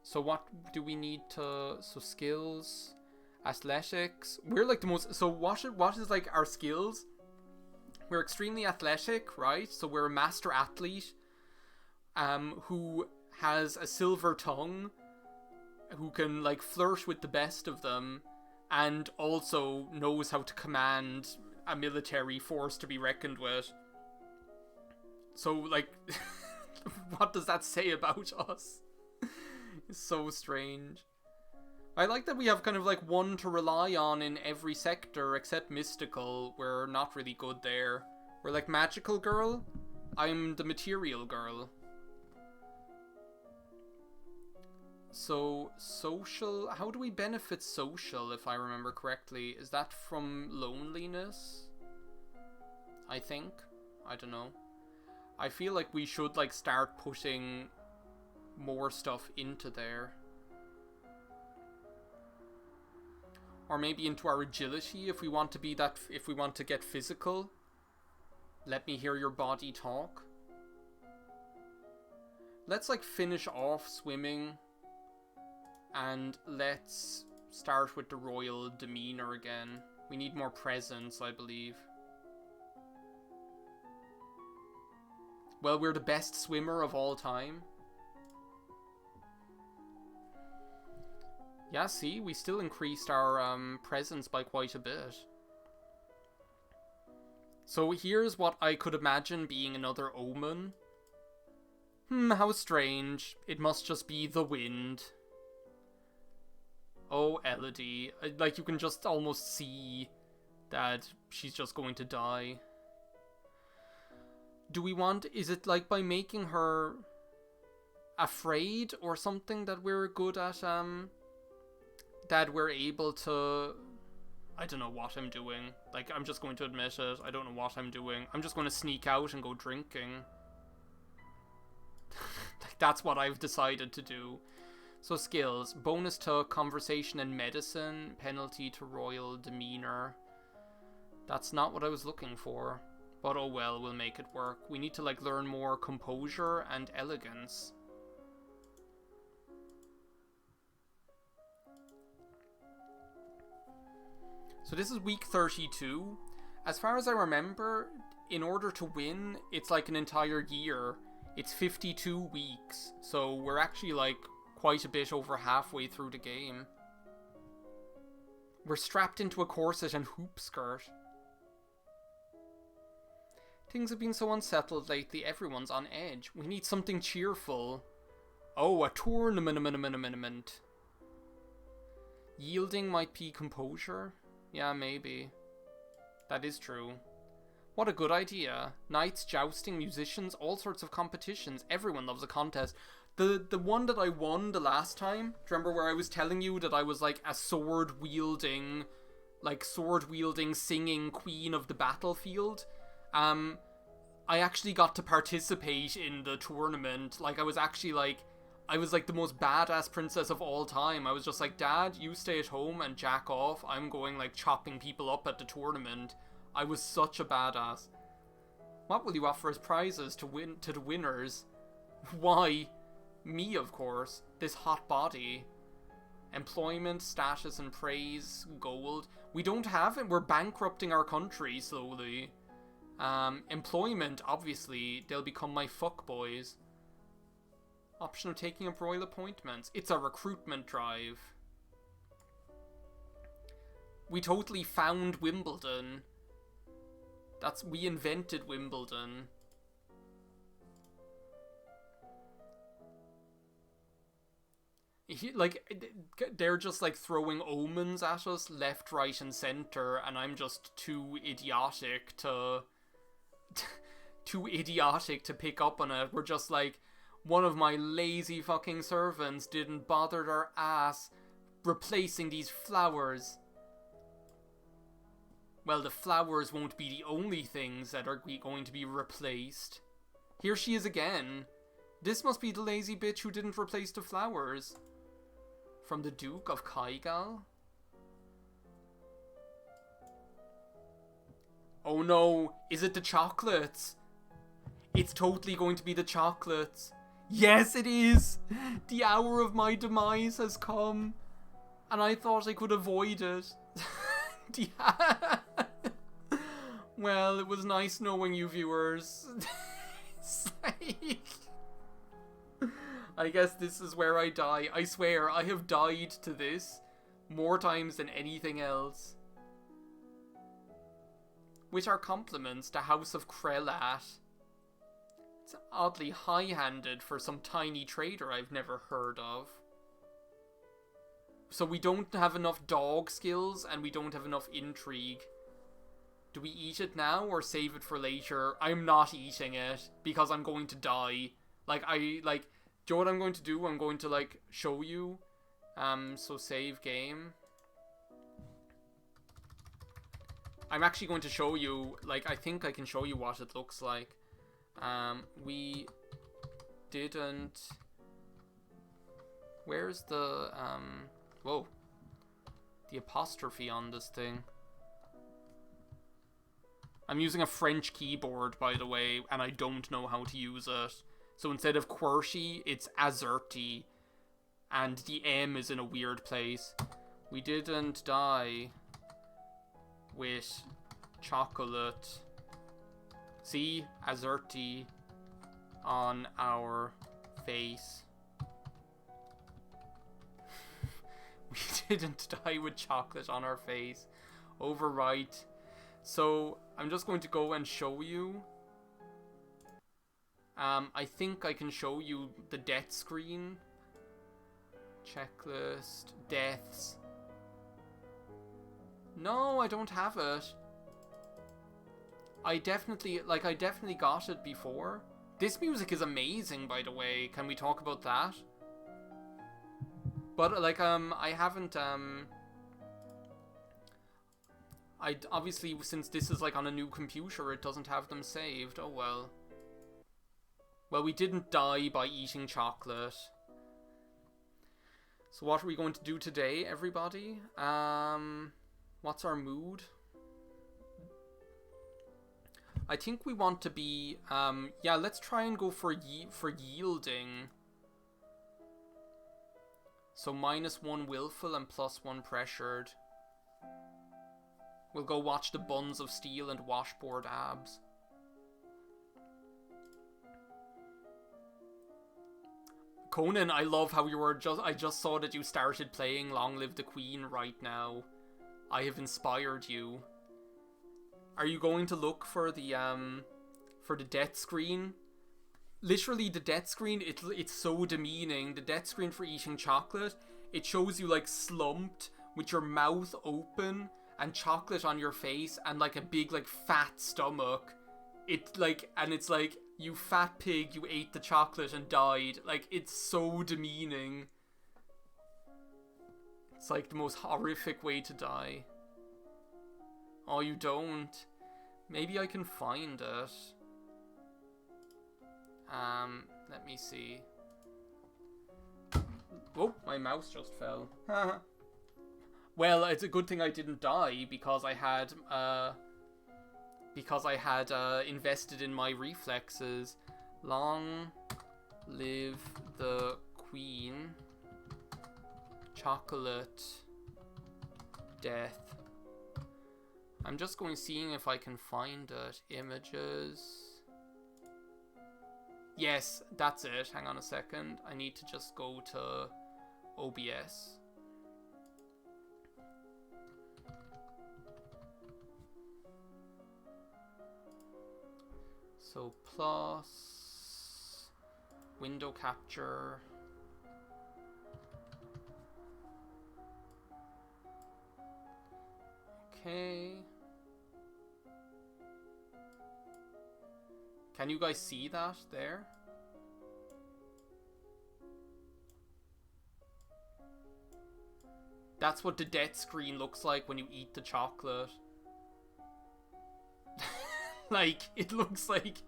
So what do we need to... So skills, athletics. We're like the most... So what is like our skills? We're extremely athletic, right? So we're a master athlete who has a silver tongue, who can like flirt with the best of them, and also knows how to command a military force to be reckoned with. So like, what does that say about us? It's so strange. I like that we have kind of like one to rely on in every sector except mystical. We're not really good there. We're like magical girl. I'm the material girl. So social, how do we benefit social if I remember correctly? Is that from loneliness? I think. I don't know. I feel like we should like start putting more stuff into there. Or maybe into our agility if we want to be that, if we want to get physical. Let me hear your body talk. Let's like finish off swimming. And let's start with the royal demeanor again. We need more presence, I believe. Well, we're the best swimmer of all time. Yeah, see, we still increased our presence by quite a bit. So here's what I could imagine being another omen. How strange. It must just be the wind. Oh, Elodie. Like, you can just almost see that she's just going to die. Do we want... Is it like by making her afraid or something that we're good at, that we're able to... I don't know what I'm doing. Like, I'm just going to admit it. I don't know what I'm doing. I'm just going to sneak out and go drinking. Like, that's what I've decided to do. So skills. Bonus to conversation and medicine. Penalty to royal demeanor. That's not what I was looking for. But oh well, we'll make it work. We need to like learn more composure and elegance. So this is week 32. As far as I remember, in order to win, it's like an entire year. It's 52 weeks. So we're actually like quite a bit over halfway through the game. We're strapped into a corset and hoop skirt. Things have been so unsettled lately, everyone's on edge. We need something cheerful. Oh, a tournament. Yielding might be composure? Yeah, maybe. That is true. What a good idea. Knights, jousting, musicians, all sorts of competitions. Everyone loves a contest. The one that I won the last time, do you remember where I was telling you that I was like a sword-wielding, singing queen of the battlefield? I actually got to participate in the tournament. Like, I was like the most badass princess of all time. I was just like, Dad, you stay at home and jack off. I'm going like chopping people up at the tournament. I was such a badass. What will you offer as prizes to the winners? Why? Me, of course. This hot body. Employment, status and praise, gold. We don't have it. We're bankrupting our country slowly. Employment, obviously. They'll become my fuckboys. Option of taking up royal appointments. It's a recruitment drive. We totally found Wimbledon. We invented Wimbledon. they're just like throwing omens at us left, right, and center, and I'm just too idiotic to pick up on it. We're just like, one of my lazy fucking servants didn't bother their ass replacing these flowers. Well, the flowers won't be the only things that are going to be replaced. Here she is again. This must be the lazy bitch who didn't replace the flowers. From the Duke of Kaigal? Oh no, is it the chocolates? It's totally going to be the chocolates. Yes, it is! The hour of my demise has come. And I thought I could avoid it. Well, it was nice knowing you, viewers. It's like, I guess this is where I die. I swear, I have died to this more times than anything else. Which are compliments to House of Krelat. It's oddly high-handed for some tiny trader I've never heard of. So we don't have enough dog skills and we don't have enough intrigue. Do we eat it now or save it for later? I'm not eating it because I'm going to die. Do you know what I'm going to do? I'm going to show you. So save game. I'm actually going to show you, I think I can show you what it looks like. We didn't... Where's the, whoa. The apostrophe on this thing. I'm using a French keyboard, by the way, and I don't know how to use it. So instead of QWERTY, it's AZERTY. And the M is in a weird place. We didn't die with chocolate. See? AZERTY on our face. We didn't die with chocolate on our face. Overwrite. So, I'm just going to go and show you. I think I can show you the death screen. Checklist. Deaths. No, I don't have it. I definitely got it before. This music is amazing, by the way. Can we talk about that? But, I haven't, obviously, since this is, on a new computer, it doesn't have them saved. Oh, well. Well, we didn't die by eating chocolate. So what are we going to do today, everybody? What's our mood? I think we want to be, yeah, let's try and go for yielding. So -1 willful and +1 pressured. We'll go watch the Buns of Steel and Washboard Abs. Conan, I love how you were I just saw that you started playing Long Live the Queen right now. I have inspired you. Are you going to look for the death screen? Literally, the death screen, it's so demeaning. The death screen for eating chocolate, it shows you, slumped with your mouth open and chocolate on your face and, a big, fat stomach. And it's you fat pig, you ate the chocolate and died. It's so demeaning. It's, the most horrific way to die. Oh, you don't? Maybe I can find it. Let me see. Oh, my mouse just fell. Well, it's a good thing I didn't die because I had invested in my reflexes. Long live the Queen. Chocolate. Death. I'm just seeing if I can find it. Images. Yes, that's it. Hang on a second. I need to just go to OBS. So plus window capture. Okay. Can you guys see that there? That's what the death screen looks like when you eat the chocolate. Like, it looks like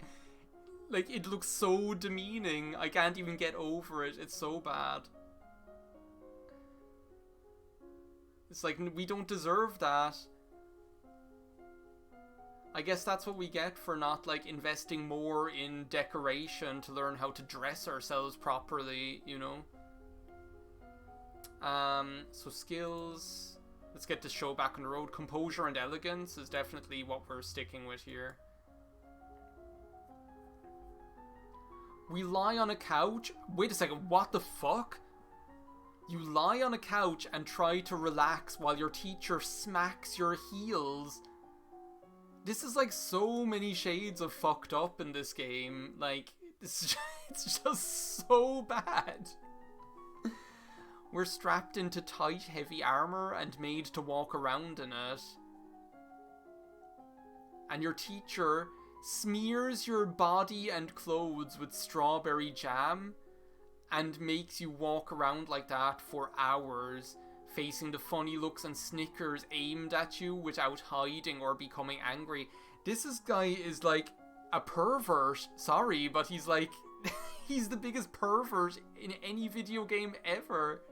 it looks so demeaning. I can't even get over it. It's so bad. It's like, we don't deserve that. I guess that's what we get for not, like, investing more in decoration to learn how to dress ourselves properly, you know? So skills. Let's get the show back on the road. Composure and elegance is definitely what we're sticking with here. We lie on a couch. Wait a second, what the fuck? You lie on a couch and try to relax while your teacher smacks your heels. This is like so many shades of fucked up in this game. Like, it's just so bad. We're strapped into tight, heavy armor and made to walk around in it. And your teacher smears your body and clothes with strawberry jam and makes you walk around like that for hours, facing the funny looks and snickers aimed at you without hiding or becoming angry. This guy is like a pervert. Sorry, but he's like... he's the biggest pervert in any video game ever.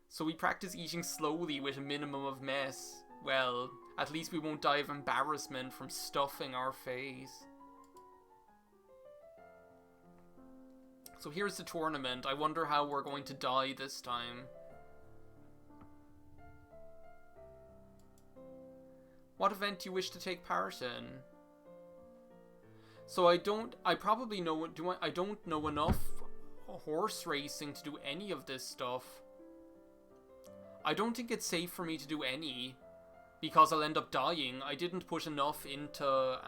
So we practice eating slowly with a minimum of mess. Well, at least we won't die of embarrassment from stuffing our face. So here's the tournament. I wonder how we're going to die this time. What event do you wish to take part in? So I don't know enough horse racing to do any of this stuff. I don't think it's safe for me to do any, because I'll end up dying. I didn't put enough into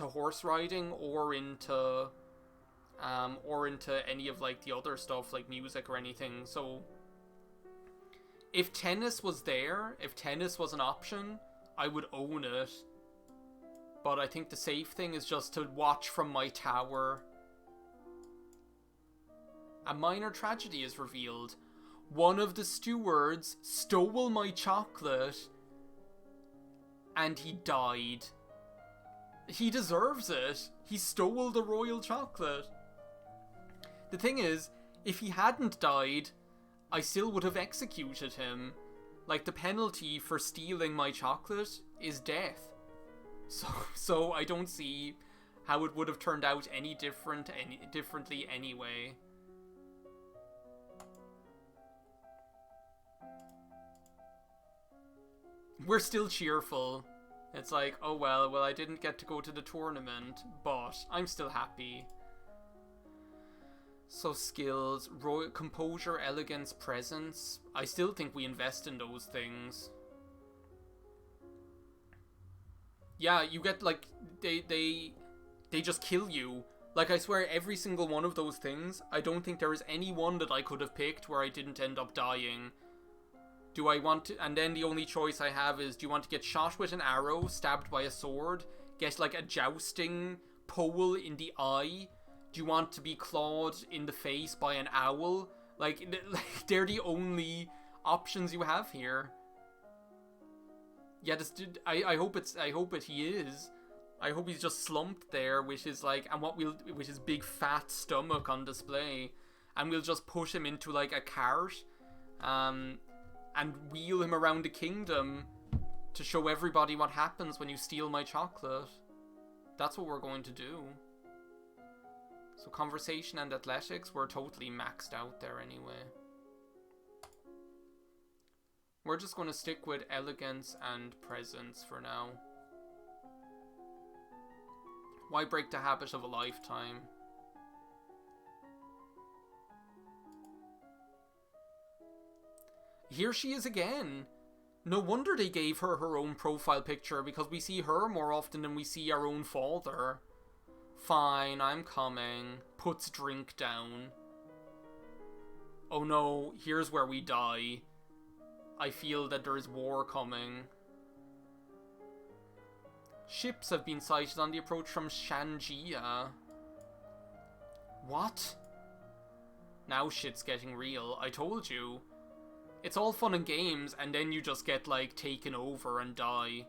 horse riding or into any of like the other stuff like music or anything. So if tennis was there, if tennis was an option, I would own it. But I think the safe thing is just to watch from my tower. A minor tragedy is revealed. One of the stewards stole my chocolate and he died. He deserves it. He stole the royal chocolate. The thing is, if he hadn't died, I still would have executed him. Like, the penalty for stealing my chocolate is death. So I don't see how it would have turned out any differently anyway. We're still cheerful. It's like, oh well, I didn't get to go to the tournament, but I'm still happy. So skills, composure, elegance, presence. I still think we invest in those things. Yeah, you get like, they just kill you. Like, I swear every single one of those things, I don't think there is any one that I could have picked where I didn't end up dying. Do I want to, and then the only choice I have is, do you want to get shot with an arrow, stabbed by a sword, get like a jousting pole in the eye? Do you want to be clawed in the face by an owl? Like they're the only options you have here. Yeah, this dude, I hope he is. I hope he's just slumped there with his like, with his big fat stomach on display, and we'll just push him into like a cart, and wheel him around the kingdom to show everybody what happens when you steal my chocolate. That's what we're going to do. So conversation and athletics, we're totally maxed out there anyway. We're just going to stick with elegance and presence for now. Why break the habit of a lifetime? Here she is again. No wonder they gave her her own profile picture, because we see her more often than we see our own father. Fine, I'm coming. Puts drink down. Oh no, here's where we die. I feel that there is war coming. Ships have been sighted on the approach from Shanjia. What? Now shit's getting real. I told you. It's all fun and games, and then you just get, like, taken over and die.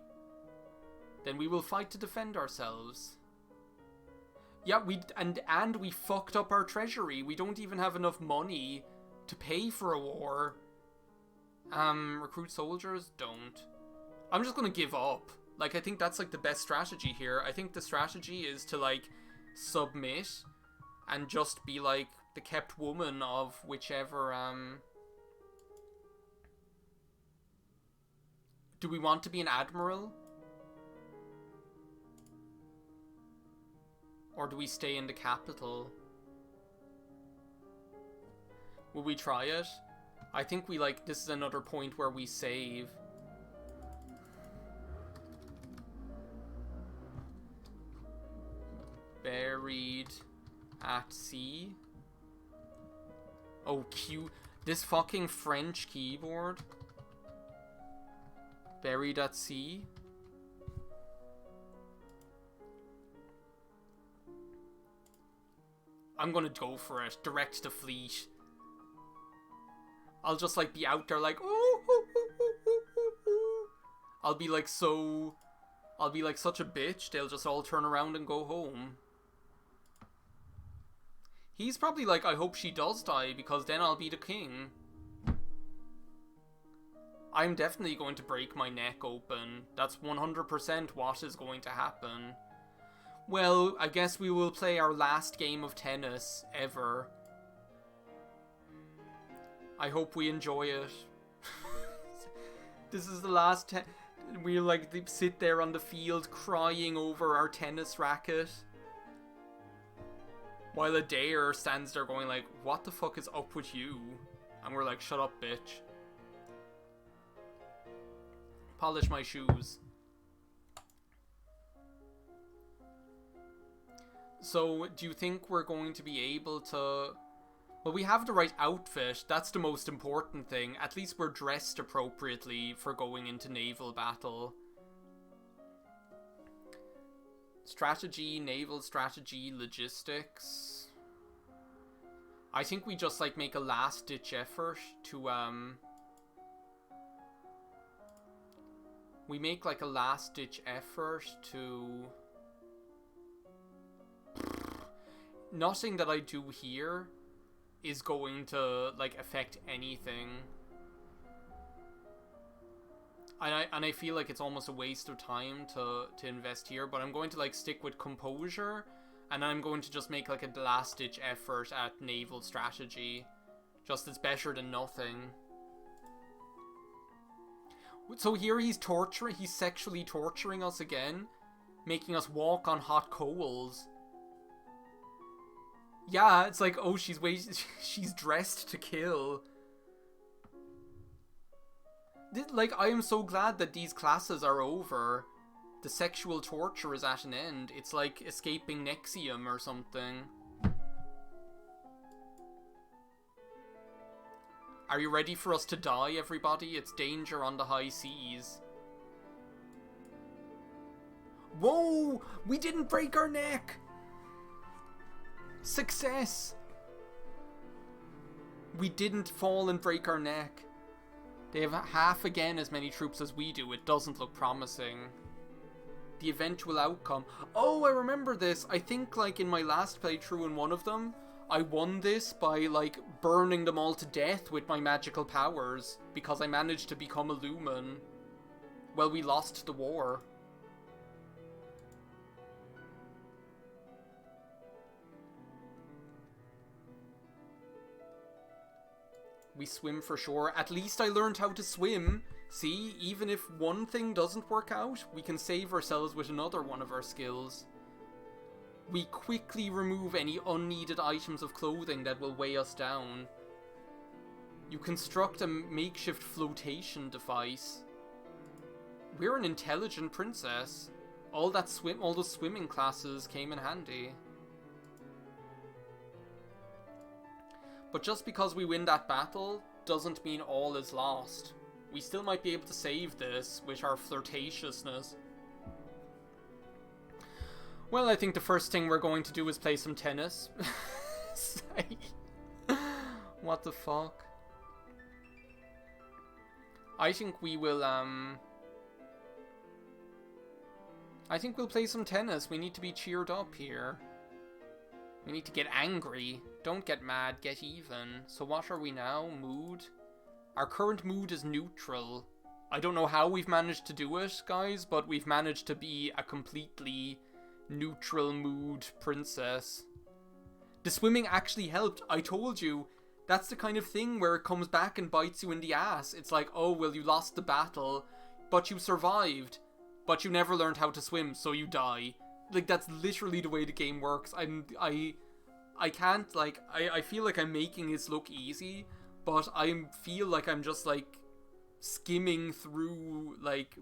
Then we will fight to defend ourselves. Yeah, and we fucked up our treasury. We don't even have enough money to pay for a war. Recruit soldiers? Don't. I'm just gonna give up. Like, I think that's, like, the best strategy here. I think the strategy is to, like, submit and just be, like, the kept woman of whichever, Do we want to be an admiral? Or do we stay in the capital? Will we try it? I think we, like, this is another point where we save. Buried at sea. Oh, cute. This fucking French keyboard. Buried at sea. I'm gonna go for it. Direct to fleet. I'll just, like, be out there like, ooh, ooh, ooh, ooh, ooh, ooh. I'll be like such a bitch. They'll just all turn around and go home. He's probably like, I hope she does die, because then I'll be the king. I'm definitely going to break my neck open. That's 100% what is going to happen. Well, I guess we will play our last game of tennis ever. I hope we enjoy it. This is the last we'll, like, sit there on the field crying over our tennis racket. While Adair stands there going like, what the fuck is up with you? And we're like, shut up, bitch. Polish my shoes. So, do you think we're going to be able to... Well, we have the right outfit. That's the most important thing. At least we're dressed appropriately for going into naval battle. Strategy, naval strategy, logistics. I think we just, like, make a last-ditch effort to, we make, like, a last-ditch effort to... Nothing that I do here is going to, like, affect anything. And I feel like it's almost a waste of time to invest here, but I'm going to, like, stick with composure, and I'm going to just make, like, a last-ditch effort at naval strategy. Just, it's better than nothing. So here he's sexually torturing us again, making us walk on hot coals. Yeah, it's like, oh, she's dressed to kill. Like, I am so glad that these classes are over. The sexual torture is at an end. It's like escaping Nexium or something. Are you ready for us to die, everybody? It's danger on the high seas. Whoa! We didn't break our neck! Success! We didn't fall and break our neck. They have half again as many troops as we do. It doesn't look promising. The eventual outcome. Oh, I remember this. I think, like, in my last playthrough in one of them, I won this by, like, burning them all to death with my magical powers, because I managed to become a Lumen. Well, we lost the war. We swim for shore. At least I learned how to swim. See, even if one thing doesn't work out, we can save ourselves with another one of our skills. We quickly remove any unneeded items of clothing that will weigh us down. You construct a makeshift flotation device. We're an intelligent princess. All those swimming classes came in handy. But just because we win that battle doesn't mean all is lost. We still might be able to save this with our flirtatiousness. Well, I think the first thing we're going to do is play some tennis. What the fuck? I think we will, I think we'll play some tennis. We need to be cheered up here. We need to get angry. Don't get mad, get even. So what are we now? Mood? Our current mood is neutral. I don't know how we've managed to do it, guys, but we've managed to be a completely neutral mood princess. The swimming actually helped. I told you. That's the kind of thing where it comes back and bites you in the ass. It's like, oh, well, you lost the battle, but you survived. But you never learned how to swim, so you die. Like, that's literally the way the game works. I can't, like, I feel like I'm making this look easy, but I feel like I'm just, like, skimming through, like,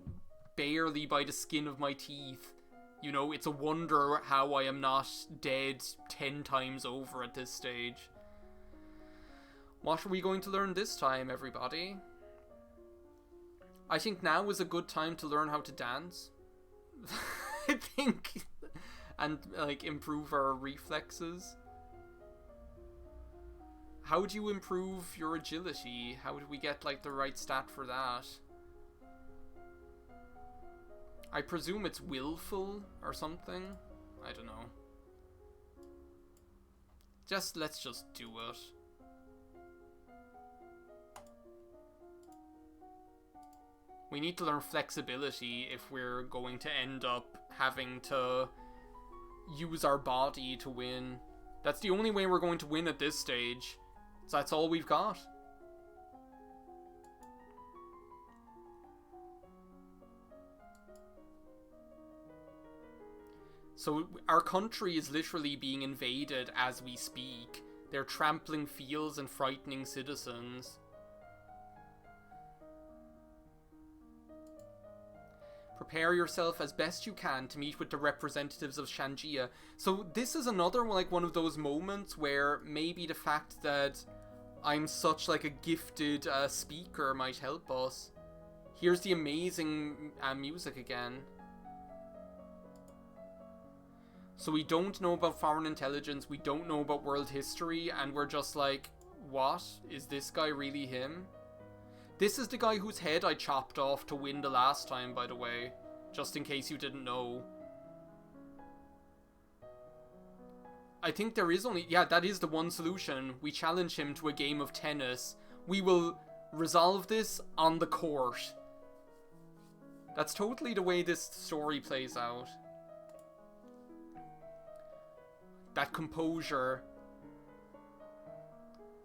barely by the skin of my teeth. You know, it's a wonder how I am not dead 10 times over at this stage. What are we going to learn this time, everybody? I think now is a good time to learn how to dance. I think. And, like, improve our reflexes. How do you improve your agility? How do we get, like, the right stat for that? I presume it's willful or something. I don't know. Let's just do it. We need to learn flexibility if we're going to end up having to use our body to win. That's the only way we're going to win at this stage. So that's all we've got. So our country is literally being invaded as we speak. They're trampling fields and frightening citizens. Prepare yourself as best you can to meet with the representatives of Shangia. So this is another, like, one of those moments where maybe the fact that I'm such, like, a gifted speaker might help us. Here's the amazing music again. So we don't know about foreign intelligence, we don't know about world history, and we're just like, what? Is this guy really him? This is the guy whose head I chopped off to win the last time, by the way. Just in case you didn't know. I think there is only... Yeah, that is the one solution. We challenge him to a game of tennis. We will resolve this on the court. That's totally the way this story plays out. That composure...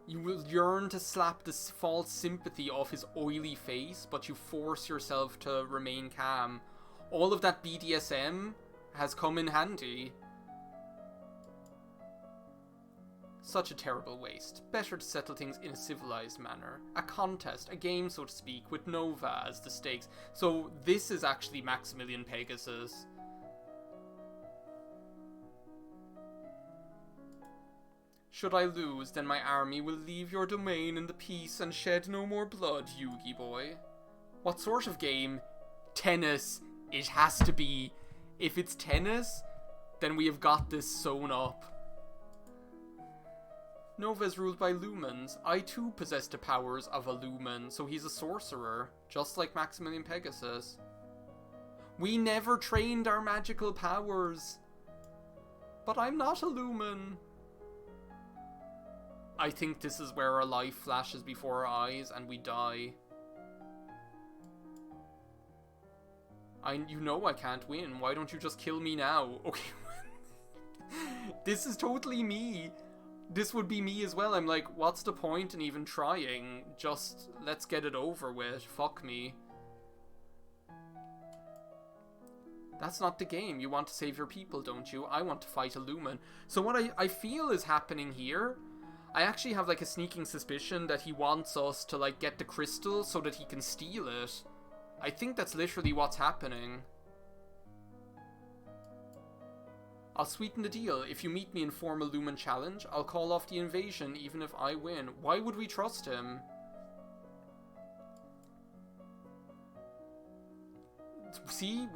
You will yearn to slap this false sympathy off his oily face, but you force yourself to remain calm. All of that BDSM has come in handy. Such a terrible waste. Better to settle things in a civilized manner. A contest, a game so to speak, with Nova as the stakes. So this is actually Maximilian Pegasus. Should I lose, then my army will leave your domain in the peace and shed no more blood, Yugi boy. What sort of game? Tennis. It has to be. If it's tennis, then we have got this sewn up. Nova is ruled by lumens. I too possess the powers of a lumen, so he's a sorcerer, just like Maximilian Pegasus. We never trained our magical powers. But I'm not a lumen. I think this is where our life flashes before our eyes and we die. You know I can't win. Why don't you just kill me now? Okay. This is totally me. This would be me as well. I'm like, what's the point in even trying? Just, let's get it over with. Fuck me. That's not the game. You want to save your people, don't you? I want to fight a lumen. So what I feel is happening here... I actually have, like, a sneaking suspicion that he wants us to, like, get the crystal so that he can steal it. I think that's literally what's happening. I'll sweeten the deal. If you meet me and form a Lumen challenge, I'll call off the invasion even if I win. Why would we trust him? see,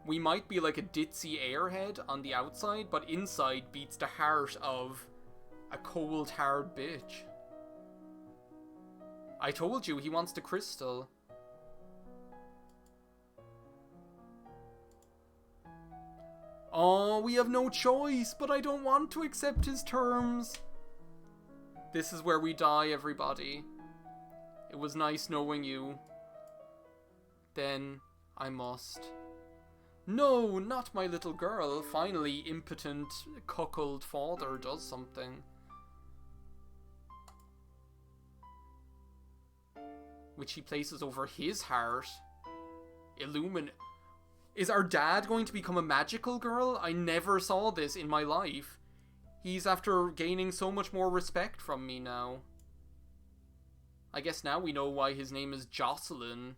we might be like a ditzy airhead on the outside, but inside beats the heart of a cold, hard bitch. I told you, he wants the crystal. Oh, we have no choice, but I don't want to accept his terms. This is where we die, everybody. It was nice knowing you. Then I must. No, not my little girl. Finally, impotent, cuckold father does something. Which he places over his heart. Is our dad going to become a magical girl? I never saw this in my life. He's after gaining so much more respect from me now. I guess now we know why his name is Jocelyn.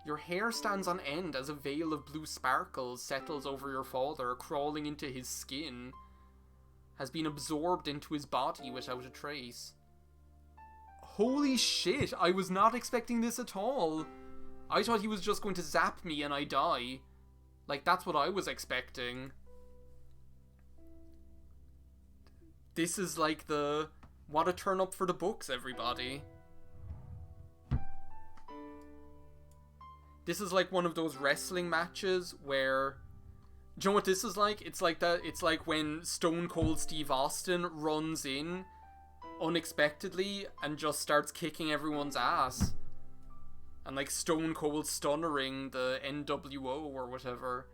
Your hair stands on end as a veil of blue sparkles settles over your father, crawling into his skin. Has been absorbed into his body without a trace. Holy shit, I was not expecting this at all. I thought he was just going to zap me and I die. Like, that's what I was expecting. This is like the... What a turn up for the books, everybody. This is like one of those wrestling matches where... Do you know what this is like? It's like that. It's like when Stone Cold Steve Austin runs in unexpectedly and just starts kicking everyone's ass. And like Stone Cold stunnering the NWO or whatever.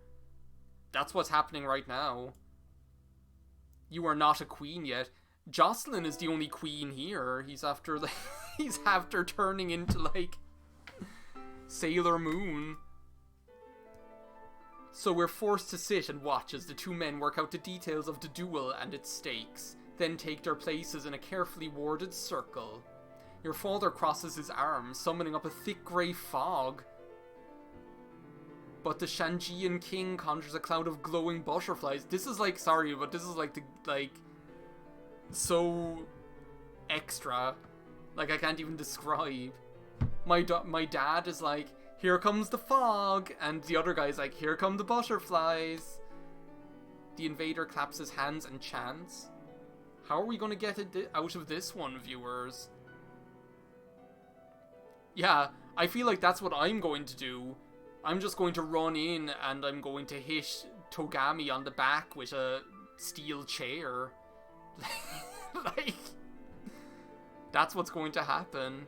That's what's happening right now. You are not a queen yet. Jocelyn is the only queen here. He's after like he's after turning into like Sailor Moon. So we're forced to sit and watch as the two men work out the details of the duel and its stakes, then take their places in a carefully warded circle. Your father crosses his arms, summoning up a thick grey fog. But the Shanjian king conjures a cloud of glowing butterflies. This is like, sorry, but this is like so extra. Like, I can't even describe. My dad is like, here comes the fog, and the other guy's like, here come the butterflies. The invader claps his hands and chants. How are we going to get it out of this one, viewers? Yeah, I feel like that's what I'm going to do. I'm just going to run in and I'm going to hit Togami on the back with a steel chair. Like, that's what's going to happen.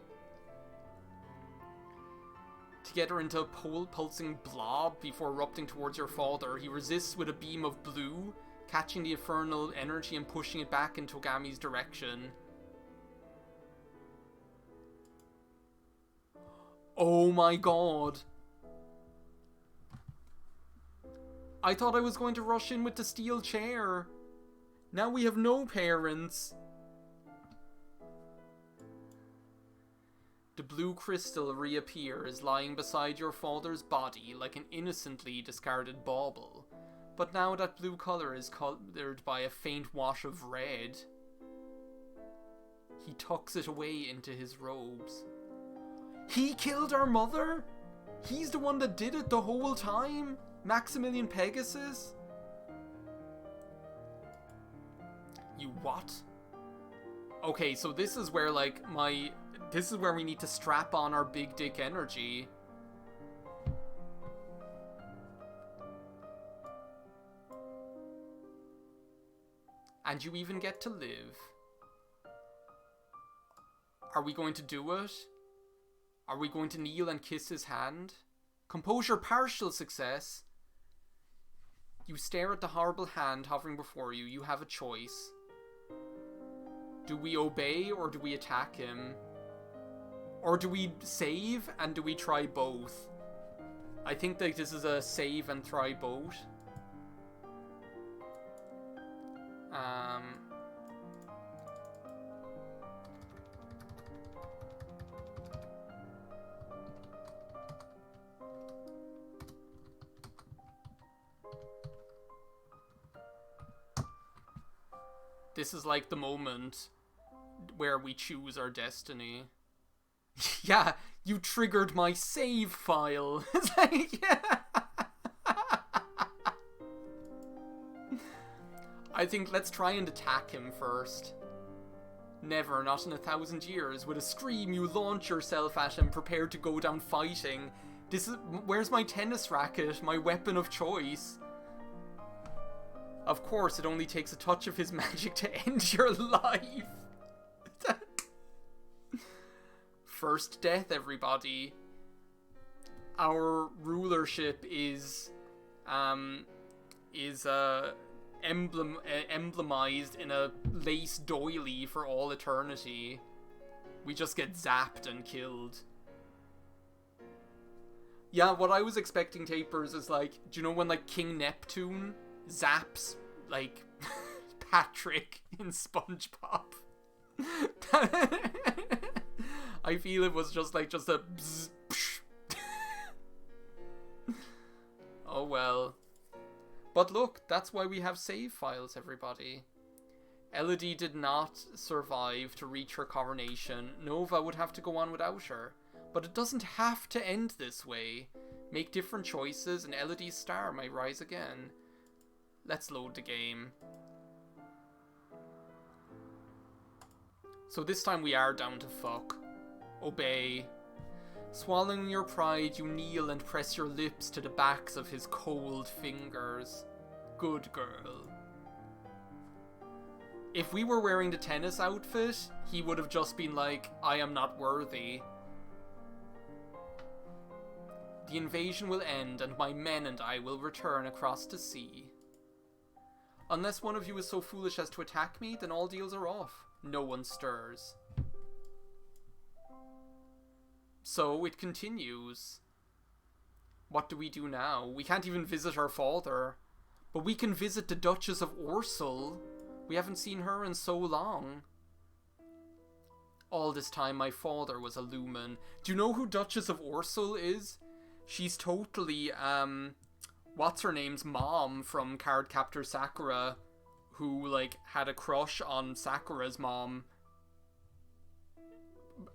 Together into a pulsing blob before erupting towards your father, he resists with a beam of blue, catching the infernal energy and pushing it back in Togami's direction. Oh my god. I thought I was going to rush in with the steel chair. Now we have no parents. The blue crystal reappears, lying beside your father's body like an innocently discarded bauble. But now that blue colour is coloured by a faint wash of red. He tucks it away into his robes. He killed our mother? He's the one that did it the whole time? Maximilian Pegasus? You what? Okay, so this is where like this is where we need to strap on our big dick energy. And you even get to live. Are we going to do it? Are we going to kneel and kiss his hand? Composure, partial success. You stare at the horrible hand hovering before you. You have a choice. Do we obey or do we attack him? Or do we save and do we try both? I think that this is a save and try both. This is like the moment where we choose our destiny. Yeah, You triggered my save file. It's like, yeah. I think let's try and attack him first. Never, not in 1,000 years. With a scream, you launch yourself at him, prepared to go down fighting. Where's my tennis racket, my weapon of choice? Of course, it only takes a touch of his magic to end your life. First death, everybody. Our rulership is emblemized in a lace doily for all eternity. We just get zapped and killed. Yeah, what I was expecting, Tapers, is like, do you know when like King Neptune zaps like Patrick in SpongeBob? I feel it was just a bzz, psh. Oh well. But look, that's why we have save files, everybody. Elodie did not survive to reach her coronation. Nova would have to go on without her. But it doesn't have to end this way. Make different choices and Elodie's star might rise again. Let's load the game. So this time we are down to fuck. Obey. Swallowing your pride, you kneel and press your lips to the backs of his cold fingers. Good girl. If we were wearing the tennis outfit, he would have just been like, I am not worthy. The invasion will end and my men and I will return across the sea. Unless one of you is so foolish as to attack me, then all deals are off. No one stirs. So it continues. What do we do now? We can't even visit our father. But we can visit the Duchess of Orsul. We haven't seen her in so long. All this time my father was a lumen. Do you know who Duchess of Orsul is? She's totally, what's her name's mom from Cardcaptor Sakura, who, like, had a crush on Sakura's mom.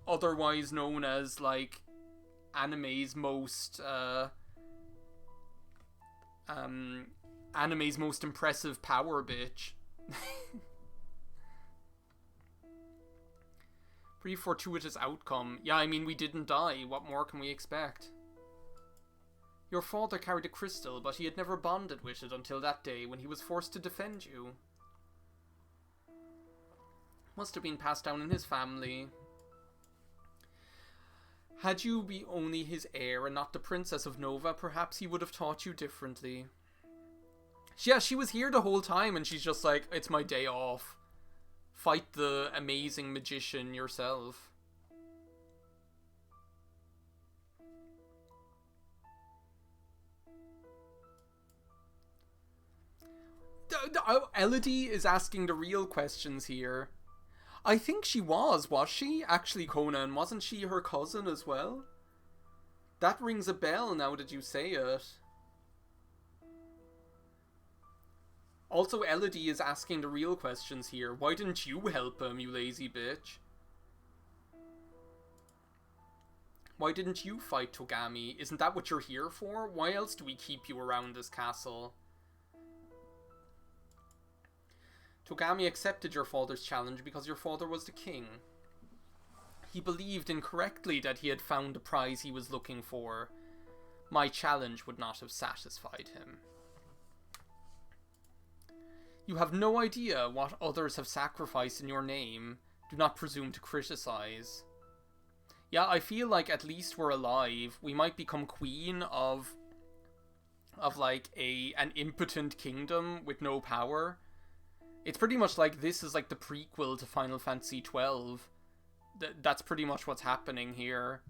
Otherwise known as, like, anime's most impressive power bitch. Pretty fortuitous outcome. Yeah, I mean, we didn't die. What more can we expect? Your father carried a crystal, but he had never bonded with it until that day when he was forced to defend you. Must have been passed down in his family. Had you been only his heir and not the Princess of Nova, perhaps he would have taught you differently. Yeah, she was here the whole time and she's just like, it's my day off. Fight the amazing magician yourself. Elodie is asking the real questions here. I think she was she? Actually, Conan, wasn't she her cousin as well? That rings a bell now that you say it. Also, Elodie is asking the real questions here. Why didn't you help him, you lazy bitch? Why didn't you fight Togami? Isn't that what you're here for? Why else do we keep you around this castle? Togami accepted your father's challenge because your father was the king. He believed incorrectly that he had found the prize he was looking for. My challenge would not have satisfied him. You have no idea what others have sacrificed in your name. Do not presume to criticize. Yeah, I feel like at least we're alive. We might become queen of like an impotent kingdom with no power. It's pretty much like this is like the prequel to Final Fantasy XII. That's pretty much what's happening here.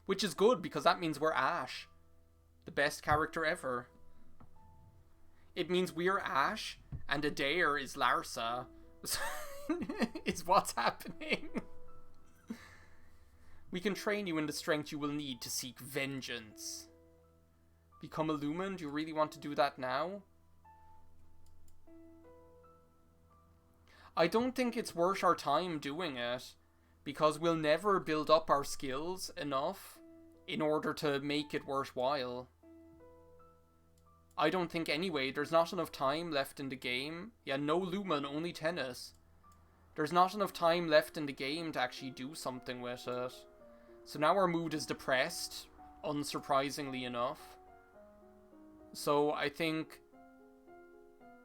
Which is good, because that means we're Ash. The best character ever. It means we're Ash, and Adair is Larsa. It's what's happening. We can train you in the strength you will need to seek vengeance. Become a Lumen? Do you really want to do that now? I don't think it's worth our time doing it. because we'll never build up our skills enough in order to make it worthwhile. I don't think anyway. There's not enough time left in the game. Yeah, no Lumen, only tennis. There's not enough time left in the game to actually do something with it. So now our mood is depressed, unsurprisingly enough. So I think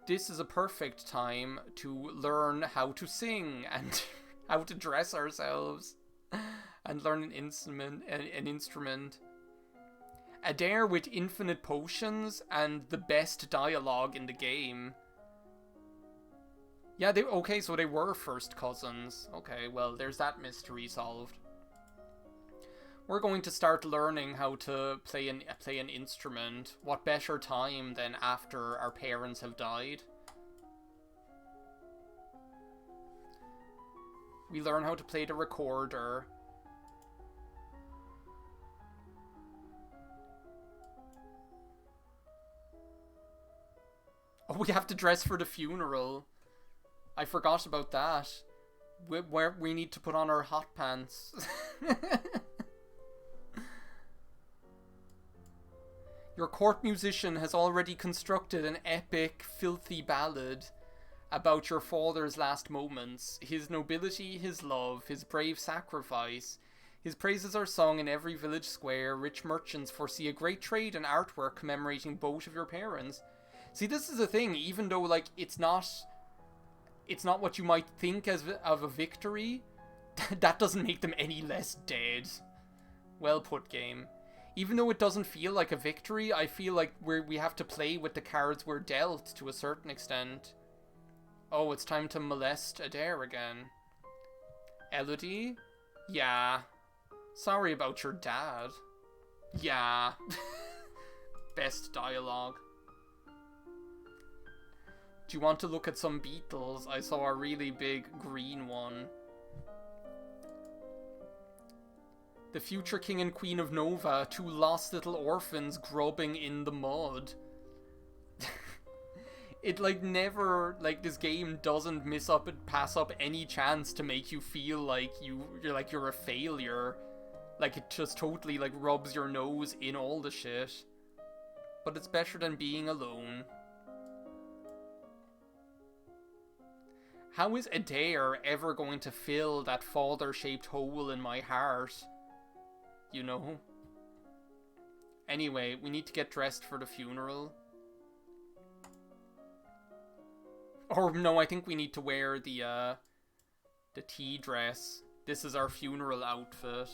this is a perfect time to learn how to sing and how to dress ourselves and learn an instrument. Adair with infinite potions and the best dialogue in the game. Yeah, okay, so they were first cousins. Okay, well, there's that mystery solved. We're going to start learning how to play an instrument. What better time than after our parents have died? We learn how to play the recorder. Oh, we have to dress for the funeral. I forgot about that. We need to put on our hot pants. Your court musician has already constructed an epic, filthy ballad about your father's last moments, his nobility, his love, his brave sacrifice. His praises are sung in every village square. Rich merchants foresee a great trade in artwork commemorating both of your parents. See, this is the thing, even though, like, it's not what you might think of a victory, that doesn't make them any less dead. Well put, game. Even though it doesn't feel like a victory, I feel like we have to play with the cards we're dealt to a certain extent. Oh, it's time to molest Adair again. Elodie? Yeah. Sorry about your dad. Yeah. Best dialogue. Do you want to look at some beetles? I saw a really big green one. The future king and queen of Nova, two lost little orphans grubbing in the mud. It, like, never, like, this game doesn't pass up any chance to make you feel like you're a failure. Like, it just totally, like, rubs your nose in all the shit. But it's better than being alone. How is Adair ever going to fill that father-shaped hole in my heart? You know? Anyway, we need to get dressed for the funeral. Or no, I think we need to wear the tea dress. This is our funeral outfit.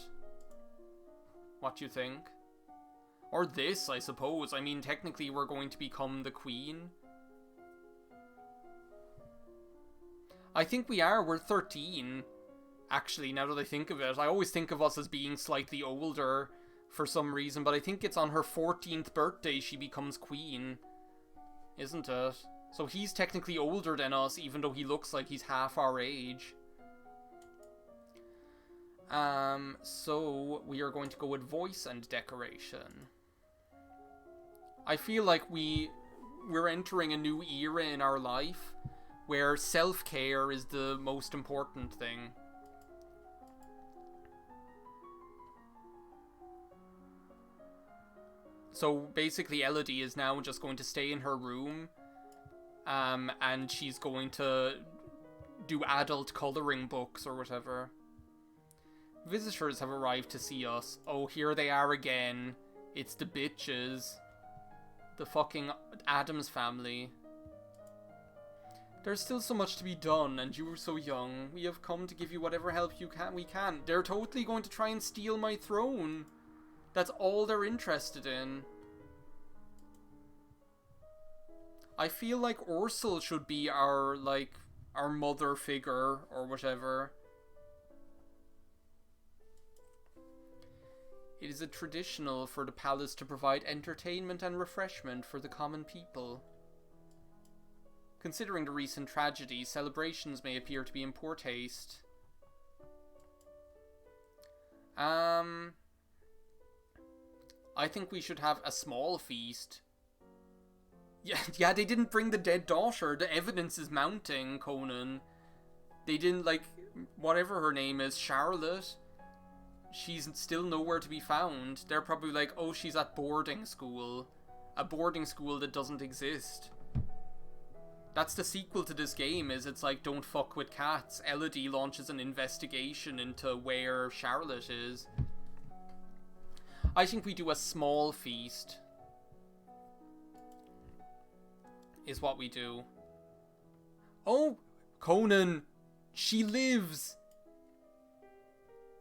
What do you think? Or this, I suppose. I mean, technically we're going to become the queen. I think we are. We're 13. Actually, now that I think of it, I always think of us as being slightly older for some reason, but I think it's on her 14th birthday she becomes queen. Isn't it? So he's technically older than us, even though he looks like he's half our age. So we are going to go with voice and decoration. I feel like we're entering a new era in our life where self-care is the most important thing. So basically Elodie is now just going to stay in her room, and she's going to do adult coloring books or whatever. Visitors have arrived to see us. Oh, here they are again. It's the bitches. The fucking Addams family. There's still so much to be done, and you were so young. We have come to give you whatever help we can. They're totally going to try and steal my throne. That's all they're interested in. I feel like Ursel should be our mother figure or whatever. It is a traditional for the palace to provide entertainment and refreshment for the common people. Considering the recent tragedy, celebrations may appear to be in poor taste. I think we should have a small feast. Yeah, they didn't bring the dead daughter. The evidence is mounting, Conan. They didn't, whatever her name is, Charlotte, she's still nowhere to be found. They're probably like, oh, she's at boarding school. A boarding school that doesn't exist. That's the sequel to this game, is it's like, don't fuck with cats. Elodie launches an investigation into where Charlotte is. I think we do a small feast. Is what we do. Oh, Conan! She lives!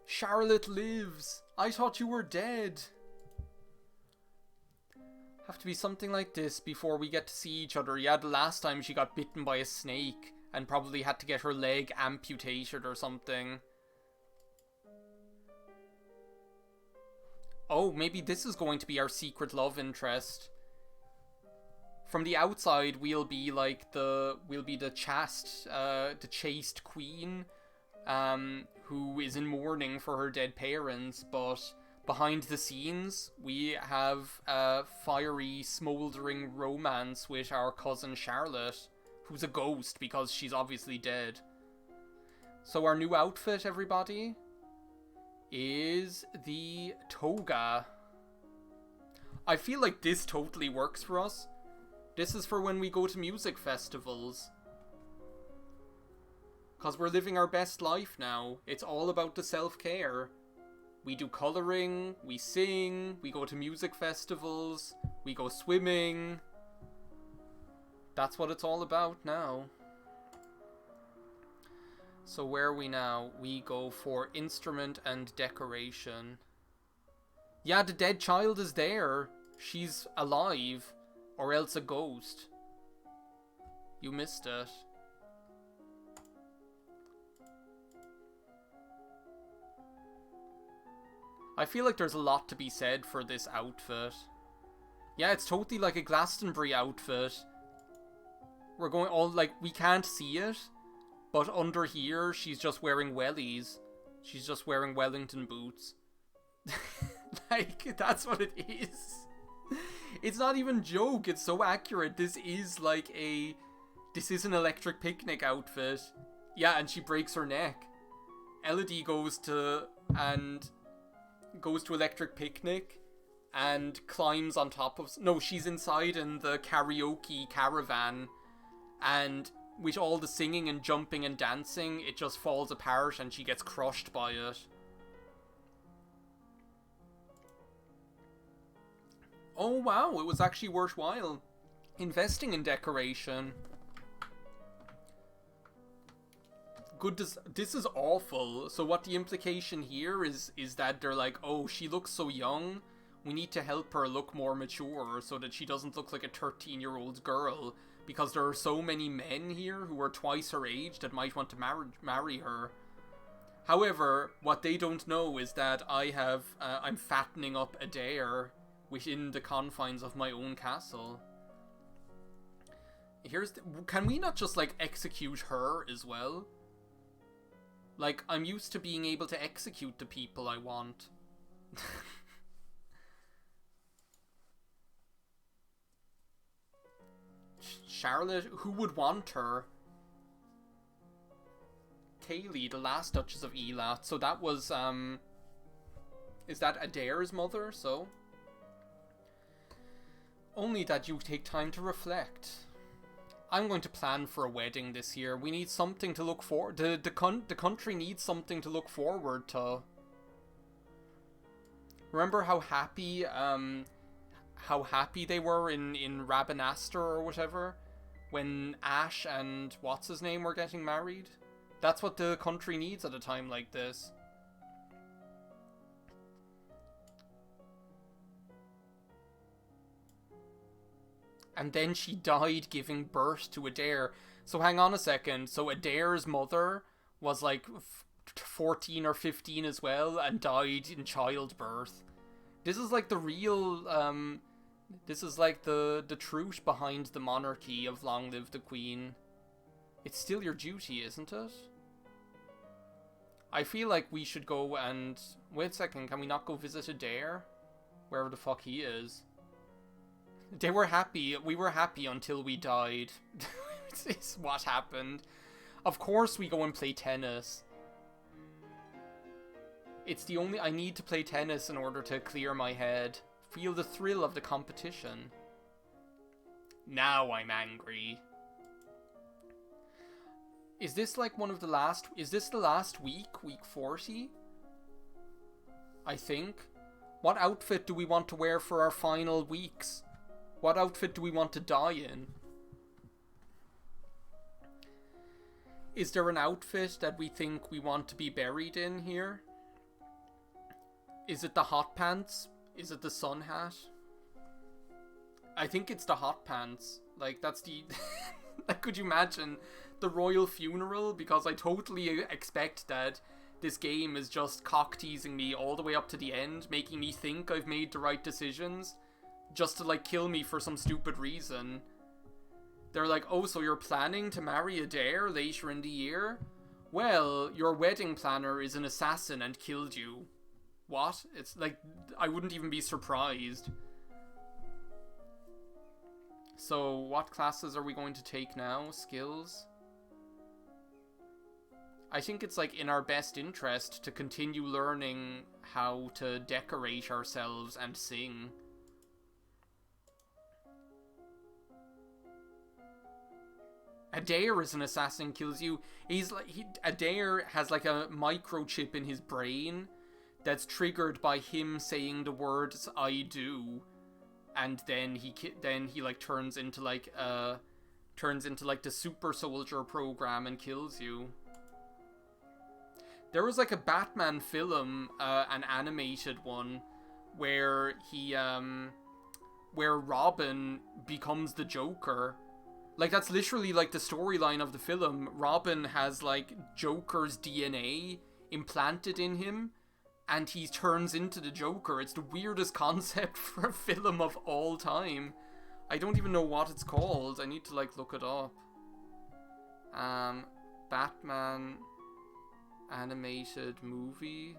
Charlotte lives! I thought you were dead! Have to be something like this before we get to see each other. Yeah, the last time she got bitten by a snake and probably had to get her leg amputated or something. Oh, maybe this is going to be our secret love interest. From the outside, we'll be like the chaste queen, who is in mourning for her dead parents, but behind the scenes, we have a fiery, smouldering romance with our cousin Charlotte, who's a ghost because she's obviously dead. So our new outfit, everybody, is the toga. I feel like this totally works for us. This is for when we go to music festivals. Because we're living our best life now. It's all about the self-care. We do colouring, we sing, we go to music festivals, we go swimming. That's what it's all about now. So where are we now? We go for instrument and decoration. Yeah, the dead child is there. She's alive. Or else a ghost. You missed it. I feel like there's a lot to be said for this outfit. Yeah, it's totally like a Glastonbury outfit. We're going all like, we can't see it, but under here she's just wearing wellies. She's just wearing Wellington boots. Like, that's what it is. It's not even joke, it's so accurate. This is an Electric Picnic outfit. Yeah, and she breaks her neck. Elodie goes to Electric Picnic and climbs on top of... No, she's inside in the karaoke caravan, and with all the singing and jumping and dancing, it just falls apart and she gets crushed by it. Oh wow, it was actually worthwhile investing in decoration. Good, this is awful. So what the implication here is that they're like, oh, she looks so young, we need to help her look more mature so that she doesn't look like a 13-year-old girl, because there are so many men here who are twice her age that might want to marry her. However, what they don't know is that I'm fattening up Adair within the confines of my own castle. Can we not just, like, execute her as well? Like, I'm used to being able to execute the people I want. Charlotte? Who would want her? Kaylee, the last Duchess of Elat. So that was, is that Adair's mother, so? Only that you take time to reflect. I'm going to plan for a wedding this year. We need something to look for. The country needs something to look forward to. Remember how happy they were in Rabanastre or whatever, when Ash and what's his name were getting married? That's what the country needs at a time like this. And then she died giving birth to Adair. So hang on a second. So Adair's mother was like 14 or 15 as well and died in childbirth. This is like the real, this is like the truth behind the monarchy of Long Live the Queen. It's still your duty, isn't it? I feel like we should go and... Wait a second, can we not go visit Adair? Wherever the fuck he is. They were happy. We were happy until we died. It's what happened. Of course we go and play tennis. It's the only... I need to play tennis in order to clear my head. Feel the thrill of the competition. Now I'm angry. Is this like one of the last... Is this the last week? Week 40? I think. What outfit do we want to wear for our final weeks? What outfit do we want to die in? Is there an outfit that we think we want to be buried in here? Is it the hot pants? Is it the sun hat? I think it's the hot pants. Like, that's the... Like, could you imagine the royal funeral? Because I totally expect that this game is just cock-teasing me all the way up to the end, making me think I've made the right decisions, just to, like, kill me for some stupid reason. They're like, oh, so you're planning to marry Adair later in the year? Well, your wedding planner is an assassin and killed you. What? It's like, I wouldn't even be surprised. So, what classes are we going to take now? Skills? I think it's like in our best interest to continue learning how to decorate ourselves and sing. Adair is an assassin, kills you. He's like, Adair has like a microchip in his brain that's triggered by him saying the words "I do," and then he like turns into like the super soldier program and kills you. There was like a Batman film, an animated one, where where Robin becomes the Joker. Like, that's literally like the storyline of the film. Robin has like Joker's DNA implanted in him, and he turns into the Joker. It's the weirdest concept for a film of all time. I don't even know what it's called. I need to like look it up. Batman animated movie,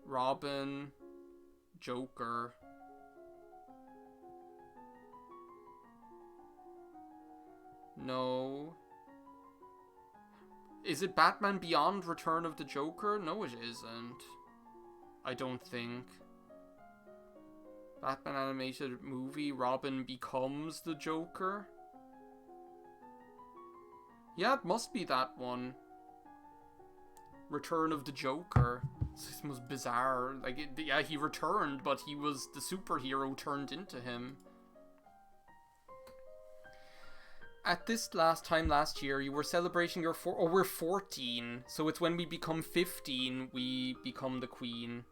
Robin, Joker. No. Is it Batman Beyond Return of the Joker? No, it isn't. I don't think. Batman animated movie, Robin becomes the Joker? Yeah, it must be that one. Return of the Joker. It's the most bizarre. Like, yeah, he returned, but he was the superhero turned into him. At this time last year, you were celebrating your we're 14, so it's when we become 15, we become the queen.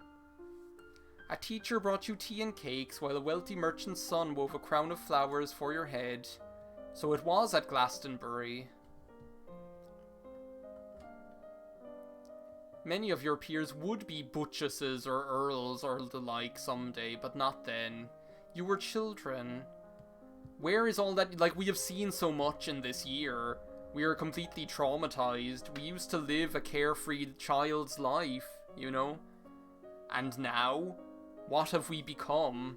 A teacher brought you tea and cakes, while a wealthy merchant's son wove a crown of flowers for your head. So it was at Glastonbury. Many of your peers would be Butchesses or Earls or the like someday, but not then. You were children. Where is all that? Like, we have seen so much in this year. We are completely traumatized. We used to live a carefree child's life, you know? And now, what have we become?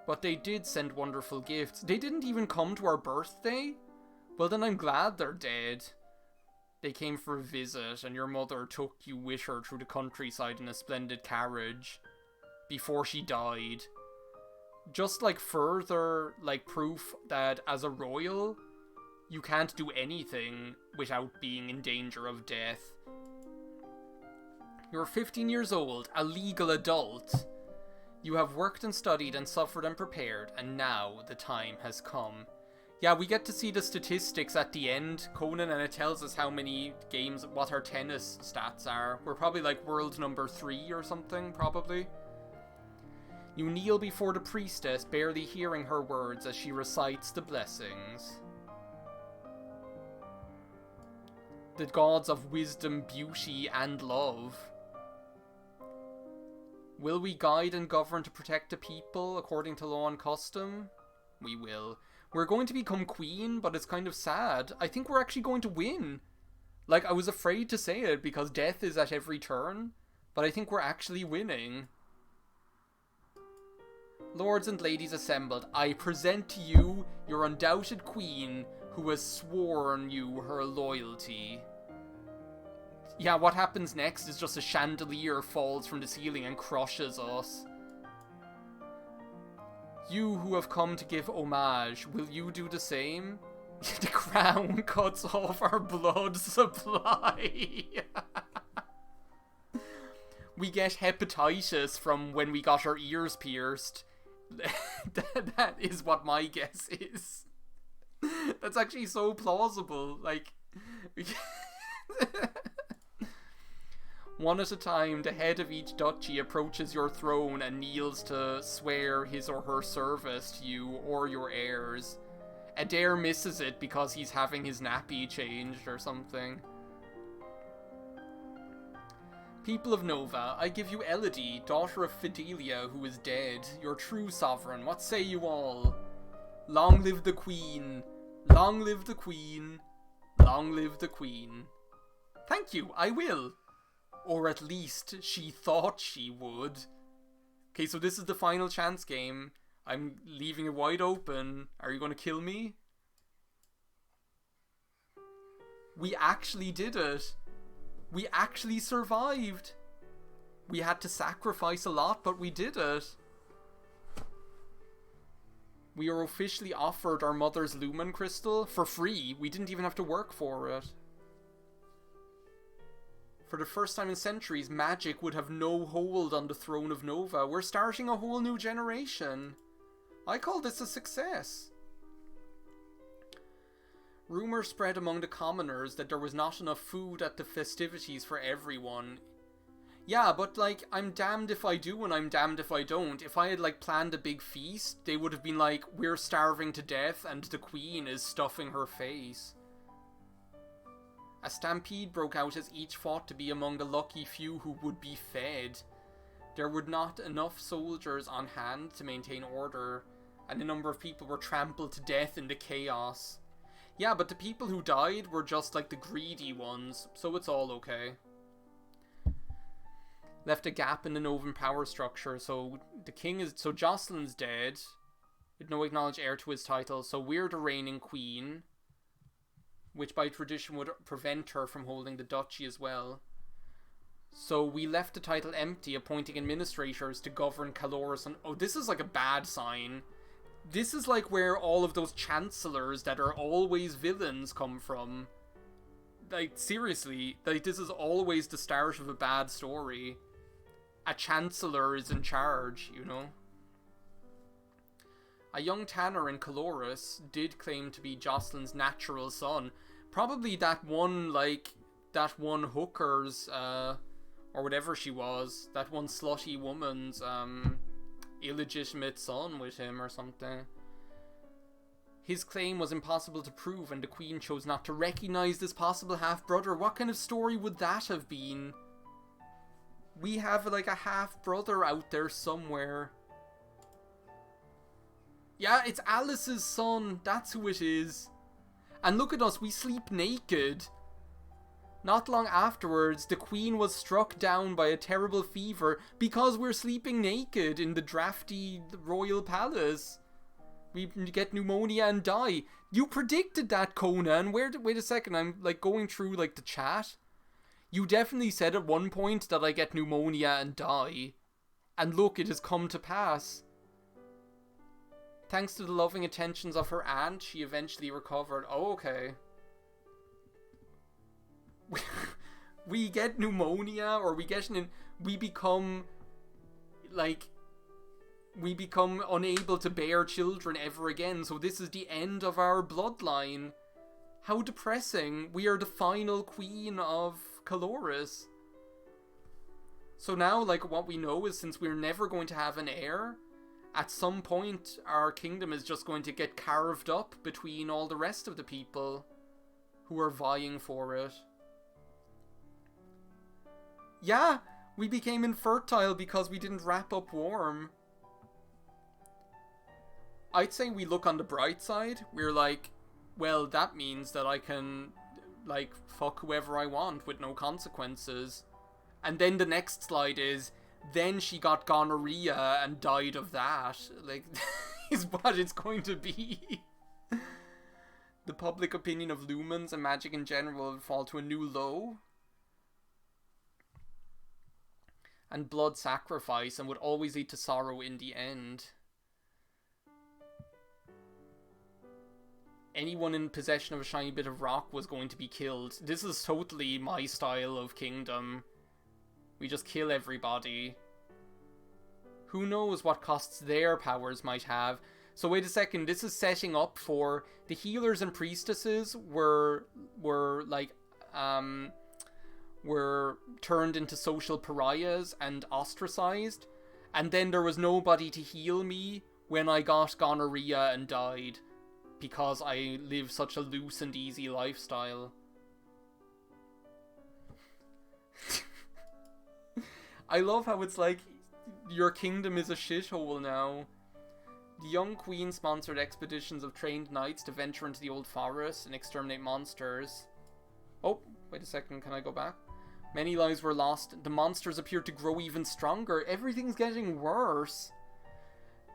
But they did send wonderful gifts. They didn't even come to our birthday? Well, then I'm glad they're dead. They came for a visit, and your mother took you with her through the countryside in a splendid carriage before she died. Just like further like proof that as a royal, you can't do anything without being in danger of death. You're 15 years old, a legal adult. You have worked and studied and suffered and prepared, and now the time has come. Yeah, we get to see the statistics at the end, Conan, and it tells us how many games, what our tennis stats are. We're probably like world number 3 or something, probably. You kneel before the priestess, barely hearing her words as she recites the blessings. The gods of wisdom, beauty, and love. Will we guide and govern to protect the people according to law and custom? We will. We're going to become queen, but it's kind of sad. I think we're actually going to win. Like, I was afraid to say it because death is at every turn, but I think we're actually winning. Lords and ladies assembled, I present to you your undoubted queen who has sworn you her loyalty. Yeah, what happens next is just a chandelier falls from the ceiling and crushes us. You who have come to give homage, will you do the same? The crown cuts off our blood supply. We get hepatitis from when we got our ears pierced. That is what my guess is. That's actually so plausible. Like, one at a time, the head of each duchy approaches your throne and kneels to swear his or her service to you or your heirs. Adair misses it because he's having his nappy changed or something. People of Nova, I give you Elodie, daughter of Fidelia, who is dead, your true sovereign. What say you all? Long live the Queen! Long live the Queen! Long live the Queen! Thank you, I will! Or at least, she thought she would. Okay, so this is the final chance game. I'm leaving it wide open. Are you going to kill me? We actually did it. We actually survived. We had to sacrifice a lot, but we did it. We are officially offered our mother's lumen crystal for free. We didn't even have to work for it. For the first time in centuries, magic would have no hold on the throne of Nova. We're starting a whole new generation. I call this a success. Rumours spread among the commoners that there was not enough food at the festivities for everyone. Yeah, but like, I'm damned if I do and I'm damned if I don't. If I had like planned a big feast, they would have been like, we're starving to death and the Queen is stuffing her face. A stampede broke out as each fought to be among the lucky few who would be fed. There were not enough soldiers on hand to maintain order, and a number of people were trampled to death in the chaos. Yeah, but the people who died were just like the greedy ones, so it's all okay. Left a gap in the Novan power structure, so the king is... So Jocelyn's dead, with no acknowledged heir to his title, so we're the reigning queen, which by tradition would prevent her from holding the duchy as well. So we left the title empty, appointing administrators to govern Caloris. And oh, this is like a bad sign. This is like where all of those chancellors that are always villains come from. Like, seriously, like, this is always the start of a bad story. A chancellor is in charge, you know? A young tanner in Caloris did claim to be Jocelyn's natural son. Probably that one, like, that one hooker's, or whatever she was, that one slutty woman's, illegitimate son with him or something. His claim was impossible to prove and the Queen chose not to recognize this possible half-brother. What kind of story would that have been? We have like a half-brother out there somewhere. Yeah, it's Alice's son. That's who it is. And look at us, we sleep naked. Not long afterwards, the Queen was struck down by a terrible fever because we're sleeping naked in the drafty royal palace. We get pneumonia and die. You predicted that, Conan. Wait a second, I'm like going through like the chat. You definitely said at one point that I get pneumonia and die. And look, it has come to pass. Thanks to the loving attentions of her aunt, she eventually recovered. Oh, okay. We get pneumonia, or we become unable to bear children ever again, so this is the end of our bloodline. How depressing. We are the final queen of Caloris. So now, like, what we know is since we're never going to have an heir, at some point our kingdom is just going to get carved up between all the rest of the people who are vying for it. Yeah, we became infertile because we didn't wrap up warm. I'd say we look on the bright side. We're like, well, that means that I can, like, fuck whoever I want with no consequences. And then the next slide is, then she got gonorrhea and died of that. Like, is what it's going to be. The public opinion of lumens and magic in general will fall to a new low. and blood sacrifice and would always lead to sorrow in the end. Anyone in possession of a shiny bit of rock was going to be killed. This is totally my style of kingdom. We just kill everybody. Who knows what costs their powers might have. So wait a second, this is setting up for the healers and priestesses were turned into social pariahs and ostracized, and then there was nobody to heal me when I got gonorrhea and died because I live such a loose and easy lifestyle. I love how it's like your kingdom is a shithole now. The young queen sponsored expeditions of trained knights to venture into the old forest and exterminate monsters. Oh, wait a second, can I go back? Many lives were lost. The monsters appeared to grow even stronger. Everything's getting worse.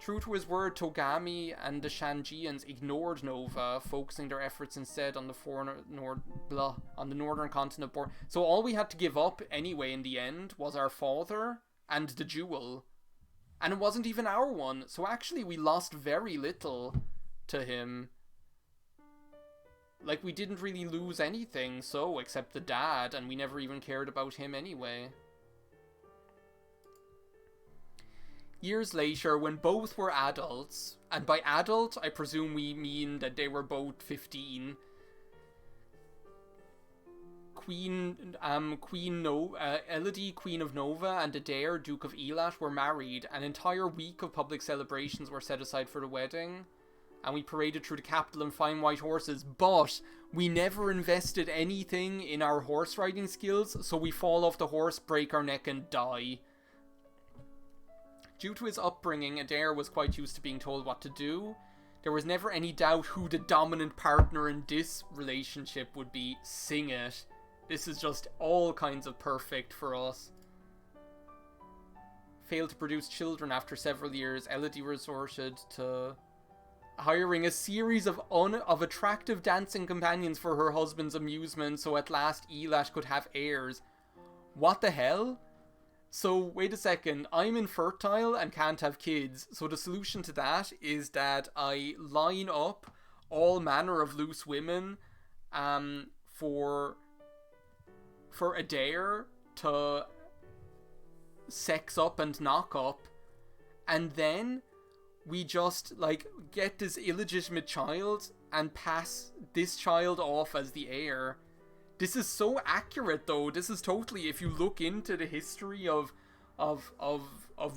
True to his word, Togami and the Shanjians ignored Nova, focusing their efforts instead on the northern continent border. So all we had to give up anyway in the end was our father and the jewel. And it wasn't even our one, so actually we lost very little to him. Like, we didn't really lose anything, so, except the dad, and we never even cared about him anyway. Years later, when both were adults, and by adult, I presume we mean that they were both 15, Elodie, Queen of Nova, and Adair, Duke of Elat, were married. An entire week of public celebrations were set aside for the wedding, and we paraded through the capital on fine white horses, but we never invested anything in our horse riding skills, so we fall off the horse, break our neck, and die. Due to his upbringing, Adair was quite used to being told what to do. There was never any doubt who the dominant partner in this relationship would be. Sing it. This is just all kinds of perfect for us. Failed to produce children after several years, Elodie resorted to hiring a series of attractive dancing companions for her husband's amusement, so at last Elat could have heirs. What the hell? So, wait a second, I'm infertile and can't have kids, so the solution to that is that I line up all manner of loose women for Adair to sex up and knock up, and then we just, like, get this illegitimate child and pass this child off as the heir. This is so accurate, though. This is totally, if you look into the history of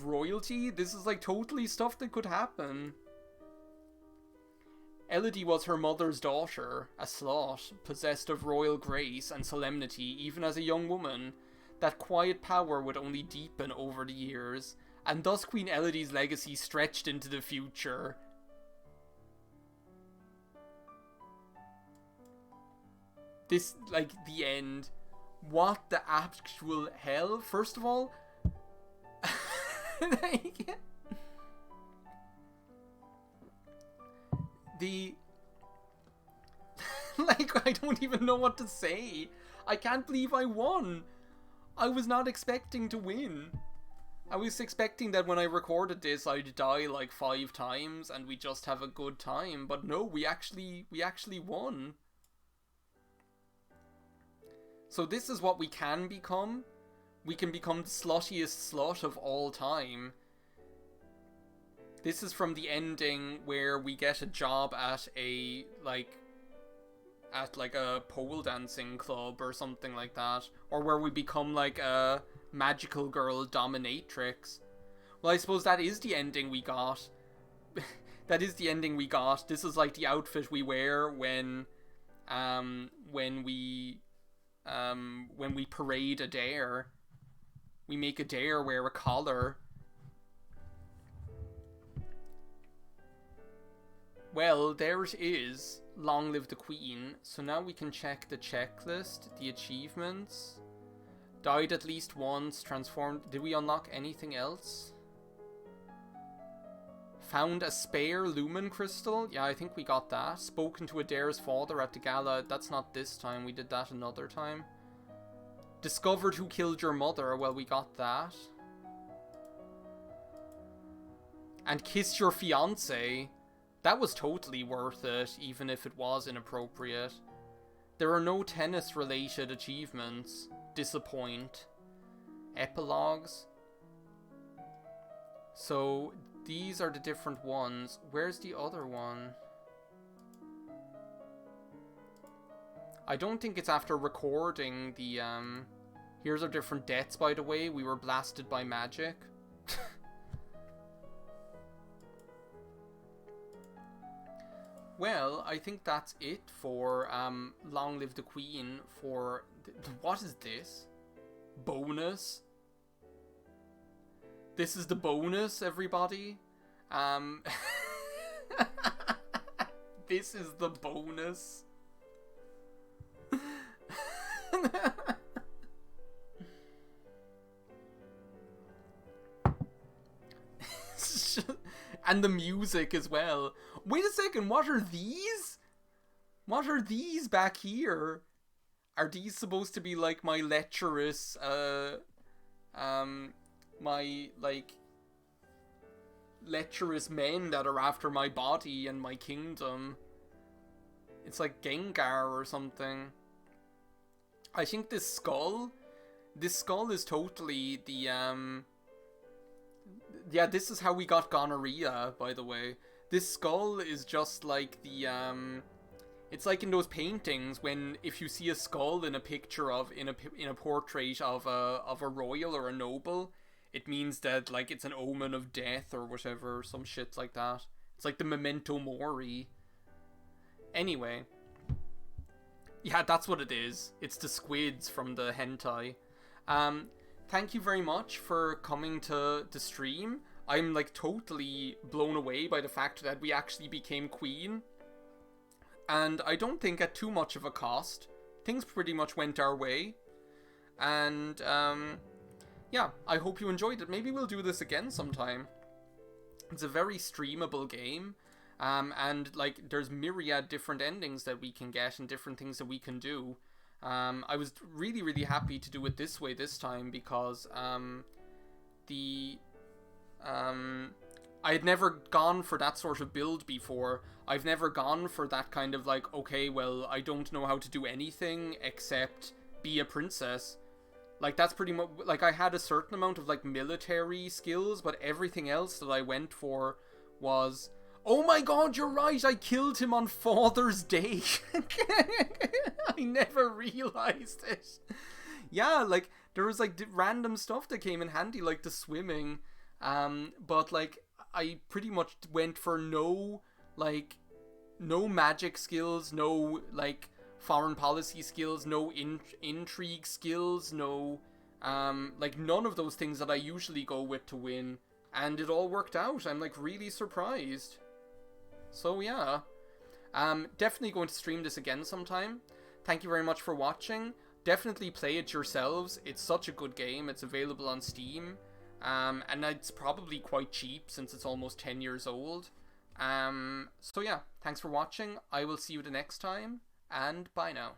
royalty, this is, like, totally stuff that could happen. Elodie was her mother's daughter, a Slot, possessed of royal grace and solemnity even as a young woman. That quiet power would only deepen over the years, and thus Queen Elodie's legacy stretched into the future. This, like, the end. What the actual hell? First of all, like, like, I don't even know what to say. I can't believe I won. I was not expecting to win. I was expecting that when I recorded this, I'd die like 5 times and we'd just have a good time. But no, we actually won. So this is what we can become. We can become the sluttiest slut of all time. This is from the ending where we get a job at a pole dancing club or something like that. Or where we become like a magical girl dominatrix. Well, I suppose that is the ending we got. That is the ending we got. This is like the outfit we wear when we parade Adair. We make Adair wear a collar. Well, there it is. Long live the Queen. So now we can check the checklist, the achievements. Died at least once, transformed. Did we unlock anything else? Found a spare lumen crystal. Yeah, I think we got that. Spoken to Adair's father at the gala. That's not this time. We did that another time. Discovered who killed your mother. Well, we got that. and kiss your fiance. That was totally worth it, even if it was inappropriate. There are no tennis-related achievements. Disappoint. Epilogues. So, these are the different ones. Where's the other one? I don't think it's after recording the, Here's our different deaths, by the way. We were blasted by magic. Well, I think that's it for Long Live the Queen for... What is this? Bonus? This is the bonus, everybody. This is the bonus. And the music as well. Wait a second, what are these? What are these back here? Are these supposed to be like my lecherous, my, like, lecherous men that are after my body and my kingdom? It's like Gengar or something. I think this skull is totally the, yeah, this is how we got gonorrhea, by the way. This skull is just like the, it's like in those paintings when if you see a skull in a picture of, in a portrait of a royal or a noble, it means that, like, it's an omen of death or whatever, some shit like that. It's like the memento mori. Anyway. Yeah, that's what it is. It's the squids from the hentai. Thank you very much for coming to the stream. I'm, like, totally blown away by the fact that we actually became queen. And I don't think at too much of a cost. Things pretty much went our way. And, yeah, I hope you enjoyed it. Maybe we'll do this again sometime. It's a very streamable game. And, like, there's myriad different endings that we can get and different things that we can do. I was really, really happy to do it this way this time because, I had never gone for that sort of build before. I've never gone for that kind of like, okay, well, I don't know how to do anything except be a princess. Like, that's pretty much, like, I had a certain amount of, like, military skills, but everything else that I went for was, oh my god, you're right, I killed him on Father's Day. I never realized it. Yeah, like, there was, like, random stuff that came in handy, like the swimming, but, like, I pretty much went for no magic skills, no, like, foreign policy skills, no intrigue skills, no, like, none of those things that I usually go with to win, and it all worked out. I'm, like, really surprised. So, yeah. Definitely going to stream this again sometime. Thank you very much for watching. Definitely play it yourselves. It's such a good game. It's available on Steam. And it's probably quite cheap since it's almost 10 years old. So yeah, thanks for watching. I will see you the next time, and bye now.